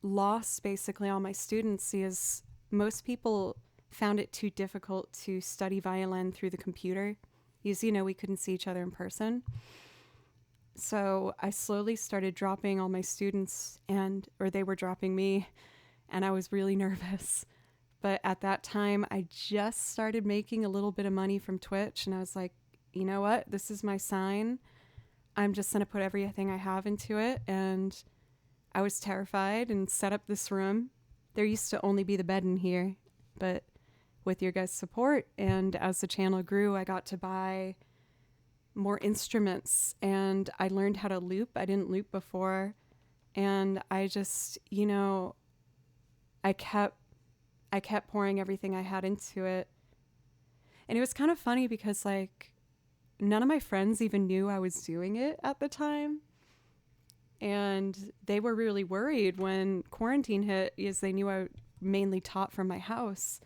lost basically all my students because most people found it too difficult to study violin through the computer. Because, we couldn't see each other in person. So I slowly started dropping all my students or they were dropping me, and I was really nervous. But at that time, I just started making a little bit of money from Twitch, and I was like, you know what? This is my sign. I'm just going to put everything I have into it. And I was terrified and set up this room. There used to only be the bed in here, but with your guys' support and as the channel grew, I got to buy more instruments and I learned how to loop. I didn't loop before. And I just, I kept pouring everything I had into it. And it was kind of funny because none of my friends even knew I was doing it at the time. And they were really worried when quarantine hit because they knew I mainly taught from my house.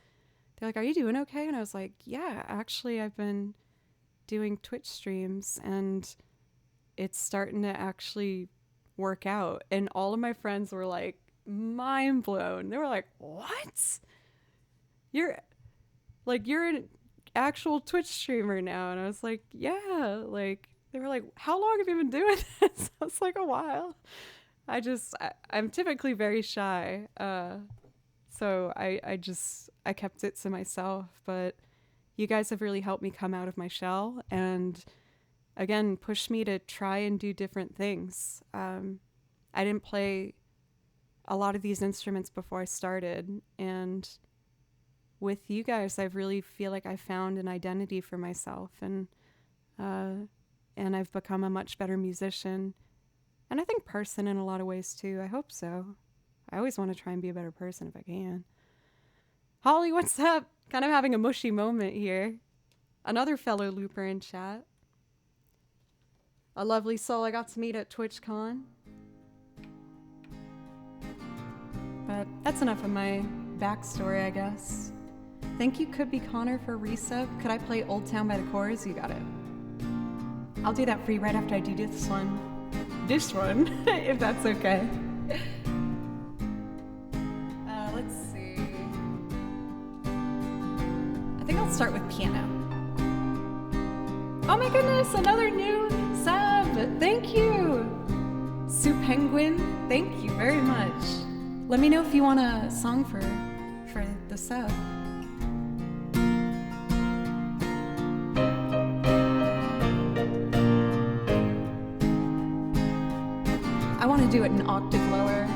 They're like, "Are you doing okay?" And I was like, "Yeah, actually I've been doing Twitch streams and it's starting to actually work out." And all of my friends were like mind blown. They were like, "What? You're an actual Twitch streamer now?" And I was like, "Yeah." They were like, "How long have you been doing this?" I was like, "A while." I'm typically very shy. So I kept it to myself, but you guys have really helped me come out of my shell and again, pushed me to try and do different things. I didn't play a lot of these instruments before I started, and with you guys, I really feel like I found an identity for myself, and I've become a much better musician, and I think person in a lot of ways too. I hope so. I always want to try and be a better person if I can. Holly, what's up? Kind of having a mushy moment here. Another fellow looper in chat. A lovely soul I got to meet at TwitchCon. But that's enough of my backstory, I guess. Thank you, Could Be Connor, for resub. Could I play Old Town by the Chorus? You got it. I'll do that for you right after I do this one. This one, if that's okay. Let's see. I think I'll start with piano. Oh my goodness, another new sub. Thank you. Sue Penguin, thank you very much. Let me know if you want a song for the sub. I want to do it an octave lower.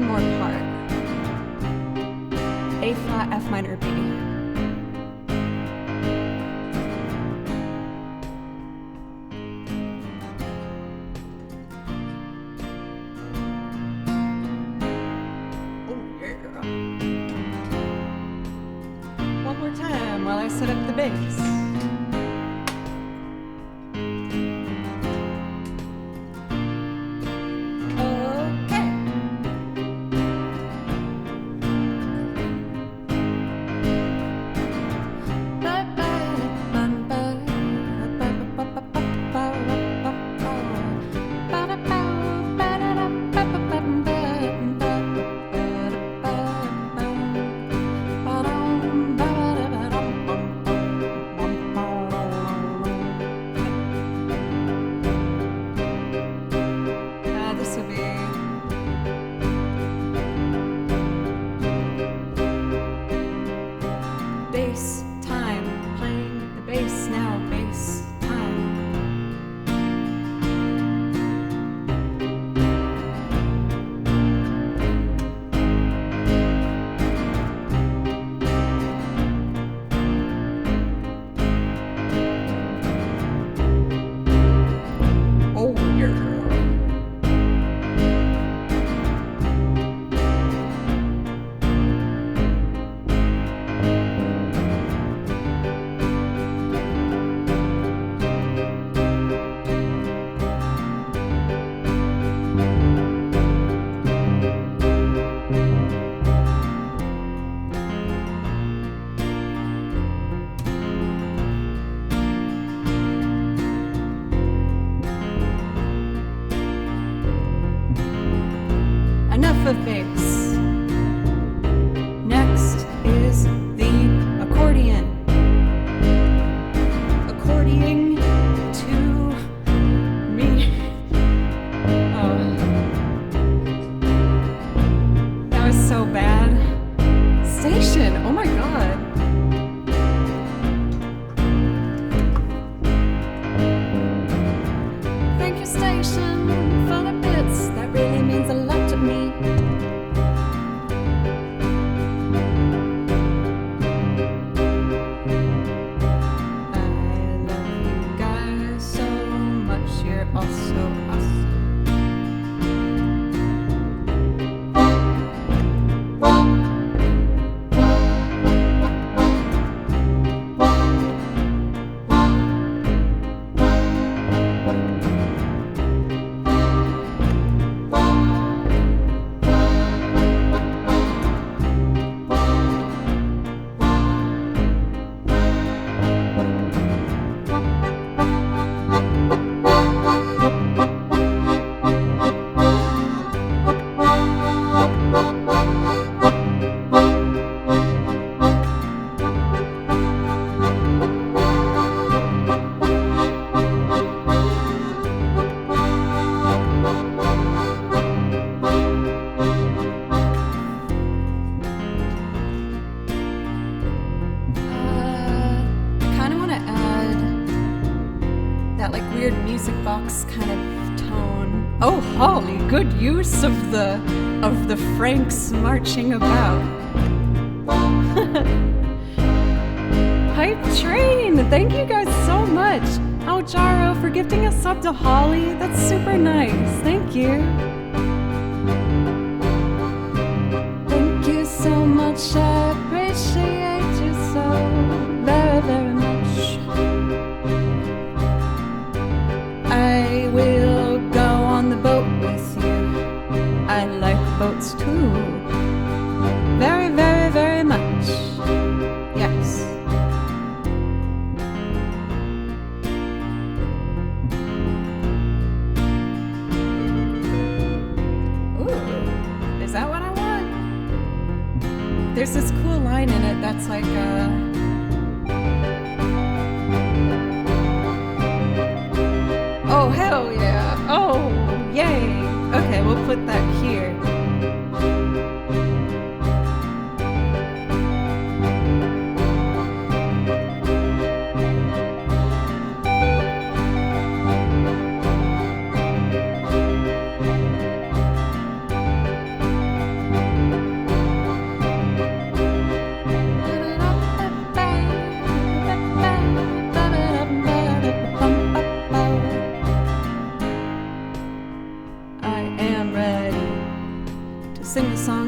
one more part. A flat, F minor, B. One more time while I set up the bass. Bass time, playing the bass now, bass time. Oh yeah. Enough of bass. Next is the accordion. According to me. Oh. That was so bad. Station, oh my god. Thank you, station, for the bits. That really means a lot to me. I love you guys so much. You're also awesome. That like weird music box kind of tone. Oh, Holly, good use of the Franks marching about. Hype train! Thank you guys so much. Oh, Jaro, for gifting a sub to Holly. That's super nice. Thank you. Thank you so much. I appreciate you so very, very much. I will go on the boat with you. I like boats too. Very, very, very much. Yes. Ooh, is that what I want? There's this cool line in it that's like, oh, hell yeah. Oh, yay. Okay, we'll put that here.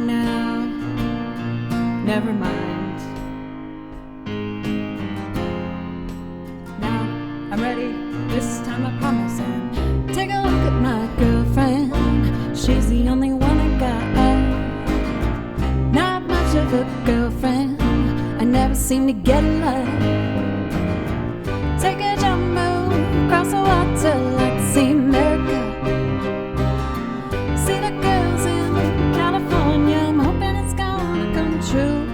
now. Never mind. Now I'm ready. This time I promise. And take a look at my girlfriend. She's the only one I got. Not much of a girlfriend. I never seem to get love. Take a jump move across the water like to see America. See the girls in California. I'm hoping it's gonna come true.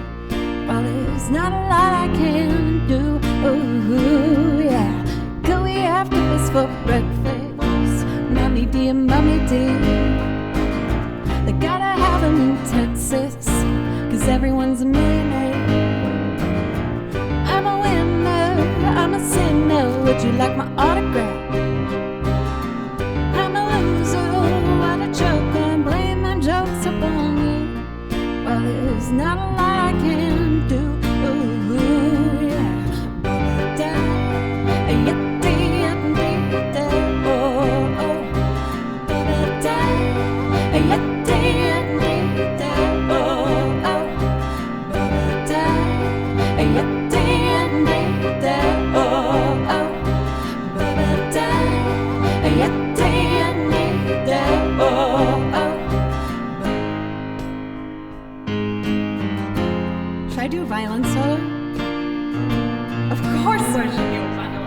While there's not a lot I can do. Ooh, yeah. Could we have this for breakfast? Mommy dear, mommy dear. They gotta have them in Texas, 'cause everyone's a millionaire. I'm a winner, I'm a sinner. Would you like my autograph? I'm a loser, what a joke. I'm blaming my jokes upon you. Well, there's not a lot I can do. Ooh, yeah. Should I do a violin solo? Of course I should do a violin.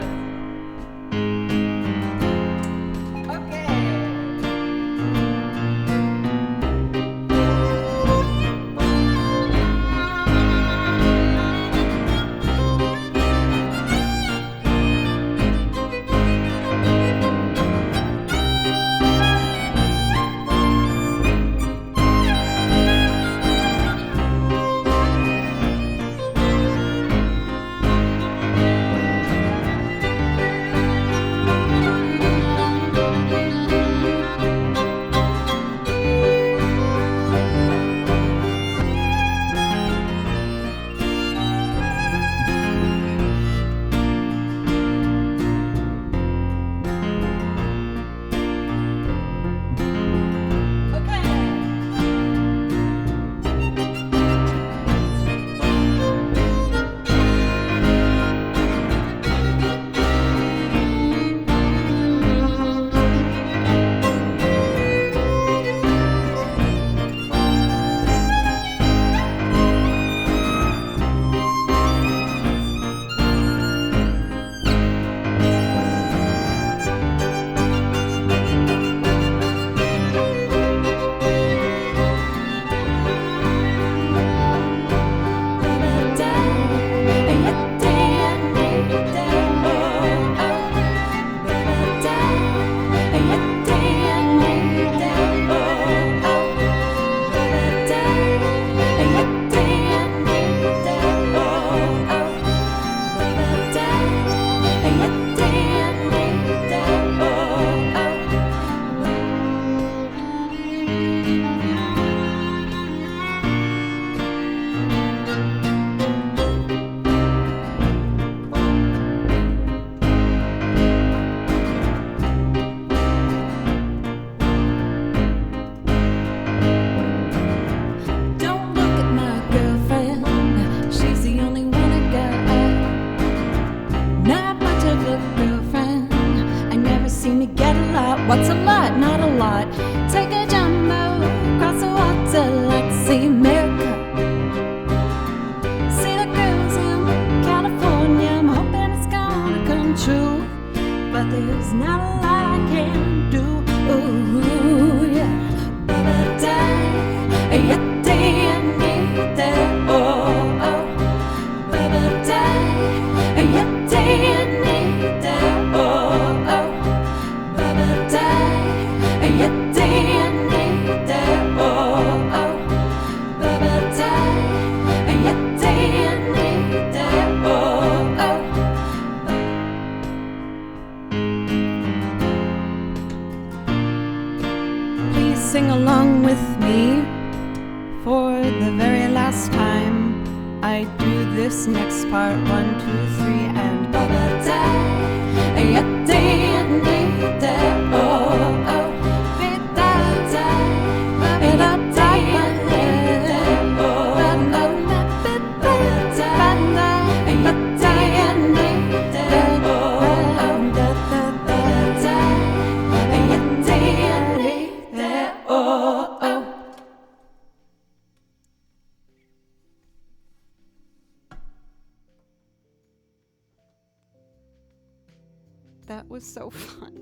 What's a lot? Not a lot. Take a jump move across the water like to see America. See the girls in California. I'm hoping it's gonna come true. But there's not a lot I can do. Ooh, yeah. Ba-ba-da, yeah, oh, oh. Ba-ba-da, yeah, oh, oh. Please sing along with me for the very last time. I do this next part, 1, 2, 3, and That was so fun.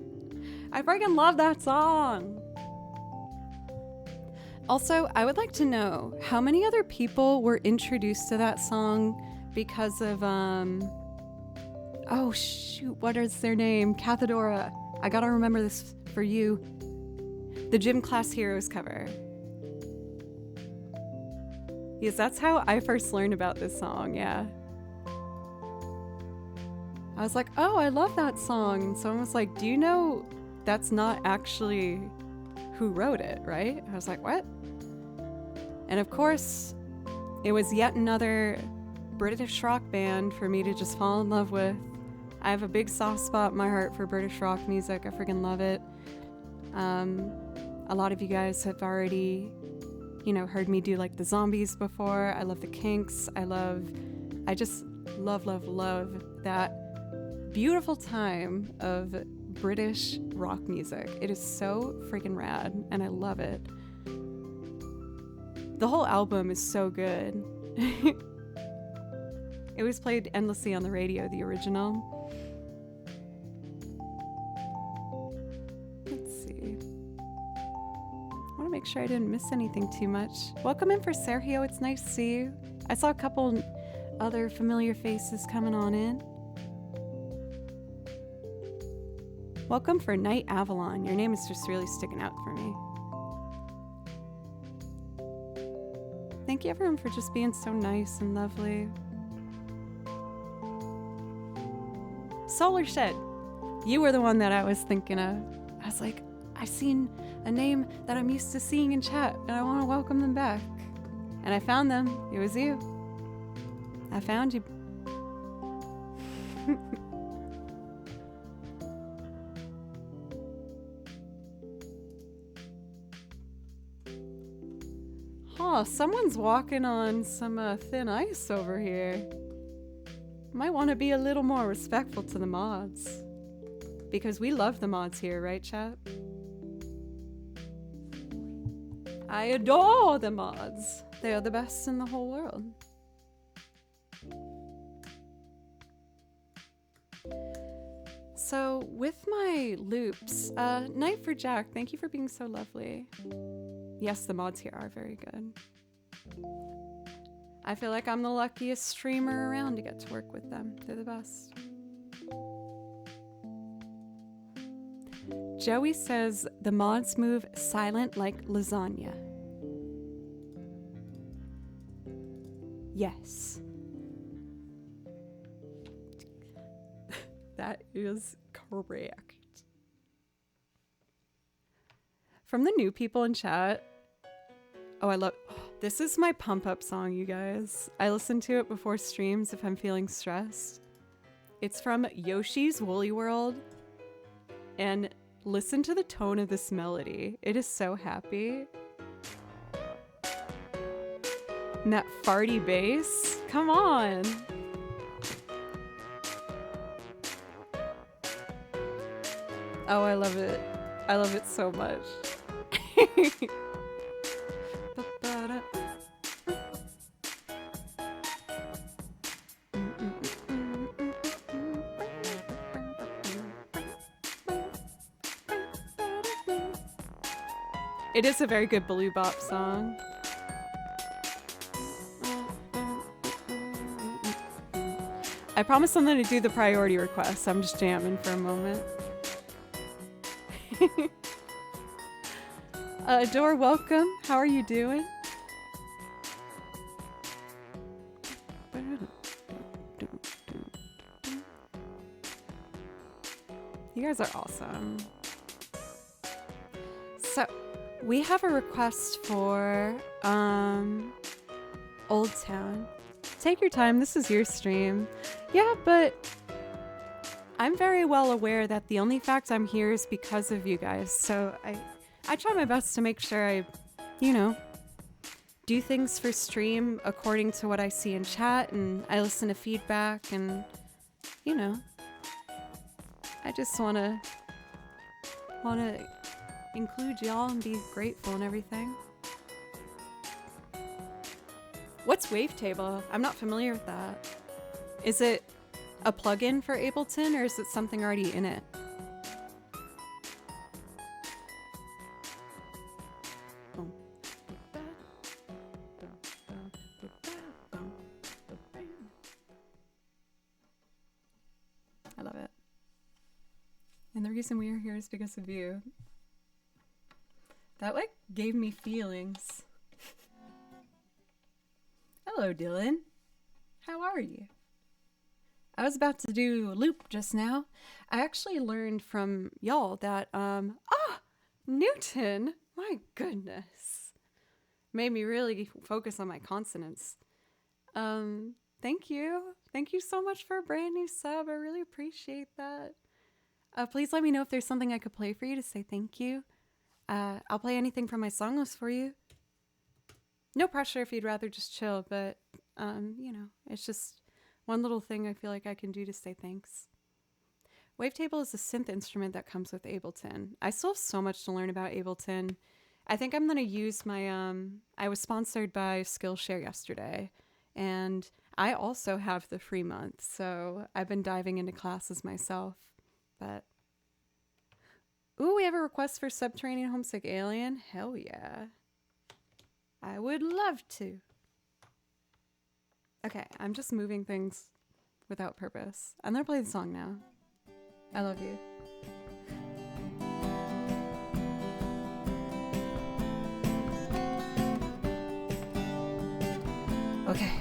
I freaking love that song. Also, I would like to know how many other people were introduced to that song because of, oh shoot, what is their name? Cathedora. I gotta remember this for you. The Gym Class Heroes cover. Yes, that's how I first learned about this song, yeah. I was like, oh, I love that song. And someone was like, do you know that's not actually who wrote it, right? I was like, what? And of course, it was yet another British rock band for me to just fall in love with. I have a big soft spot in my heart for British rock music. I freaking love it. A lot of you guys have already, you know, heard me do like the Zombies before. I love the Kinks. I just love that beautiful time of British rock music. It is so freaking rad, and I love it. The whole album is so good. It was played endlessly on the radio, the original. Let's see. I want to make sure I didn't miss anything too much. Welcome in for Sergio. It's nice to see you. I saw a couple other familiar faces coming on in. Welcome for Night Avalon. Your name is just really sticking out for me. Thank you everyone for just being so nice and lovely. Solar Shed. You were the one that I was thinking of. I was like, I've seen a name that I'm used to seeing in chat and I want to welcome them back. And I found them. It was you. I found you. Oh, someone's walking on some thin ice over here. Might want to be a little more respectful to the mods. Because we love the mods here, right, chat? I adore the mods. They are the best in the whole world. So, with my loops, Night for Jack, thank you for being so lovely. Yes, the mods here are very good. I feel like I'm the luckiest streamer around to get to work with them. They're the best. Joey says the mods move silent like lasagna. Yes. That is correct. From the new people in chat. Oh, I love... This is my pump up song, you guys. I listen to it before streams if I'm feeling stressed. It's from Yoshi's Woolly World. And listen to the tone of this melody. It is so happy. And that farty bass. Come on. Oh, I love it. I love it so much. It is a very good Blue Bop song. I promised something to do the priority request. I'm just jamming for a moment. Adore, welcome. How are you doing? You guys are awesome. So, we have a request for Old Town. Take your time, this is your stream. Yeah, but I'm very well aware that the only fact I'm here is because of you guys. So I try my best to make sure I, you know, do things for stream according to what I see in chat, and I listen to feedback, and, you know, I just wanna include y'all and be grateful and everything. What's Wavetable? I'm not familiar with that. Is it a plugin for Ableton, or is it something already in it? And the reason we are here is because of you. That, like, gave me feelings. Hello, Dylan. How are you? I was about to do a loop just now. I actually learned from y'all that, Newton! My goodness. Made me really focus on my consonants. Thank you. Thank you so much for a brand new sub. I really appreciate that. Please let me know if there's something I could play for you to say thank you. I'll play anything from my song list for you. No pressure if you'd rather just chill, but, you know, it's just one little thing I feel like I can do to say thanks. Wavetable is a synth instrument that comes with Ableton. I still have so much to learn about Ableton. I think I'm going to use my, I was sponsored by Skillshare yesterday, and I also have the free month, so I've been diving into classes myself, but... Ooh, we have a request for Subterranean Homesick Alien? Hell yeah. I would love to. Okay, I'm just moving things without purpose. I'm gonna play the song now. I love you. Okay.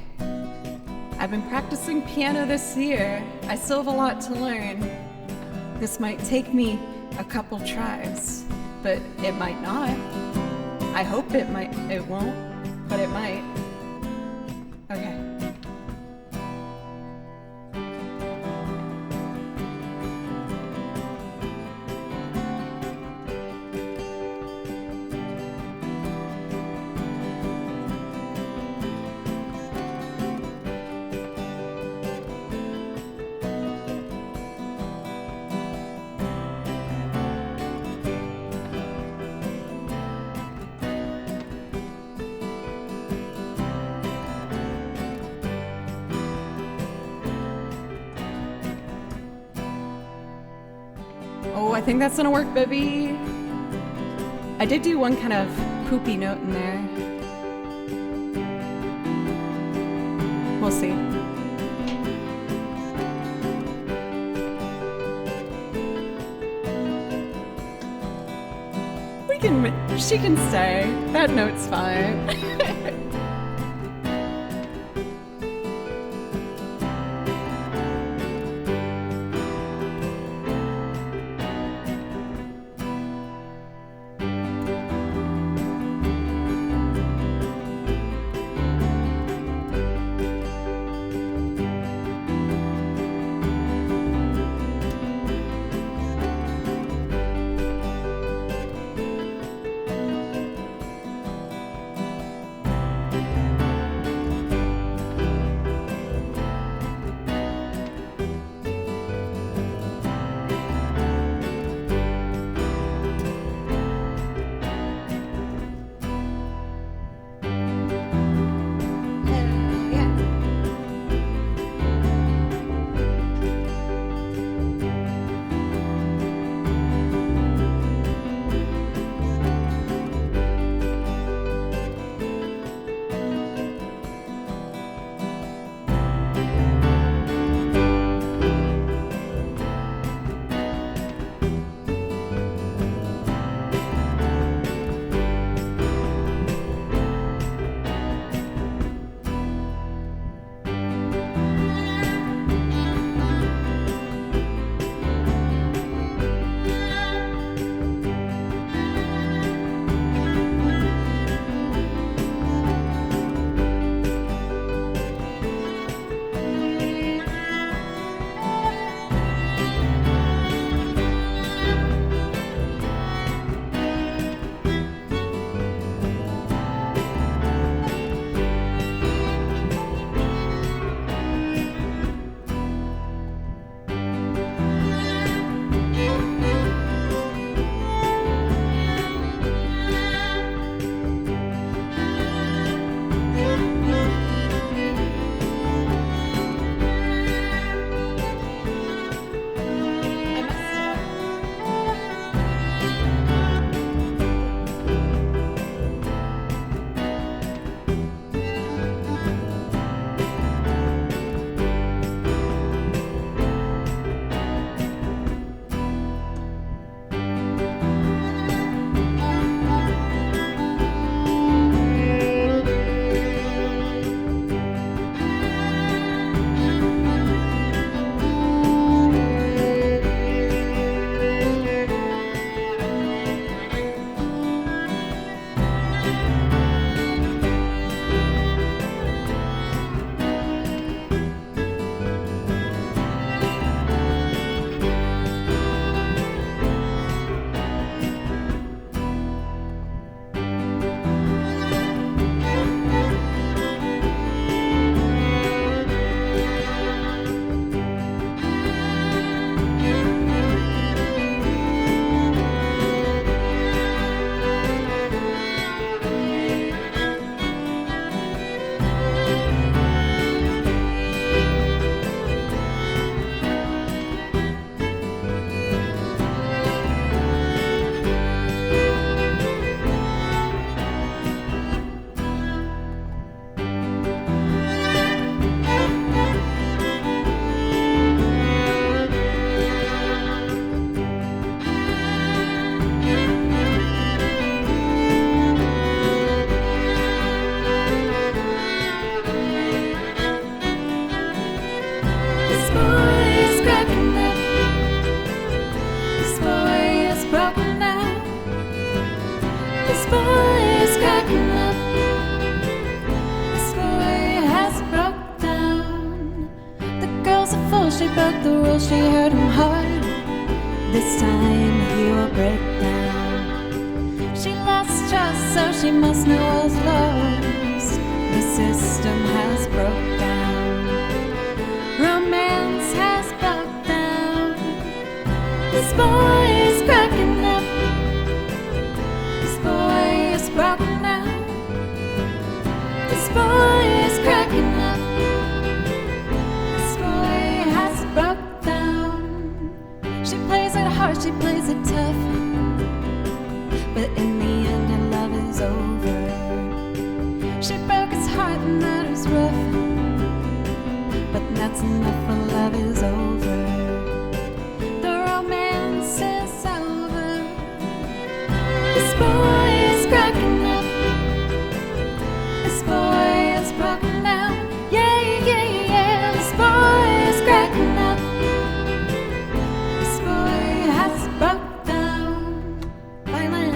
I've been practicing piano this year. I still have a lot to learn. This might take me a couple tries, but it might not. I hope it won't, but it might. Okay. Oh, I think that's gonna work, baby. I did do one kind of poopy note in there. We'll see. She can stay. That note's fine. till she heard him hard. This time he will break down. She lost trust, so she must know what's lost. The system has broke down. Romance has broke down. This boy is cracking up. This boy is broken now. This boy is cracking up. This boy has broke down. She plays it hard, she plays it tough, but in the end her love is over. She broke his heart and that was rough, but that's enough, her love is over. The romance is over. This boy is cracking up. This boy is broken now. Yeah, yeah, yeah. This boy is cracking up. This boy has broke down. Violin.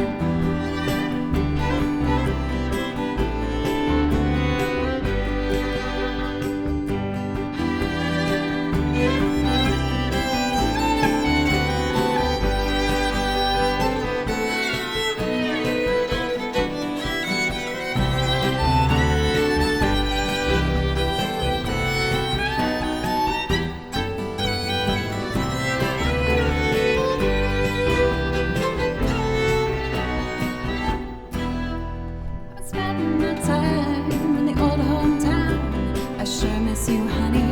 I'm spending my time in the old hometown. I sure miss you, honey,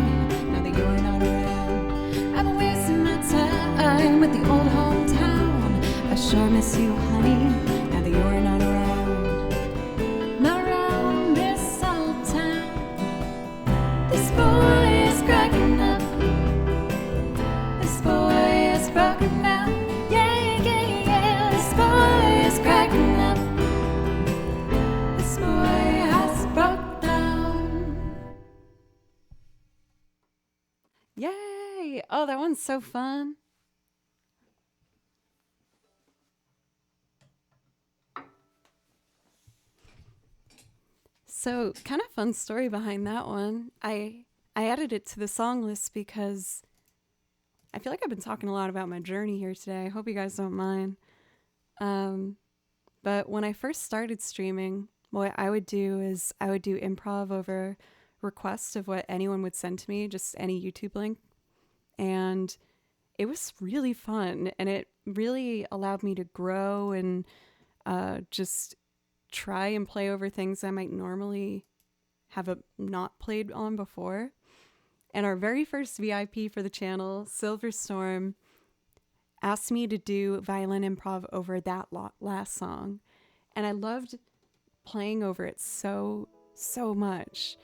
now that you're not around. I've been wasting my time with the old hometown. I sure miss you, honey, now that you're not around. Not around this old town. This boy is cracking up. This boy is broken now. Yeah, yeah, yeah. This boy is cracking up. This boy has broke down. Yay! Oh, that one's so fun. So, kind of fun story behind that one. I added it to the song list because I feel like I've been talking a lot about my journey here today. I hope you guys don't mind. But when I first started streaming, what I would do is I would do improv over requests of what anyone would send to me, just any YouTube link. And it was really fun, and it really allowed me to grow and just try and play over things I might normally have not played on before. And our very first VIP for the channel, Silverstorm, asked me to do violin improv over that last song. And I loved playing over it so much.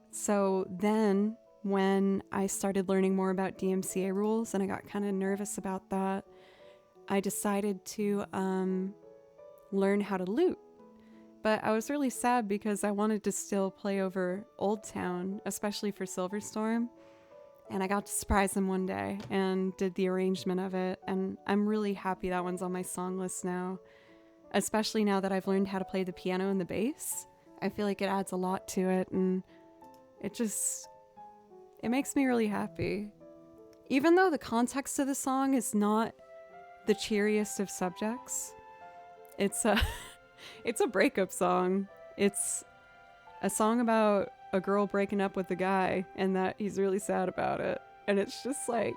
So then when I started learning more about DMCA rules and I got kind of nervous about that, I decided to learn how to lute. But I was really sad because I wanted to still play over Old Town, especially for Silverstorm. And I got to surprise him one day and did the arrangement of it. And I'm really happy that one's on my song list now, especially now that I've learned how to play the piano and the bass. I feel like it adds a lot to it, and it makes me really happy. Even though the context of the song is not the cheeriest of subjects, it's a breakup song. It's a song about a girl breaking up with a guy and that he's really sad about it. And it's just like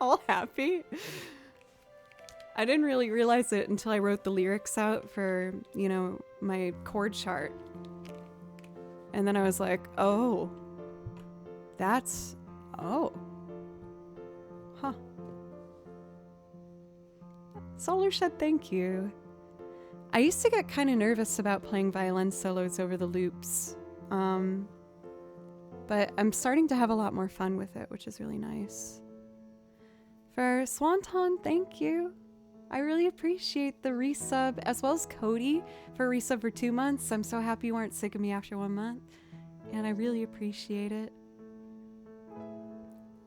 all happy. I didn't really realize it until I wrote the lyrics out for, my chord chart. And then I was like, oh. Huh. Solar Shed, thank you. I used to get kind of nervous about playing violin solos over the loops. But I'm starting to have a lot more fun with it, which is really nice. For Swanton, thank you. I really appreciate the resub, as well as Cody for resub for 2 months. I'm so happy you weren't sick of me after 1 month. And I really appreciate it.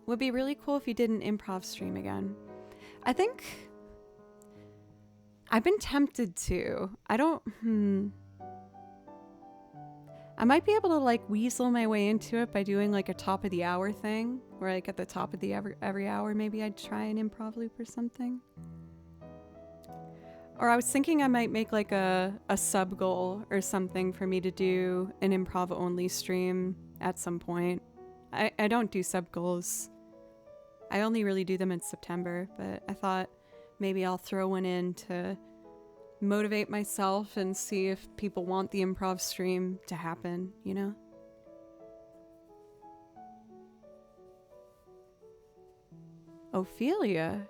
Would be really cool if you did an improv stream again. I think I've been tempted to. I don't I might be able to like weasel my way into it by doing like a top of the hour thing, where like at the top of the every hour maybe I'd try an improv loop or something. Or I was thinking I might make like a sub goal or something for me to do an improv only stream at some point. I don't do sub goals. I only really do them in September, but I thought maybe I'll throw one in to motivate myself and see if people want the improv stream to happen, you know? Ophelia.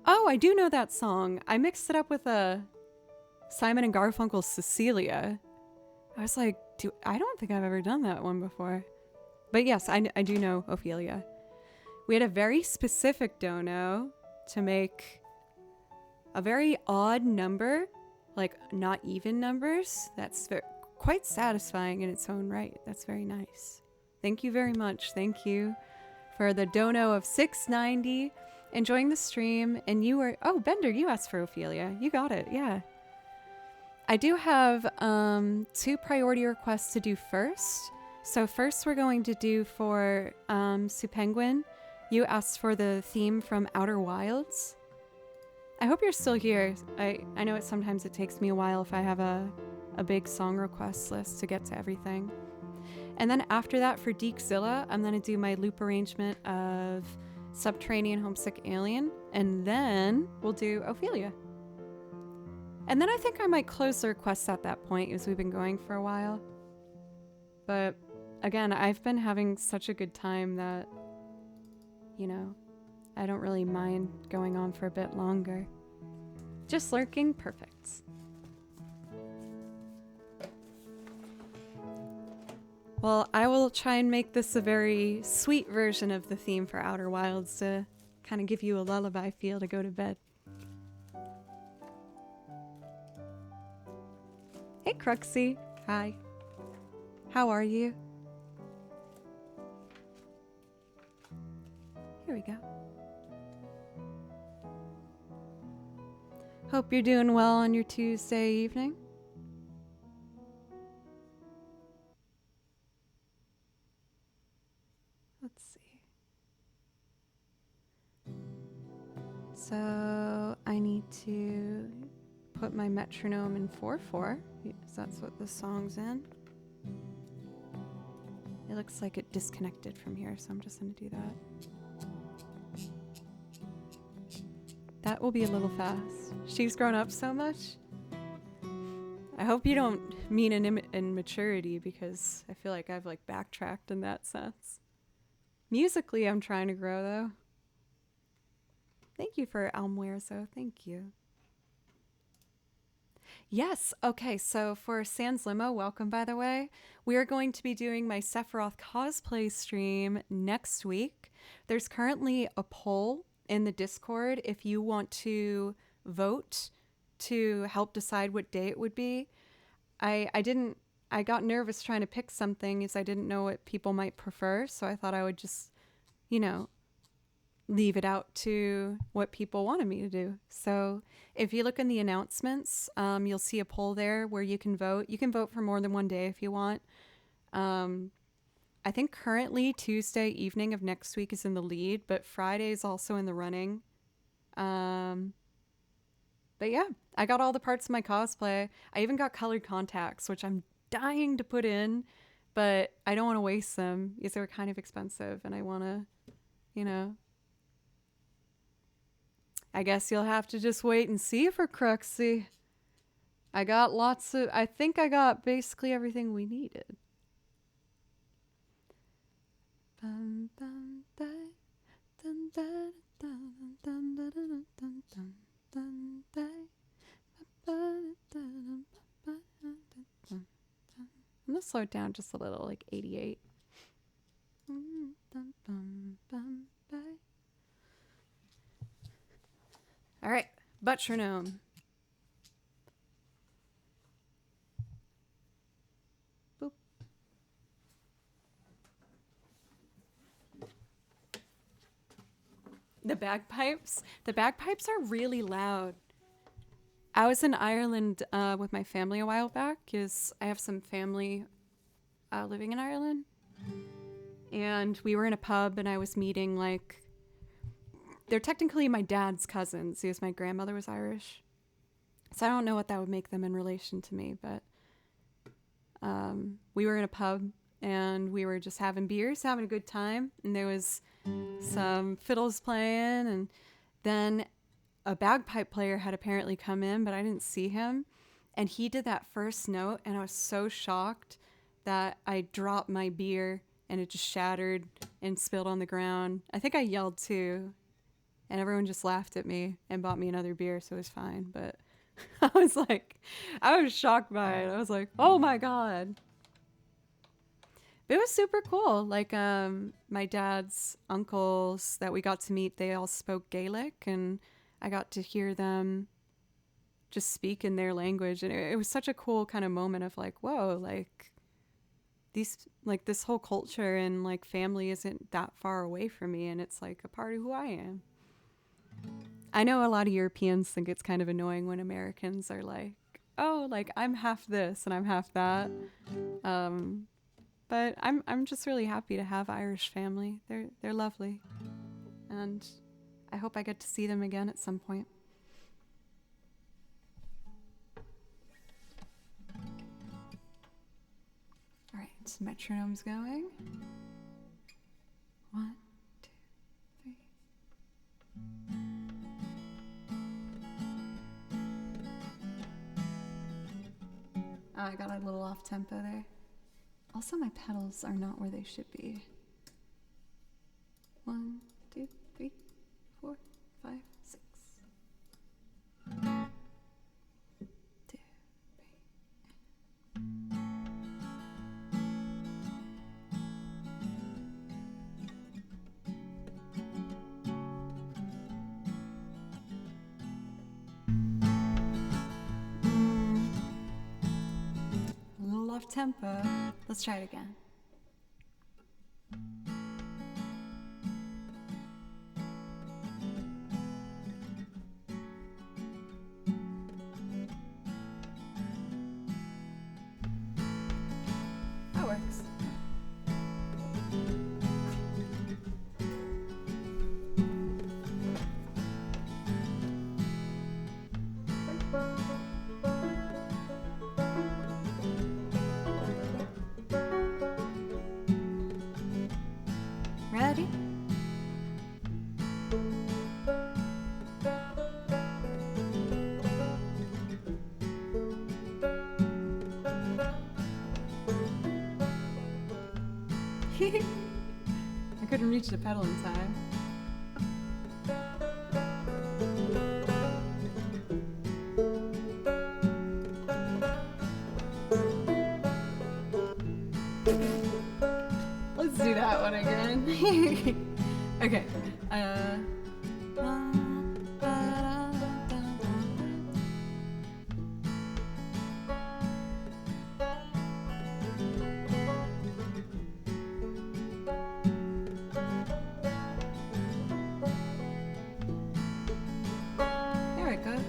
Oh, I do know that song. I mixed it up with a Simon and Garfunkel's Cecilia. I was like, I don't think I've ever done that one before. But yes, I do know Ophelia. We had a very specific dono to make a very odd number, like not even numbers. That's quite satisfying in its own right. That's very nice. Thank you very much. Thank you for the dono of 690. Enjoying the stream. And you were, oh, Bender, you asked for Ophelia. You got it. Yeah. I do have 2 priority requests to do first. So first we're going to do for Sue Penguin. You asked for the theme from Outer Wilds. I hope you're still here. I know sometimes it takes me a while if I have a big song request list to get to everything. And then after that for Deekzilla, I'm going to do my loop arrangement of Subterranean Homesick Alien, and then we'll do Ophelia. And then I think I might close the requests at that point because we've been going for a while. But again, I've been having such a good time that, you know, I don't really mind going on for a bit longer. Just lurking, perfect. Well, I will try and make this a very sweet version of the theme for Outer Wilds to kind of give you a lullaby feel to go to bed. Hey, Cruxy. Hi. How are you? Here we go. Hope you're doing well on your Tuesday evening. Let's see. So I need to put my metronome in 4/4, because that's what the song's in. It looks like it disconnected from here, so I'm just going to do that. That will be a little fast. She's grown up so much. I hope you don't mean an immaturity, because I feel like I've like backtracked in that sense. Musically, I'm trying to grow though. Thank you for Almuerzo. Thank you. Yes. Okay. So for Sans Limo, welcome, by the way. We are going to be doing my Sephiroth cosplay stream next week. There's currently a poll in the Discord if you want to vote to help decide what day it would be. I got nervous trying to pick something as I didn't know what people might prefer. So I thought I would just, you know, leave it out to what people wanted me to do. So if you look in the announcements, you'll see a poll there where you can vote. You can vote for more than one day if you want. I think currently Tuesday evening of next week is in the lead, but Friday is also in the running. But yeah, I got all the parts of my cosplay. I even got colored contacts, which I'm dying to put in, but I don't want to waste them because they're kind of expensive and I want to, you know. I guess you'll have to just wait and see for Cruxy. I think I got basically everything we needed. I'm gonna slow it down just a little, like 88. All right, metronome. Boop. The bagpipes are really loud. I was in Ireland with my family a while back because I have some family living in Ireland. And we were in a pub and I was meeting, like, they're technically my dad's cousins because my grandmother was Irish. So I don't know what that would make them in relation to me, but we were in a pub and we were just having beers, having a good time. And there was some fiddles playing, and then a bagpipe player had apparently come in, but I didn't see him. And he did that first note, and I was so shocked that I dropped my beer and it just shattered and spilled on the ground. I think I yelled too, and everyone just laughed at me and bought me another beer, so it was fine. But I was shocked by it. I was like, oh my God. But it was super cool. Like, my dad's uncles that we got to meet, they all spoke Gaelic, and I got to hear them just speak in their language. And it was such a cool kind of moment of like, whoa, like this whole culture and like family isn't that far away from me, and it's like a part of who I am. I know a lot of Europeans think it's kind of annoying when Americans are like, oh, like I'm half this and I'm half that. But I'm just really happy to have Irish family. They're lovely. And I hope I get to see them again at some point. All right, metronome's going. 1, 2, 3. Oh, I got a little off tempo there. Also, my pedals are not where they should be. 1, 2, 3, 4, 5, 6. 2, 3. A little off tempo. Let's try it again. That works. Ready? I couldn't reach the pedal in time. Let's do that one again. Okay. There it goes.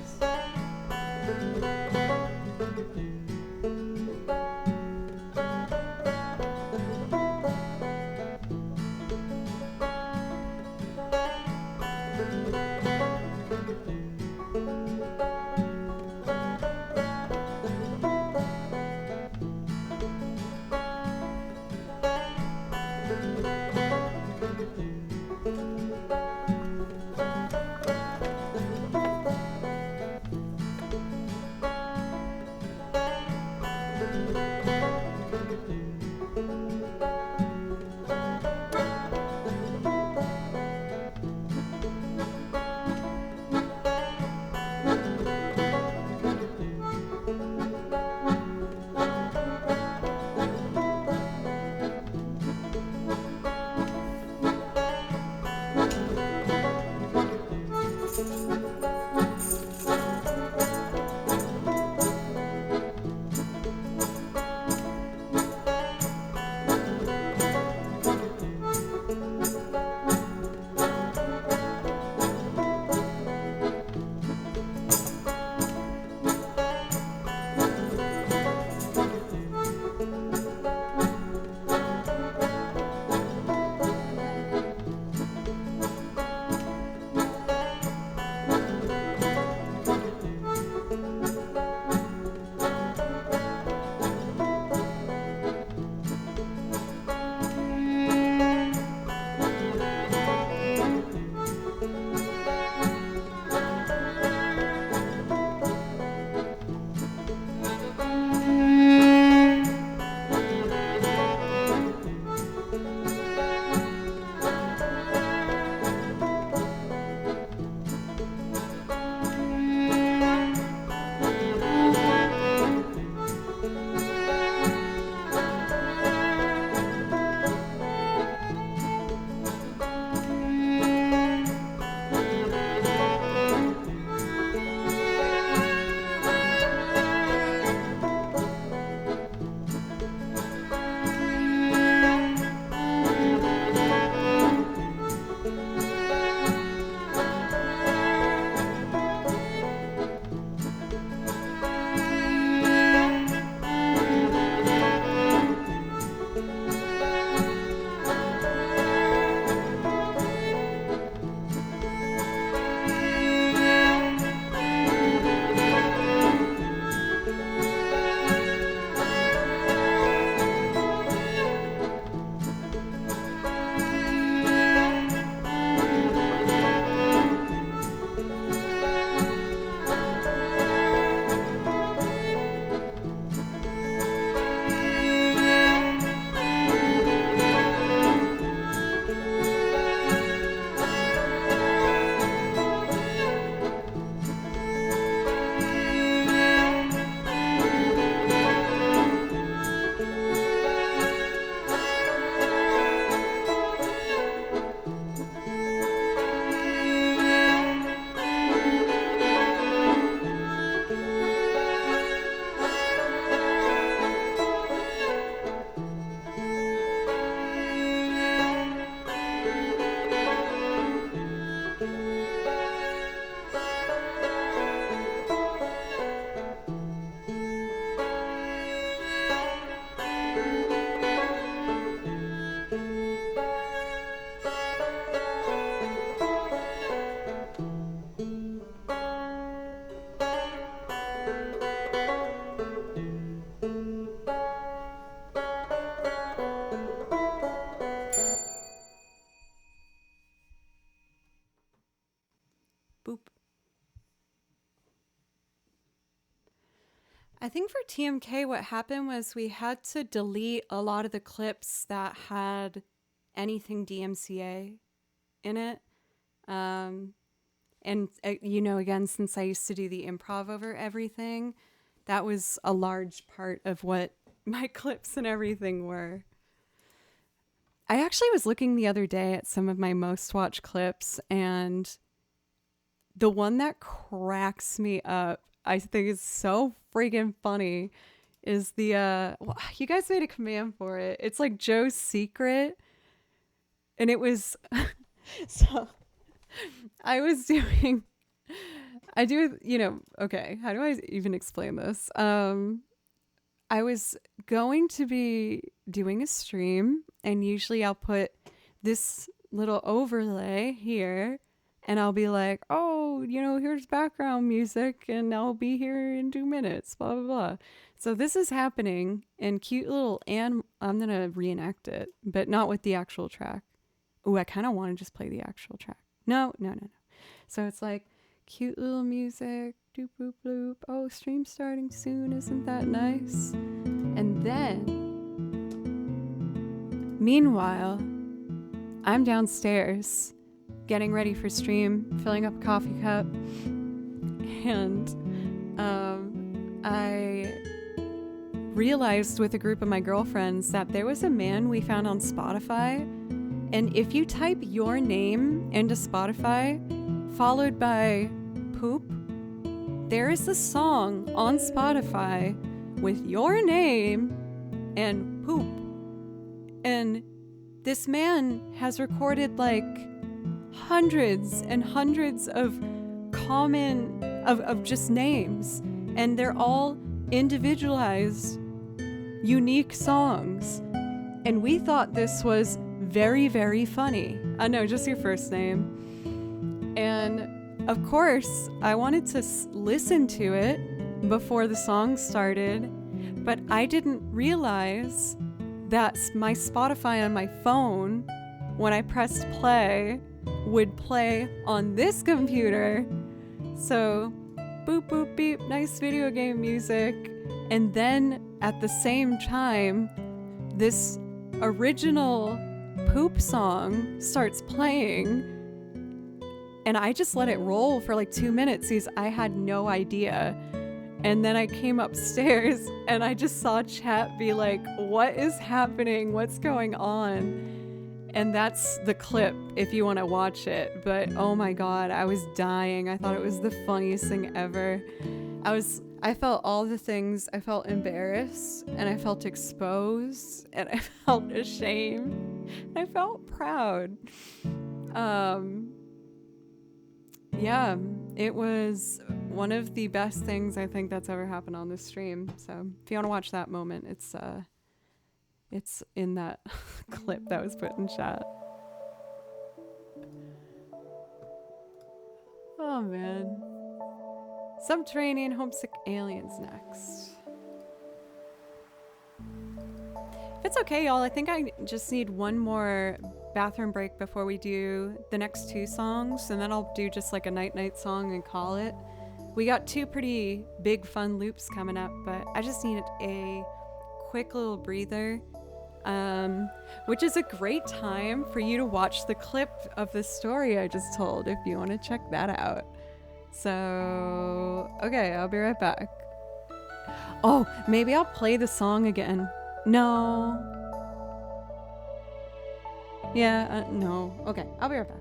I think for TMK, what happened was we had to delete a lot of the clips that had anything DMCA in it. And, again, since I used to do the improv over everything, that was a large part of what my clips and everything were. I actually was looking the other day at some of my most watched clips, and the one that cracks me up, I think is so freaking funny, is the, you guys made a command for it. It's like Joe's Secret. And it was, so I do, okay, how do I even explain this? I was going to be doing a stream, and usually I'll put this little overlay here, and I'll be like, oh, here's background music, and I'll be here in 2 minutes, blah, blah, blah. So this is happening, and cute little, and I'm going to reenact it, but not with the actual track. Ooh, I kind of want to just play the actual track. No. So it's like, cute little music, doop, boop, bloop. Oh, stream starting soon. Isn't that nice? And then, meanwhile, I'm downstairs getting ready for stream, filling up a coffee cup. And I realized with a group of my girlfriends that there was a man we found on Spotify. And if you type your name into Spotify, followed by poop, there is a song on Spotify with your name and poop. And this man has recorded like hundreds and hundreds of of just names. And they're all individualized, unique songs. And we thought this was very, very funny. No, just your first name. And of course, I wanted to listen to it before the song started, but I didn't realize that my Spotify on my phone, when I pressed play, would play on this computer. So, boop, boop, beep, nice video game music. And then at the same time, this original poop song starts playing, and I just let it roll for like 2 minutes because I had no idea. And then I came upstairs and I just saw chat be like, what is happening? What's going on? And that's the clip if you want to watch it. But oh my God, I was dying. I thought it was the funniest thing ever. I felt all the things. I felt embarrassed, and I felt exposed, and I felt ashamed, and I felt proud. Yeah, it was one of the best things I think that's ever happened on this stream. So if you want to watch that moment, it's in that clip that was put in chat. Oh man. Subterranean homesick aliens next. If it's okay, y'all, I think I just need one more bathroom break before we do the next 2 songs, and then I'll do just like a night song and call it. We got 2 pretty big fun loops coming up, but I just needed a quick little breather, which is a great time for you to watch the clip of the story I just told if you want to check that out. So, okay, I'll be right back. Oh, maybe I'll play the song again. No. Yeah, no. Okay, I'll be right back.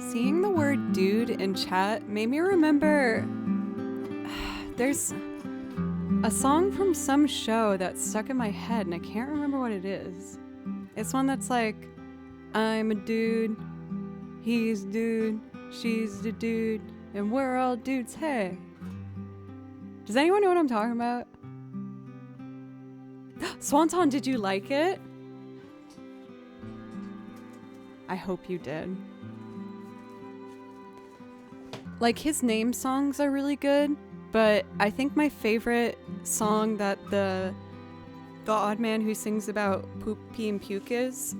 Seeing the word dude in chat made me remember there's a song from some show that's stuck in my head and I can't remember what it is. It's one that's like, I'm a dude, he's a dude, she's the dude, and we're all dudes, hey. Does anyone know what I'm talking about? Swanton, did you like it? I hope you did. Like, his name songs are really good, but I think my favorite song that the odd man who sings about poop, pee, and puke is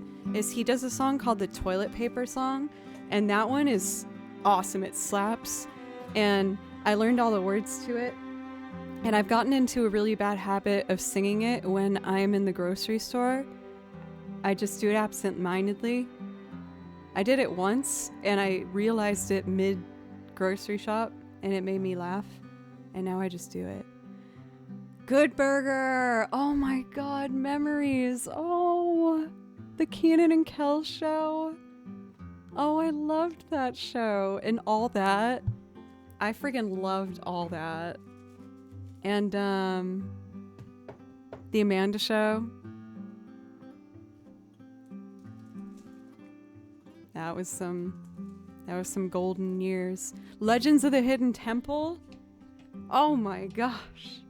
he does a song called the Toilet Paper Song, and that one is awesome. It slaps, and I learned all the words to it, and I've gotten into a really bad habit of singing it when I'm in the grocery store. I just do it absent-mindedly. I did it once, and I realized it mid-grocery shop, and it made me laugh, and now I just do it. Good Burger! Oh my god, memories! Oh, the Keenan and Kel show! Oh, I loved that show, and All That. I friggin' loved All That. And, The Amanda Show. That was some golden years. Legends of the Hidden Temple? Oh my gosh.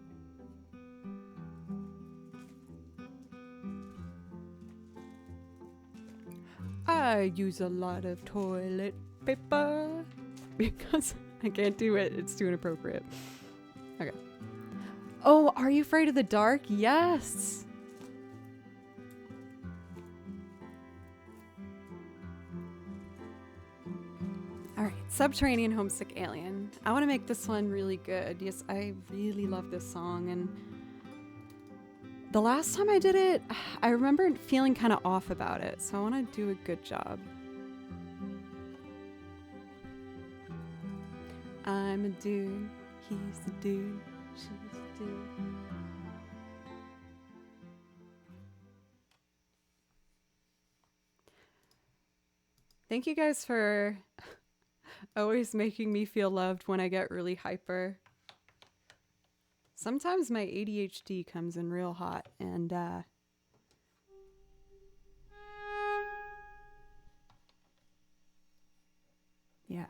I use a lot of toilet paper because I can't do it. It's too inappropriate. Okay. Oh, Are You Afraid of the Dark? Yes. All right, Subterranean Homesick Alien. I want to make this one really good. Yes, I really love this song, and the last time I did it, I remember feeling kind of off about it, so I want to do a good job. I'm a dude, he's the dude, she's the dude. Thank you guys for always making me feel loved when I get really hyper. Sometimes my ADHD comes in real hot, and yeah.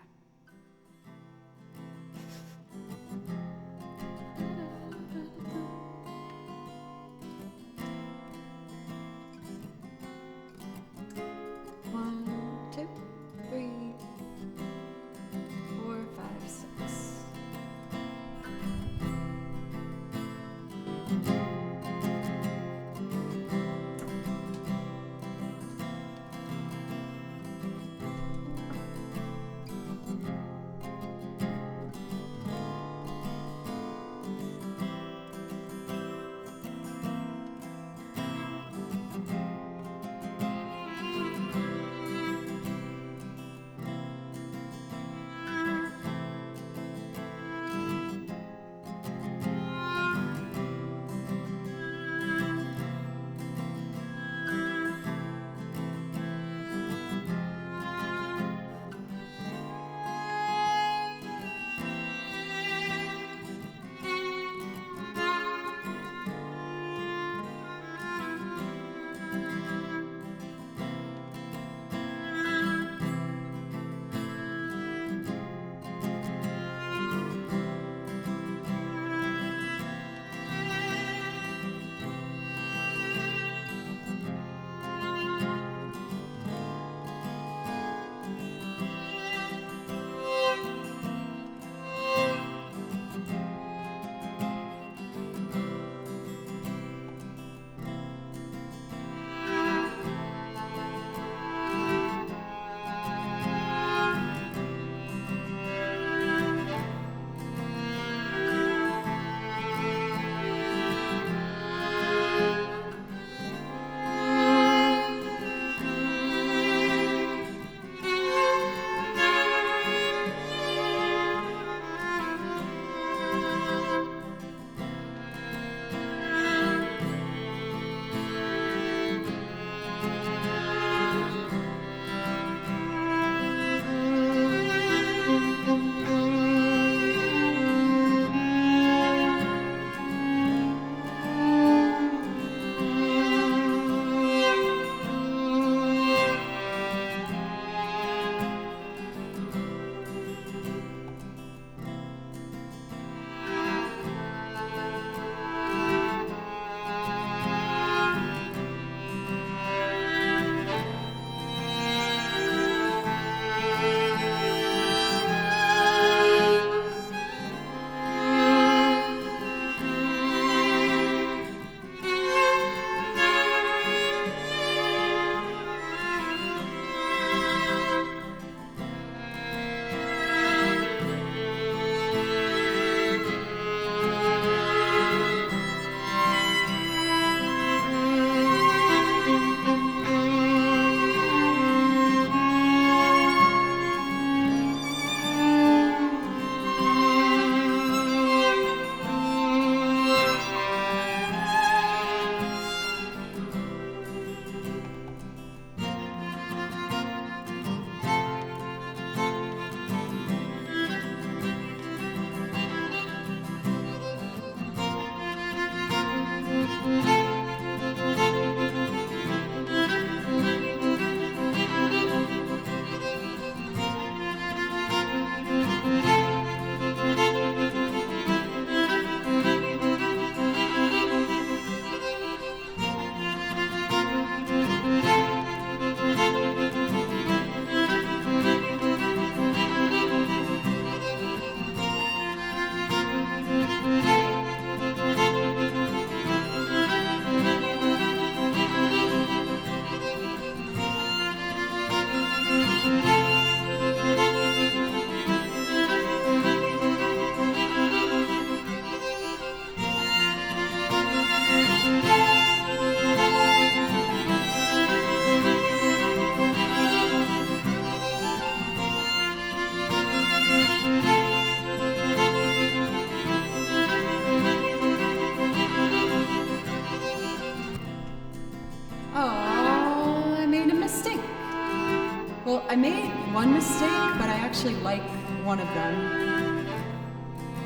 I actually like one of them.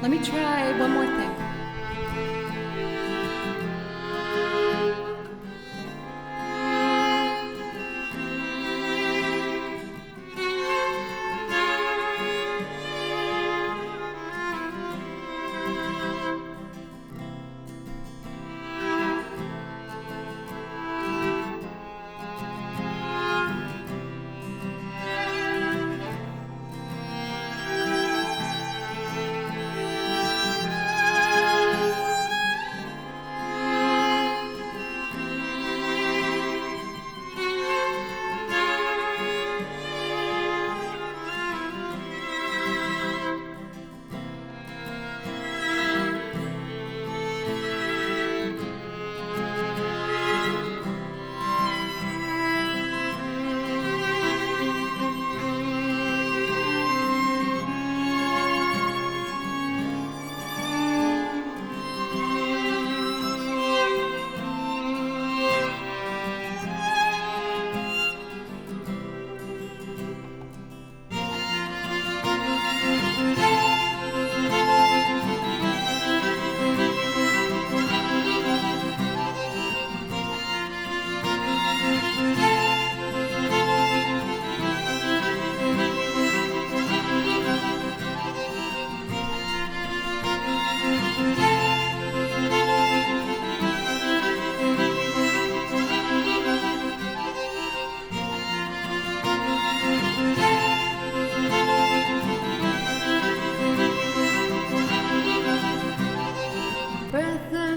Let me try one more thing.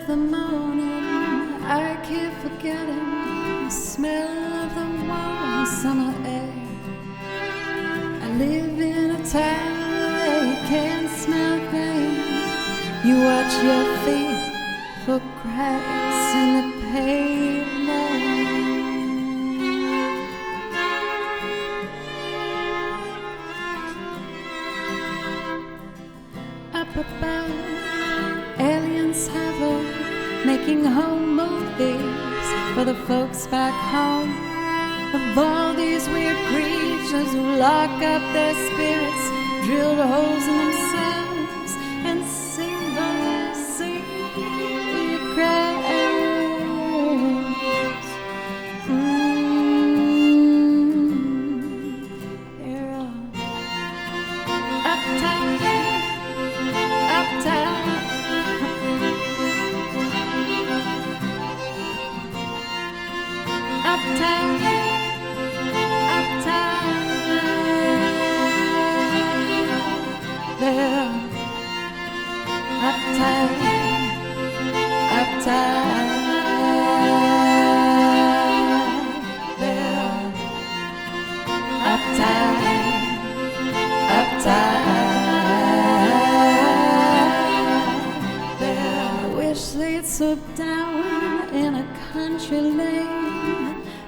The morning, I keep forgetting the smell of the warm summer air. I live in a town where you can't smell pain. You watch your feet for cracks in the pavement. Up above, aliens hover, making home movies for the folks back home. Of all these weird creatures who lock up their spirits, drill holes in themselves, and sing their secrets. They're all uptight, uptight. Uptown, uptown, there, uptown, uptown, there, uptown, uptown, there. I wish they'd slow down in a country lane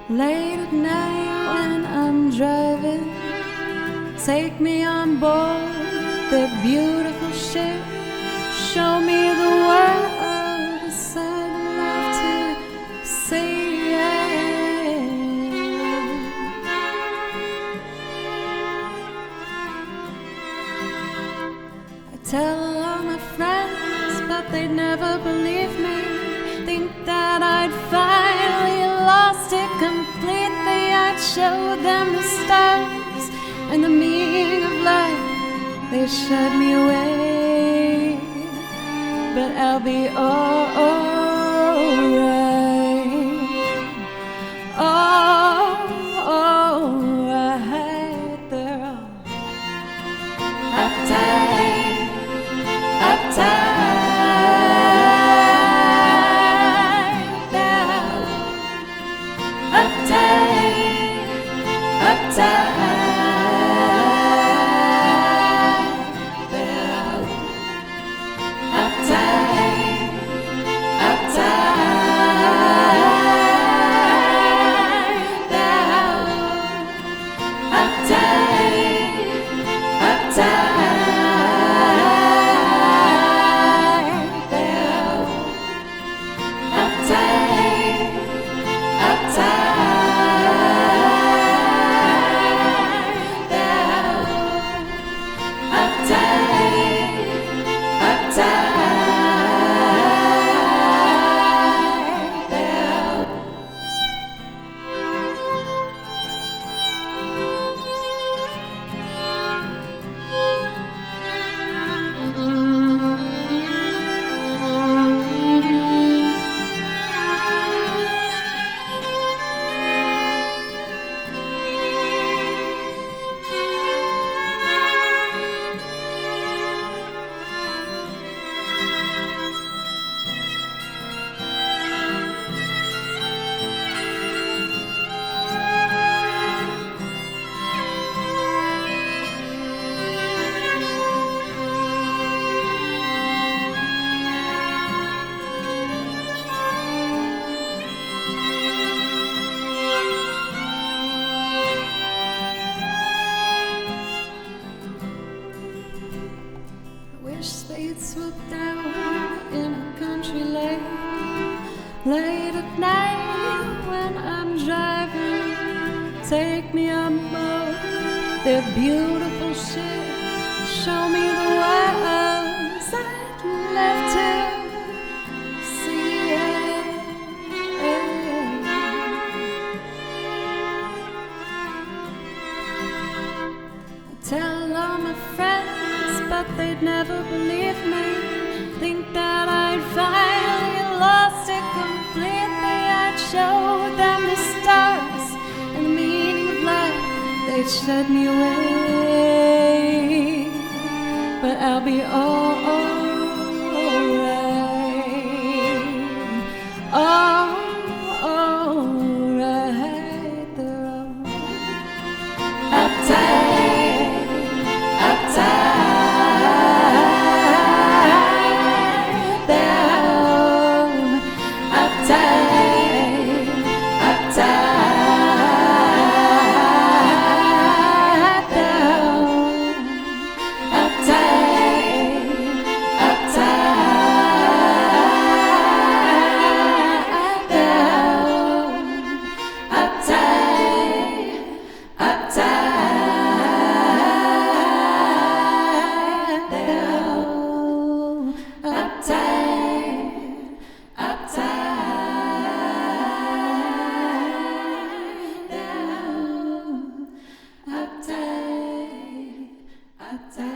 late at night when I'm driving. Take me on board their beautiful ship. Show me the world as I'd love to see it. I tell all my friends, but they'd never believe me. Think that I'd finally lost it completely. I'd show them the stars and the meaning of life. They shut me away, but I'll be alright. Alright, they're all uptight, uptight. swooped down in a country lane late at night when I'm driving. Take me on board their beautiful ship. Show me the worlds I'd love to see. Tell all my friends, but they'd never believe me. Think that I'd finally lost it completely. I'd show them the stars and the meaning of life. They'd shut me away, but I'll be alright. Alright. They're all uptight, uptight. They're all uptight, uptight. They're all uptight, uptight. They're all uptight, uptight. They're all uptight, uptight. They're all uptight, uptight.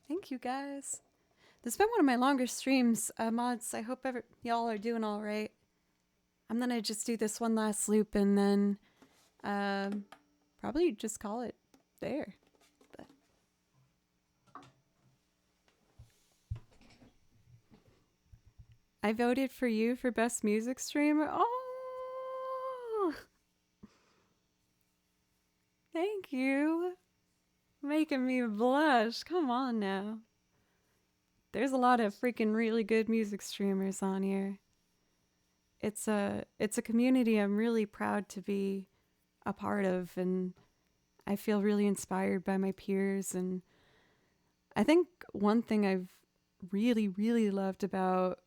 Thank you, guys. This has been one of my longer streams. Mods, I hope y'all are doing all right. I'm gonna just do this one last loop and then probably just call it there. But I voted for you for best music streamer. Oh, thank you. Making me blush. Come on now. There's a lot of freaking really good music streamers on here. It's a community I'm really proud to be a part of, and I feel really inspired by my peers. And I think one thing I've really, really loved about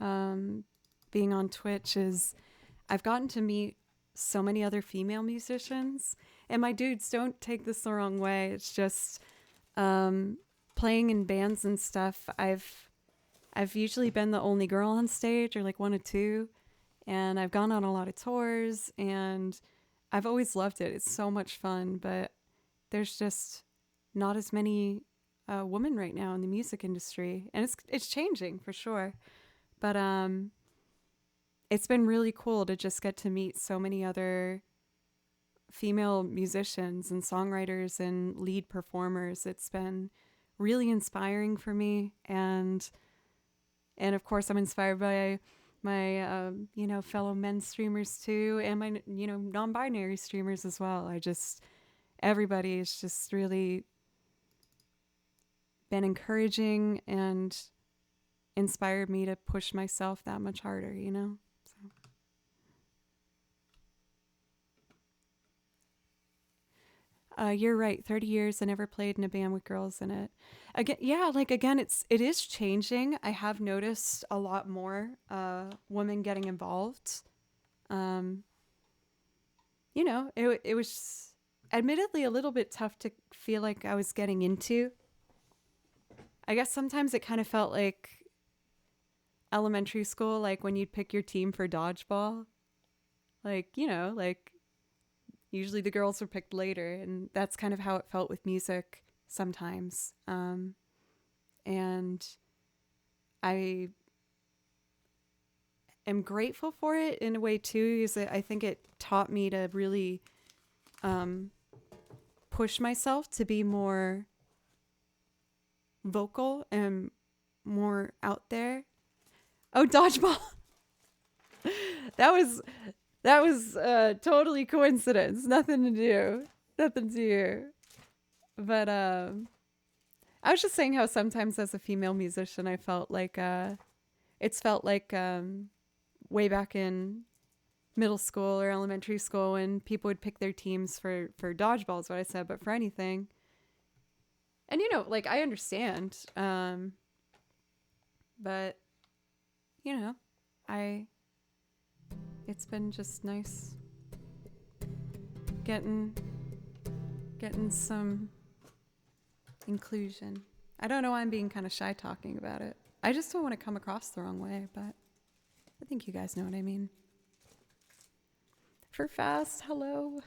being on Twitch is I've gotten to meet so many other female musicians. And my dudes, don't take this the wrong way. It's just playing in bands and stuff. I've usually been the only girl on stage, or like one or two, and I've gone on a lot of tours, and I've always loved it. It's so much fun, but there's just not as many women right now in the music industry, and it's changing for sure. But it's been really cool to just get to meet so many other female musicians and songwriters and lead performers. It's been really inspiring for me, and of course I'm inspired by my fellow men streamers too, and my non-binary streamers as well. Everybody has just really been encouraging and inspired me to push myself that much harder, so. You're right. 30 years. I never played in a band with girls in it. Again, it is changing. I have noticed a lot more women getting involved. It was admittedly a little bit tough to feel like I was getting into. I guess sometimes it kind of felt like elementary school, like when you'd pick your team for dodgeball. Usually the girls were picked later, and that's kind of how it felt with music sometimes. And I am grateful for it in a way too, because I think it taught me to really push myself to be more vocal and more out there. Oh, dodgeball. That was totally coincidence. Nothing to do. But I was just saying how sometimes as a female musician, I felt like It's felt like way back in middle school or elementary school when people would pick their teams for dodgeball is what I said, but for anything. And you know, like I understand, but you know, it's been just nice getting some inclusion. I don't know why I'm being kind of shy talking about it. I just don't want to come across the wrong way, but I think you guys know what I mean. For Fast, hello.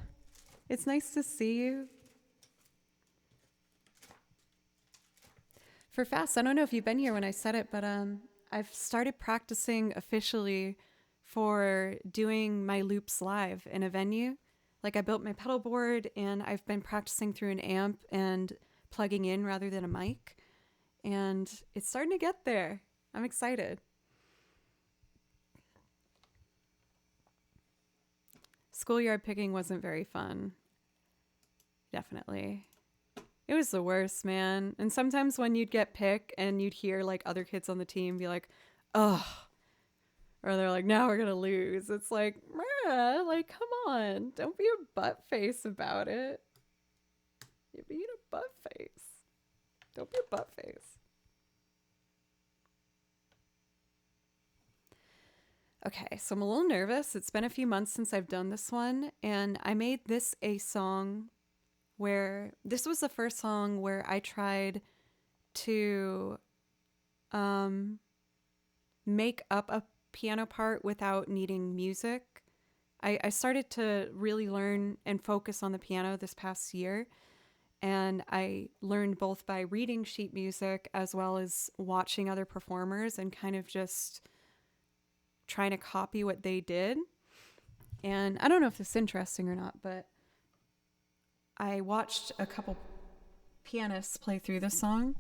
It's nice to see you. For Fast, I don't know if you've been here when I said it, but I've started practicing officially for doing my loops live in a venue. Like I built my pedal board and I've been practicing through an amp and plugging in rather than a mic. And it's starting to get there. I'm excited. Schoolyard picking wasn't very fun. Definitely. It was the worst, man. And sometimes when you'd get picked and you'd hear like other kids on the team be like, ugh. Or they're like, now we're going to lose. It's like, bruh, like, come on. Don't be a butt face about it. You're being a butt face. Don't be a butt face. Okay, so I'm a little nervous. It's been a few months since I've done this one, and I made this a song where this was the first song where I tried to make up a piano part without needing music. I started to really learn and focus on the piano this past year, and I learned both by reading sheet music as well as watching other performers and kind of just trying to copy what they did. And I don't know if this is interesting or not, but I watched a couple pianists play through this song,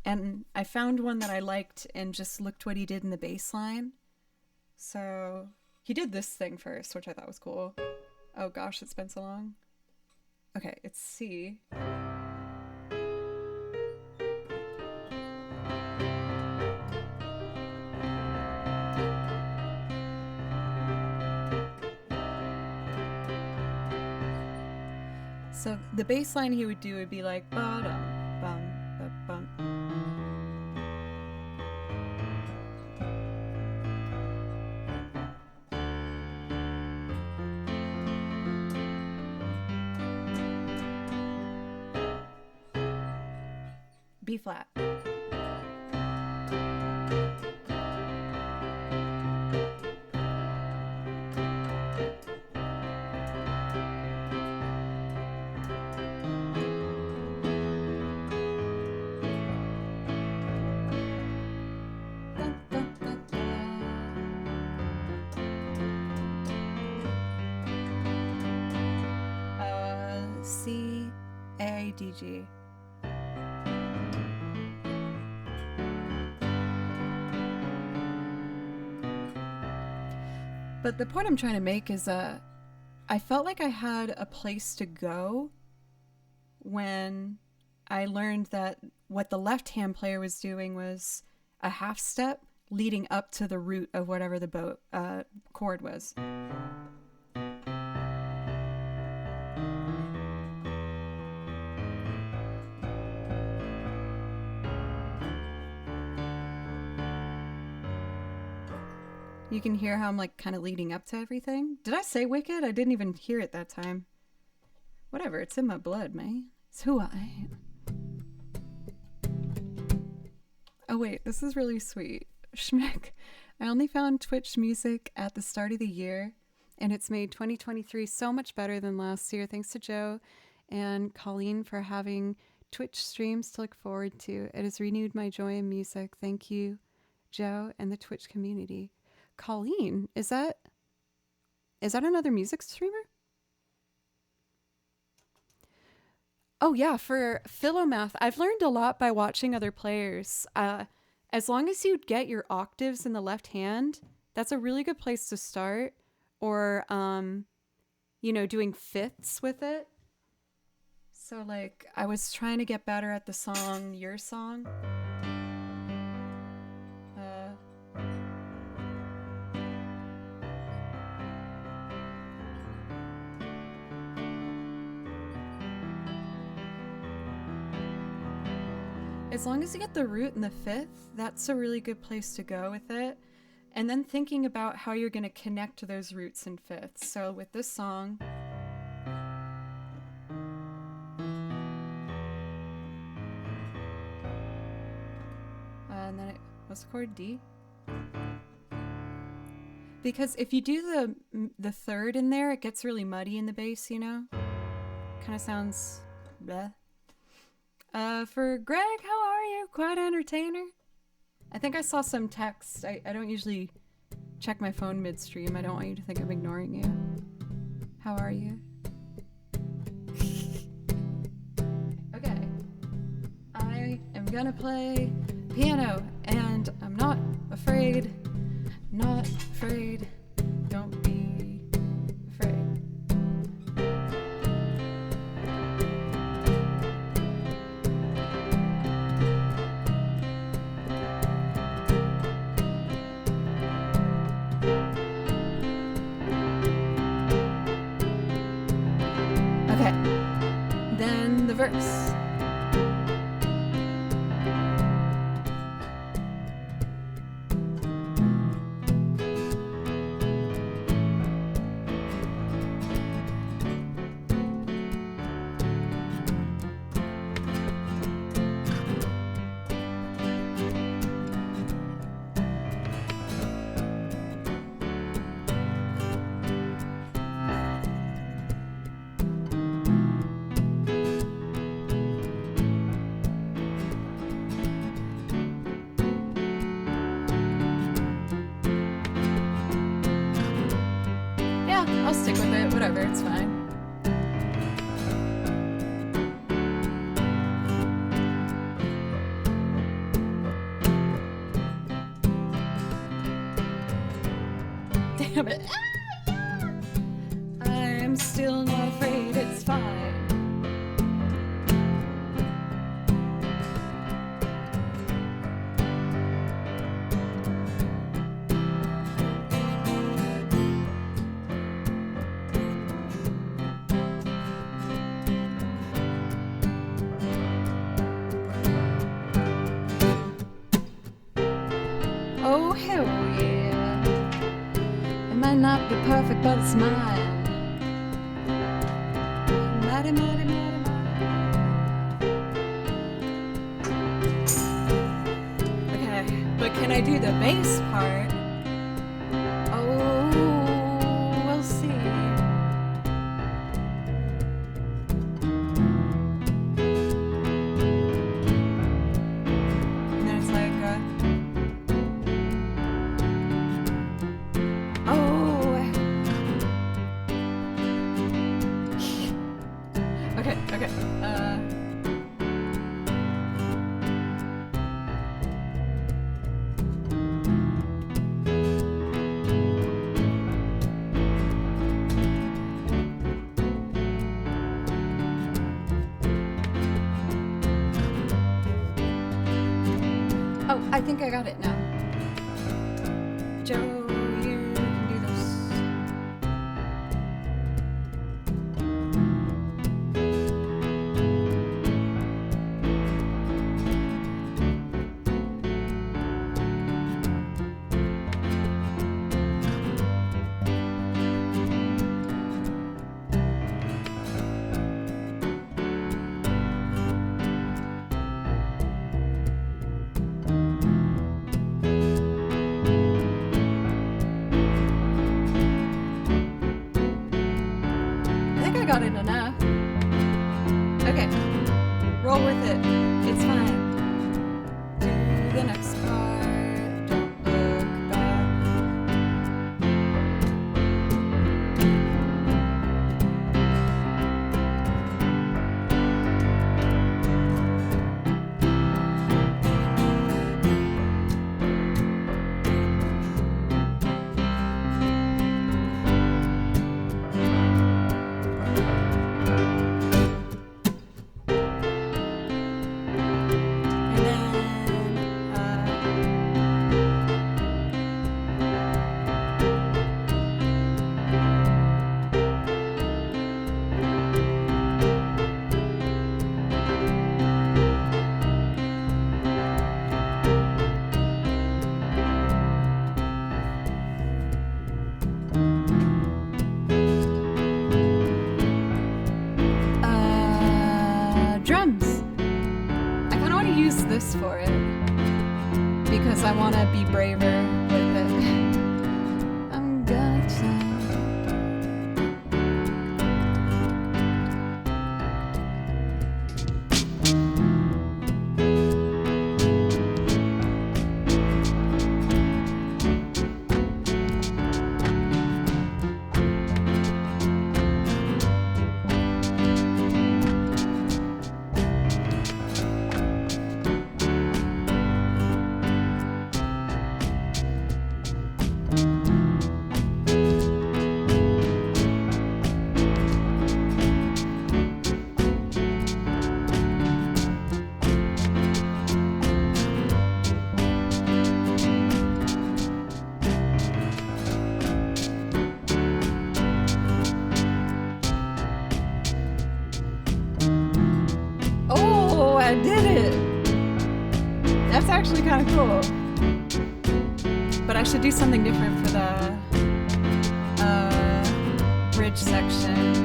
and I found one that I liked and just looked what he did in the bass line. So he did this thing first, which I thought was cool. Oh gosh, it's been so long. Okay, it's C. So the bass line he would do would be like ba-dum, bum, ba-bum. B flat. C, A, D, G. But the point I'm trying to make is I felt like I had a place to go when I learned that what the left-hand player was doing was a half step leading up to the root of whatever the chord was. You can hear how I'm like kind of leading up to everything. Did I say wicked? I didn't even hear it that time. Whatever, it's in my blood, man. It's who I am. Oh wait, this is really sweet. Schmeck. I only found Twitch music at the start of the year, and it's made 2023 so much better than last year. Thanks to Joe and Colleen for having Twitch streams to look forward to. It has renewed my joy in music. Thank you, Joe, and the Twitch community. Colleen, is that another music streamer? Oh yeah, for Philomath, I've learned a lot by watching other players. As long as you get your octaves in the left hand, that's a really good place to start. Or, doing fifths with it. So like, I was trying to get better at the song, Your Song. as long as you get the root in the fifth, that's a really good place to go with it. And then thinking about how you're going to connect to those roots in fifths. So with this song, and then what's the chord? D? Because if you do the third in there, it gets really muddy in the bass, you know? Kind of sounds bleh. For Greg, how are you? Quite entertainer. I think I saw some text. I don't usually check my phone midstream. I don't want you to think I'm ignoring you. How are you? Okay. I am gonna play piano, and I'm not afraid. Not afraid. Don't be afraid. Okay. Then the verse. I'll stick with it, whatever, it's fine. Damn it. I'm still not afraid, it's fine. Oh, hell yeah. It might not be perfect, but it's mine. Mighty, mighty, mighty, mighty. Okay, but can I do the bass part? Oh, we'll see. And then it's like, Okay. Oh, I think I got it now. Joe, you can do this. Got it enough. Okay, roll with it. It's fine. Do the next part. Don't look back. because I want to be braver with it. I'm gonna try. I did it! That's actually kind of cool. But I should do something different for the bridge section.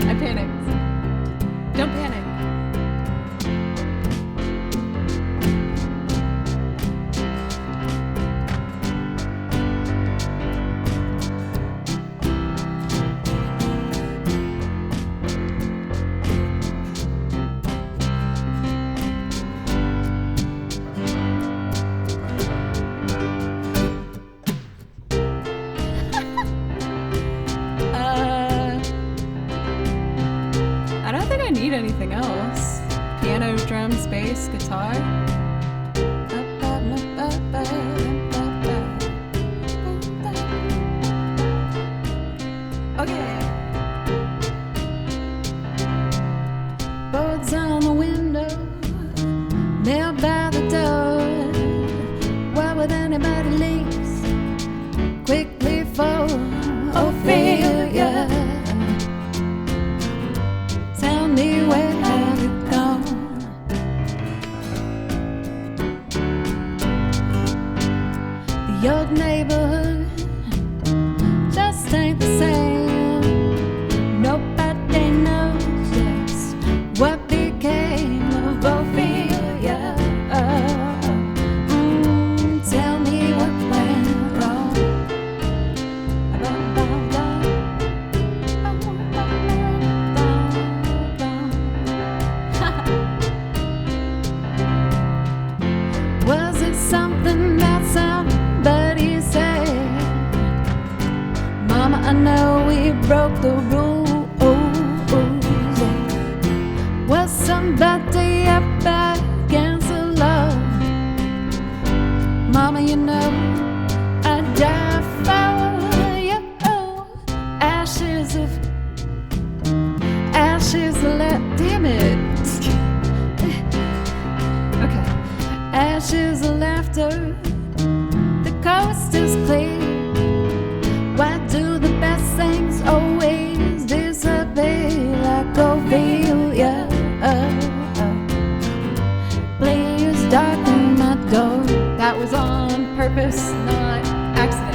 I panicked. Don't panic. I don't think I need anything else. Piano, drums, bass, guitar. Okay. Boards on the window, nail by the door. Why would anybody leave quickly for Ophelia? Tell me, where have you gone? The old neighborhood just ain't the same. Nobody knows just what became of Ophelia. Tell me what went wrong. Was it something that somebody said? Mama, I know we broke the rules. Was somebody up against the law? Mama, you know I'd die for you. Ashes left. Damn it. Okay. Ashes of laughter. The coast is clear. Why do the best things always disappear like Ophelia? Please darken my door. That was on purpose, not accident.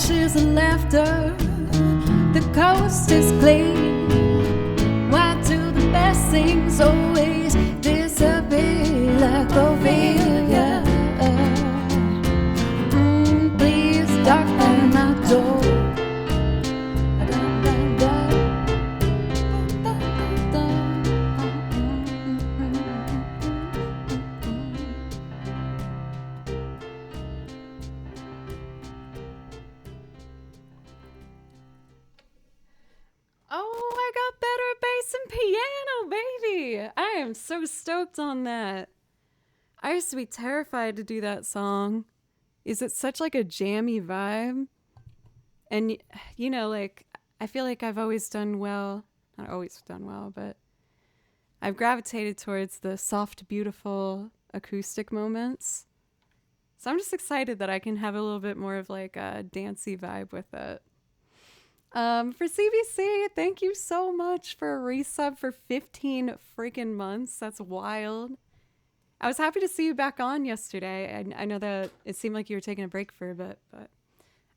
ashes and laughter. The coast is clean. Why do the best things always disappear like Ophelia? Please darken my door. Oh, I got better bass and piano, baby! I am so stoked on that. I used to be terrified to do that song. Is it such like a jammy vibe? And you know, like I feel like I've always done well. Not always done well, but I've gravitated towards the soft, beautiful acoustic moments. So I'm just excited that I can have a little bit more of like a dancey vibe with it. For CBC, thank you so much for a resub for 15 freaking months. That's wild. I was happy to see you back on yesterday. I know that it seemed like you were taking a break for a bit, but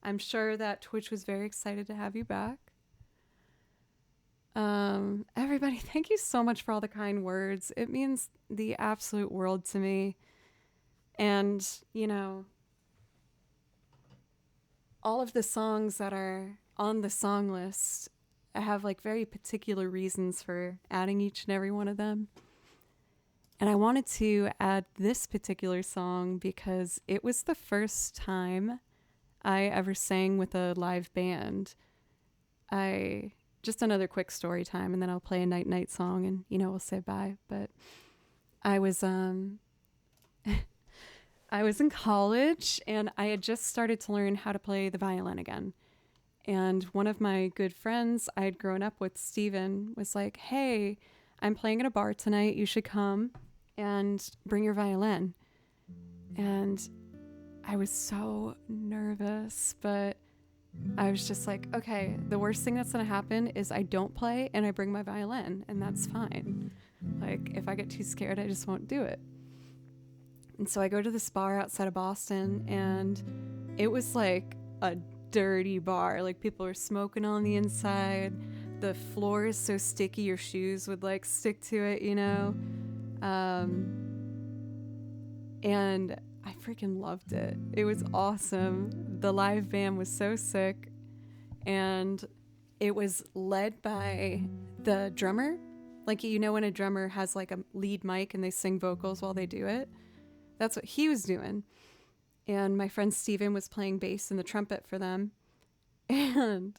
I'm sure that Twitch was very excited to have you back. Everybody, thank you so much for all the kind words. It means the absolute world to me. And, you know, all of the songs that are on the song list, I have like very particular reasons for adding each and every one of them. And I wanted to add this particular song because it was the first time I ever sang with a live band. Just another quick story time, and then I'll play a night night song and, you know, we'll say bye. But I was I was in college and I had just started to learn how to play the violin again. And one of my good friends I had grown up with, Steven, was like, hey, I'm playing at a bar tonight. You should come and bring your violin. And I was so nervous, but I was just like, okay, the worst thing that's going to happen is I don't play and I bring my violin, and that's fine. Like, if I get too scared, I just won't do it. And so I go to this bar outside of Boston, and it was like a dirty bar. Like, people were smoking on the inside. The floor is so sticky your shoes would like stick to it, you know? And I freaking loved it. It was awesome. The live band was so sick. And it was led by the drummer. Like, you know when a drummer has like a lead mic and they sing vocals while they do it? That's what he was doing. And my friend Steven was playing bass and the trumpet for them. And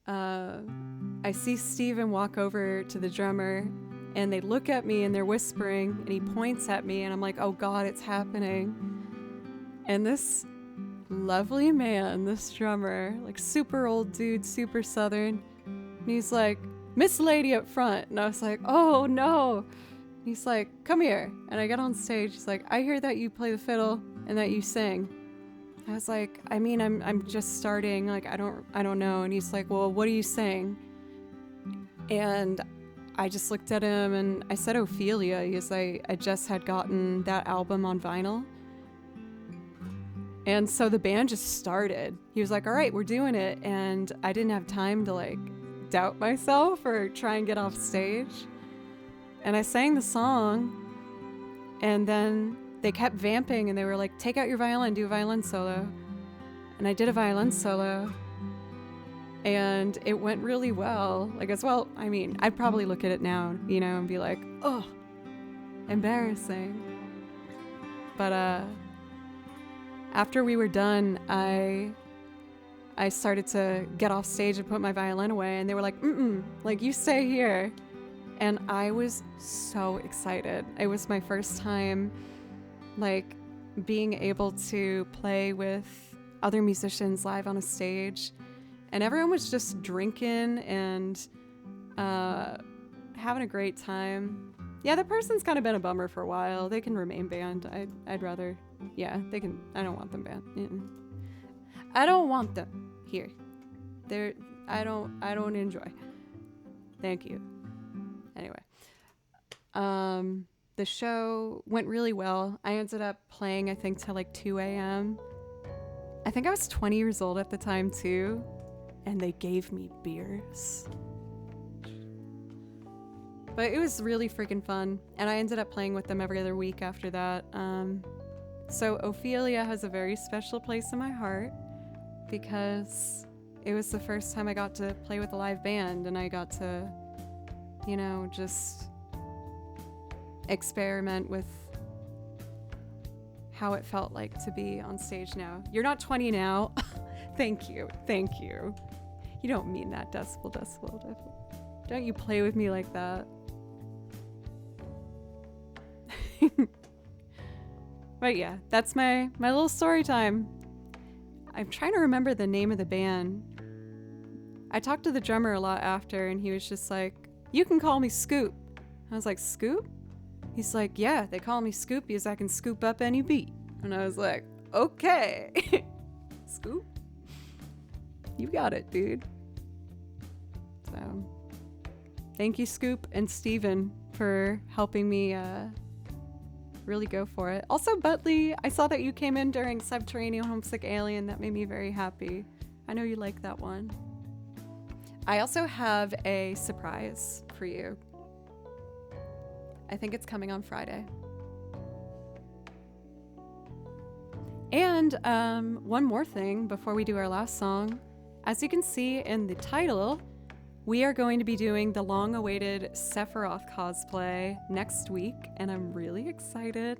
I see Steven walk over to the drummer, and they look at me and they're whispering, and he points at me, and I'm like, oh God, it's happening. And this lovely man, this drummer, like super old dude, super Southern, and he's like, Miss Lady up front. And I was like, oh no. He's like, come here. And I get on stage. He's like, I hear that you play the fiddle and that you sing. I was like, I mean, I'm just starting. Like, I don't know. And he's like, well, what do you sing? And I just looked at him and I said Ophelia, because I just had gotten that album on vinyl. And so the band just started. He was like, all right, we're doing it. And I didn't have time to like doubt myself or try and get off stage. And I sang the song, and then they kept vamping and they were like, take out your violin, do a violin solo. And I did a violin solo, and it went really well. Like, as well, I mean, I'd probably look at it now, you know, and be like, oh, embarrassing. But after we were done, I started to get off stage and put my violin away, and they were like, like, you stay here. And I was so excited. It was my first time, like, being able to play with other musicians live on a stage. And everyone was just drinking and having a great time. Yeah, that person's kind of been a bummer for a while. They can remain banned. I'd rather, yeah, they can. I don't want them banned. I don't want them here. I don't enjoy. Thank you. Anyway, the show went really well. I ended up playing, I think, till like 2 a.m. I think I was 20 years old at the time too, and they gave me beers. But it was really freaking fun, and I ended up playing with them every other week after that. So Ophelia has a very special place in my heart because it was the first time I got to play with a live band, and I got to, you know, just experiment with how it felt like to be on stage now. You're not 20 now. Thank you. Thank you. You don't mean that, decibel. Don't you play with me like that. But yeah, that's my little story time. I'm trying to remember the name of the band. I talked to the drummer a lot after, and he was just like, "You can call me Scoop." I was like, "Scoop?" He's like, "Yeah, they call me Scoop because I can scoop up any beat." And I was like, "Okay." Scoop? You got it, dude. So, thank you, Scoop and Steven, for helping me really go for it. Also, Butley, I saw that you came in during Subterranean Homesick Alien. That made me very happy. I know you like that one. I also have a surprise for you. I think it's coming on Friday. And one more thing before we do our last song. As you can see in the title, we are going to be doing the long-awaited Sephiroth cosplay next week, and I'm really excited.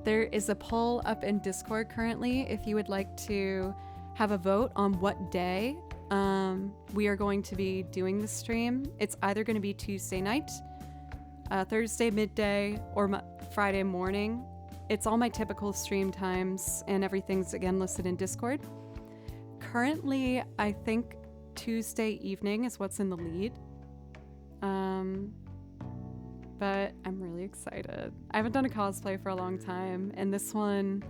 There is a poll up in Discord currently if you would like to have a vote on what day we are going to be doing the stream. It's either going to be Tuesday night, Thursday midday, or Friday morning. It's all my typical stream times, and everything's again listed in Discord. Currently, I think Tuesday evening is what's in the lead. But I'm really excited. I haven't done a cosplay for a long time, and this one,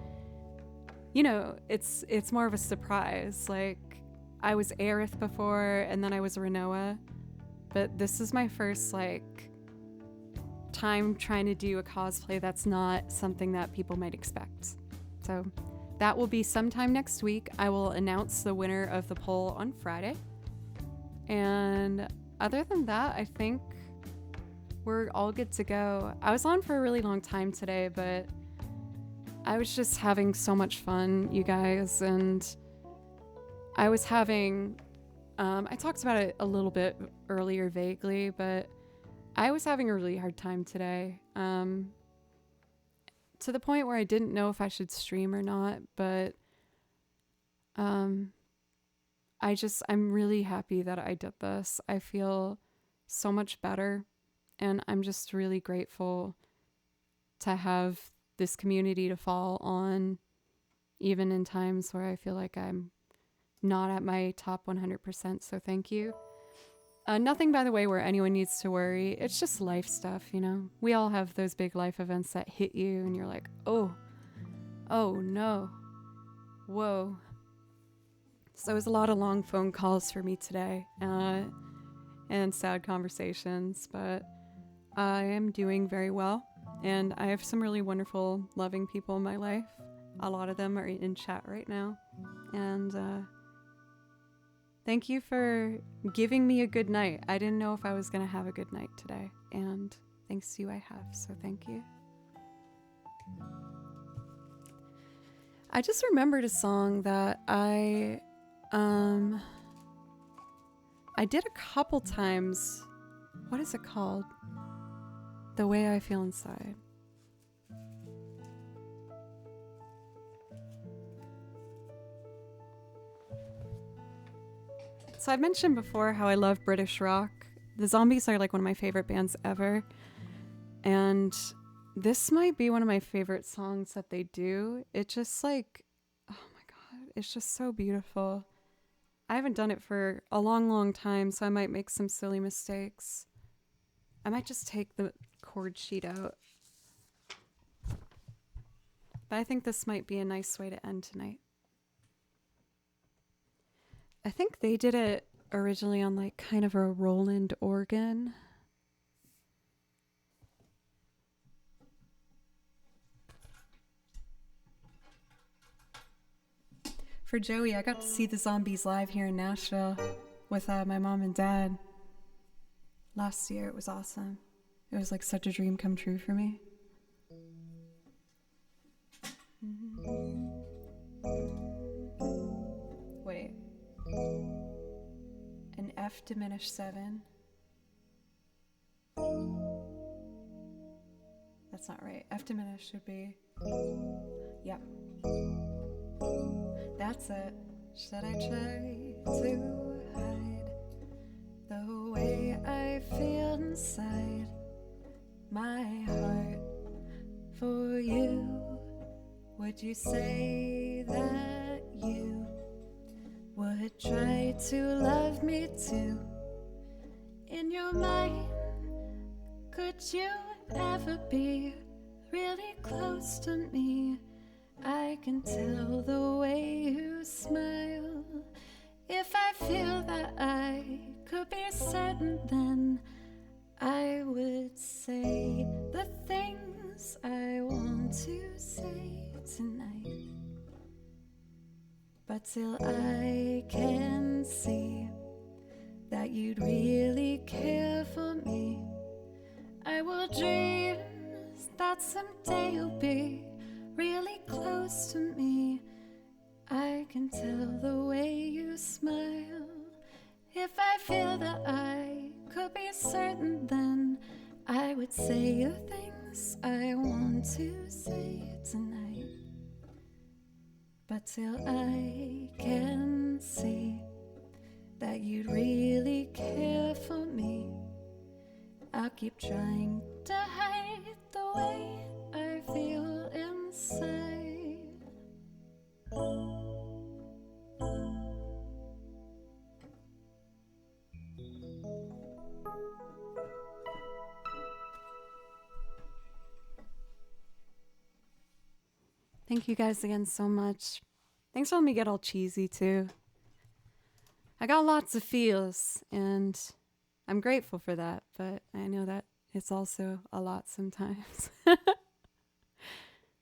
you know, it's more of a surprise. Like, I was Aerith before, and then I was Renoa, but this is my first, like, time trying to do a cosplay that's not something that people might expect. So that will be sometime next week. I will announce the winner of the poll on Friday. And other than that, I think we're all good to go. I was on for a really long time today, but I was just having so much fun, you guys. And I was having, I talked about it a little bit earlier vaguely, but I was having a really hard time today. To the point where I didn't know if I should stream or not, but I'm really happy that I did this. I feel so much better, and I'm just really grateful to have this community to fall on, even in times where I feel like I'm not at my top 100%. So thank you. Nothing, by the way, where anyone needs to worry. It's just life stuff, you know? We all have those big life events that hit you and you're like, oh no, whoa. So it was a lot of long phone calls for me today, and sad conversations, but I am doing very well, and I have some really wonderful, loving people in my life. A lot of them are in chat right now, and thank you for giving me a good night. I didn't know if I was going to have a good night today, and thanks to you, I have, so thank you. I just remembered a song that I did a couple times. What is it called? The Way I Feel Inside. So I've mentioned before how I love British rock. The Zombies are like one of my favorite bands ever. And this might be one of my favorite songs that they do. It just like, oh my God, it's just so beautiful. I haven't done it for a long, long time, so I might make some silly mistakes. I might just take the chord sheet out. But I think this might be a nice way to end tonight. I think they did it originally on like kind of a Roland organ. For Joey, I got to see the zombies live here in Nashville with my mom and dad. Last year, it was awesome. It was like such a dream come true for me. Wait. An F diminished 7. That's not right. F diminished should be... Yep. That's it. Should I try to hide the way I feel inside my heart for you? Would you say that you would try to love me too? In your mind, could you ever be really close to me? I can tell the way you smile. If I feel that I could be certain, then I would say the things I want to say tonight. But till I can see that you'd really care for me, I will dream that someday you'll be really close to me. I can tell the way you smile. If I feel that I could be certain, then I would say the things I want to say tonight. But till I can see that you'd really care for me, I'll keep trying to hide the way I feel inside. Thank you guys again so much. Thanks for letting me get all cheesy too. I got lots of feels and I'm grateful for that, but I know that it's also a lot sometimes.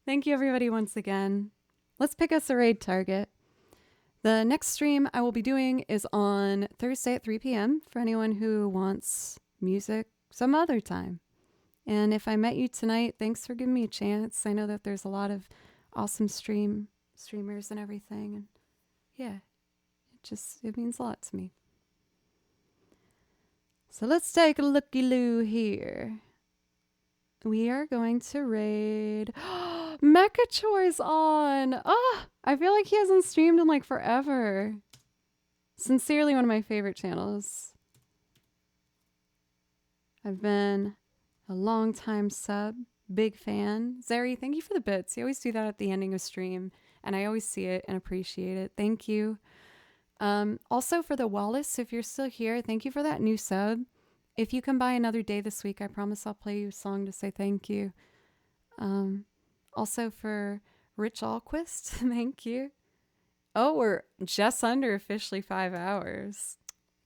Thank you everybody once again. Let's pick us a raid target. The next stream I will be doing is on Thursday at 3 p.m. for anyone who wants music some other time. And if I met you tonight, thanks for giving me a chance. I know that there's a lot of awesome streamers and everything. And yeah, it means a lot to me. So let's take a looky-loo here. We are going to raid... Mecha Choi's on! Oh, I feel like he hasn't streamed in like forever. Sincerely one of my favorite channels. I've been a long time sub, big fan. Zeri, thank you for the bits. You always do that at the ending of stream, and I always see it and appreciate it. Thank you. Also for the Wallace, if you're still here, thank you for that new sub. If you come by another day this week, I promise I'll play you a song to say thank you. Also for Rich Alquist, thank you. Oh, we're just under officially 5 hours.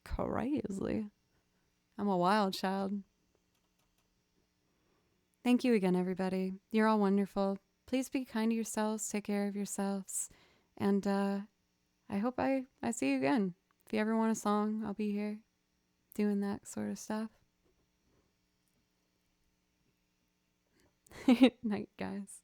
Crazy. I'm a wild child. Thank you again, everybody. You're all wonderful. Please be kind to yourselves. Take care of yourselves. And I hope I see you again. If you ever want a song, I'll be here doing that sort of stuff. Night, guys.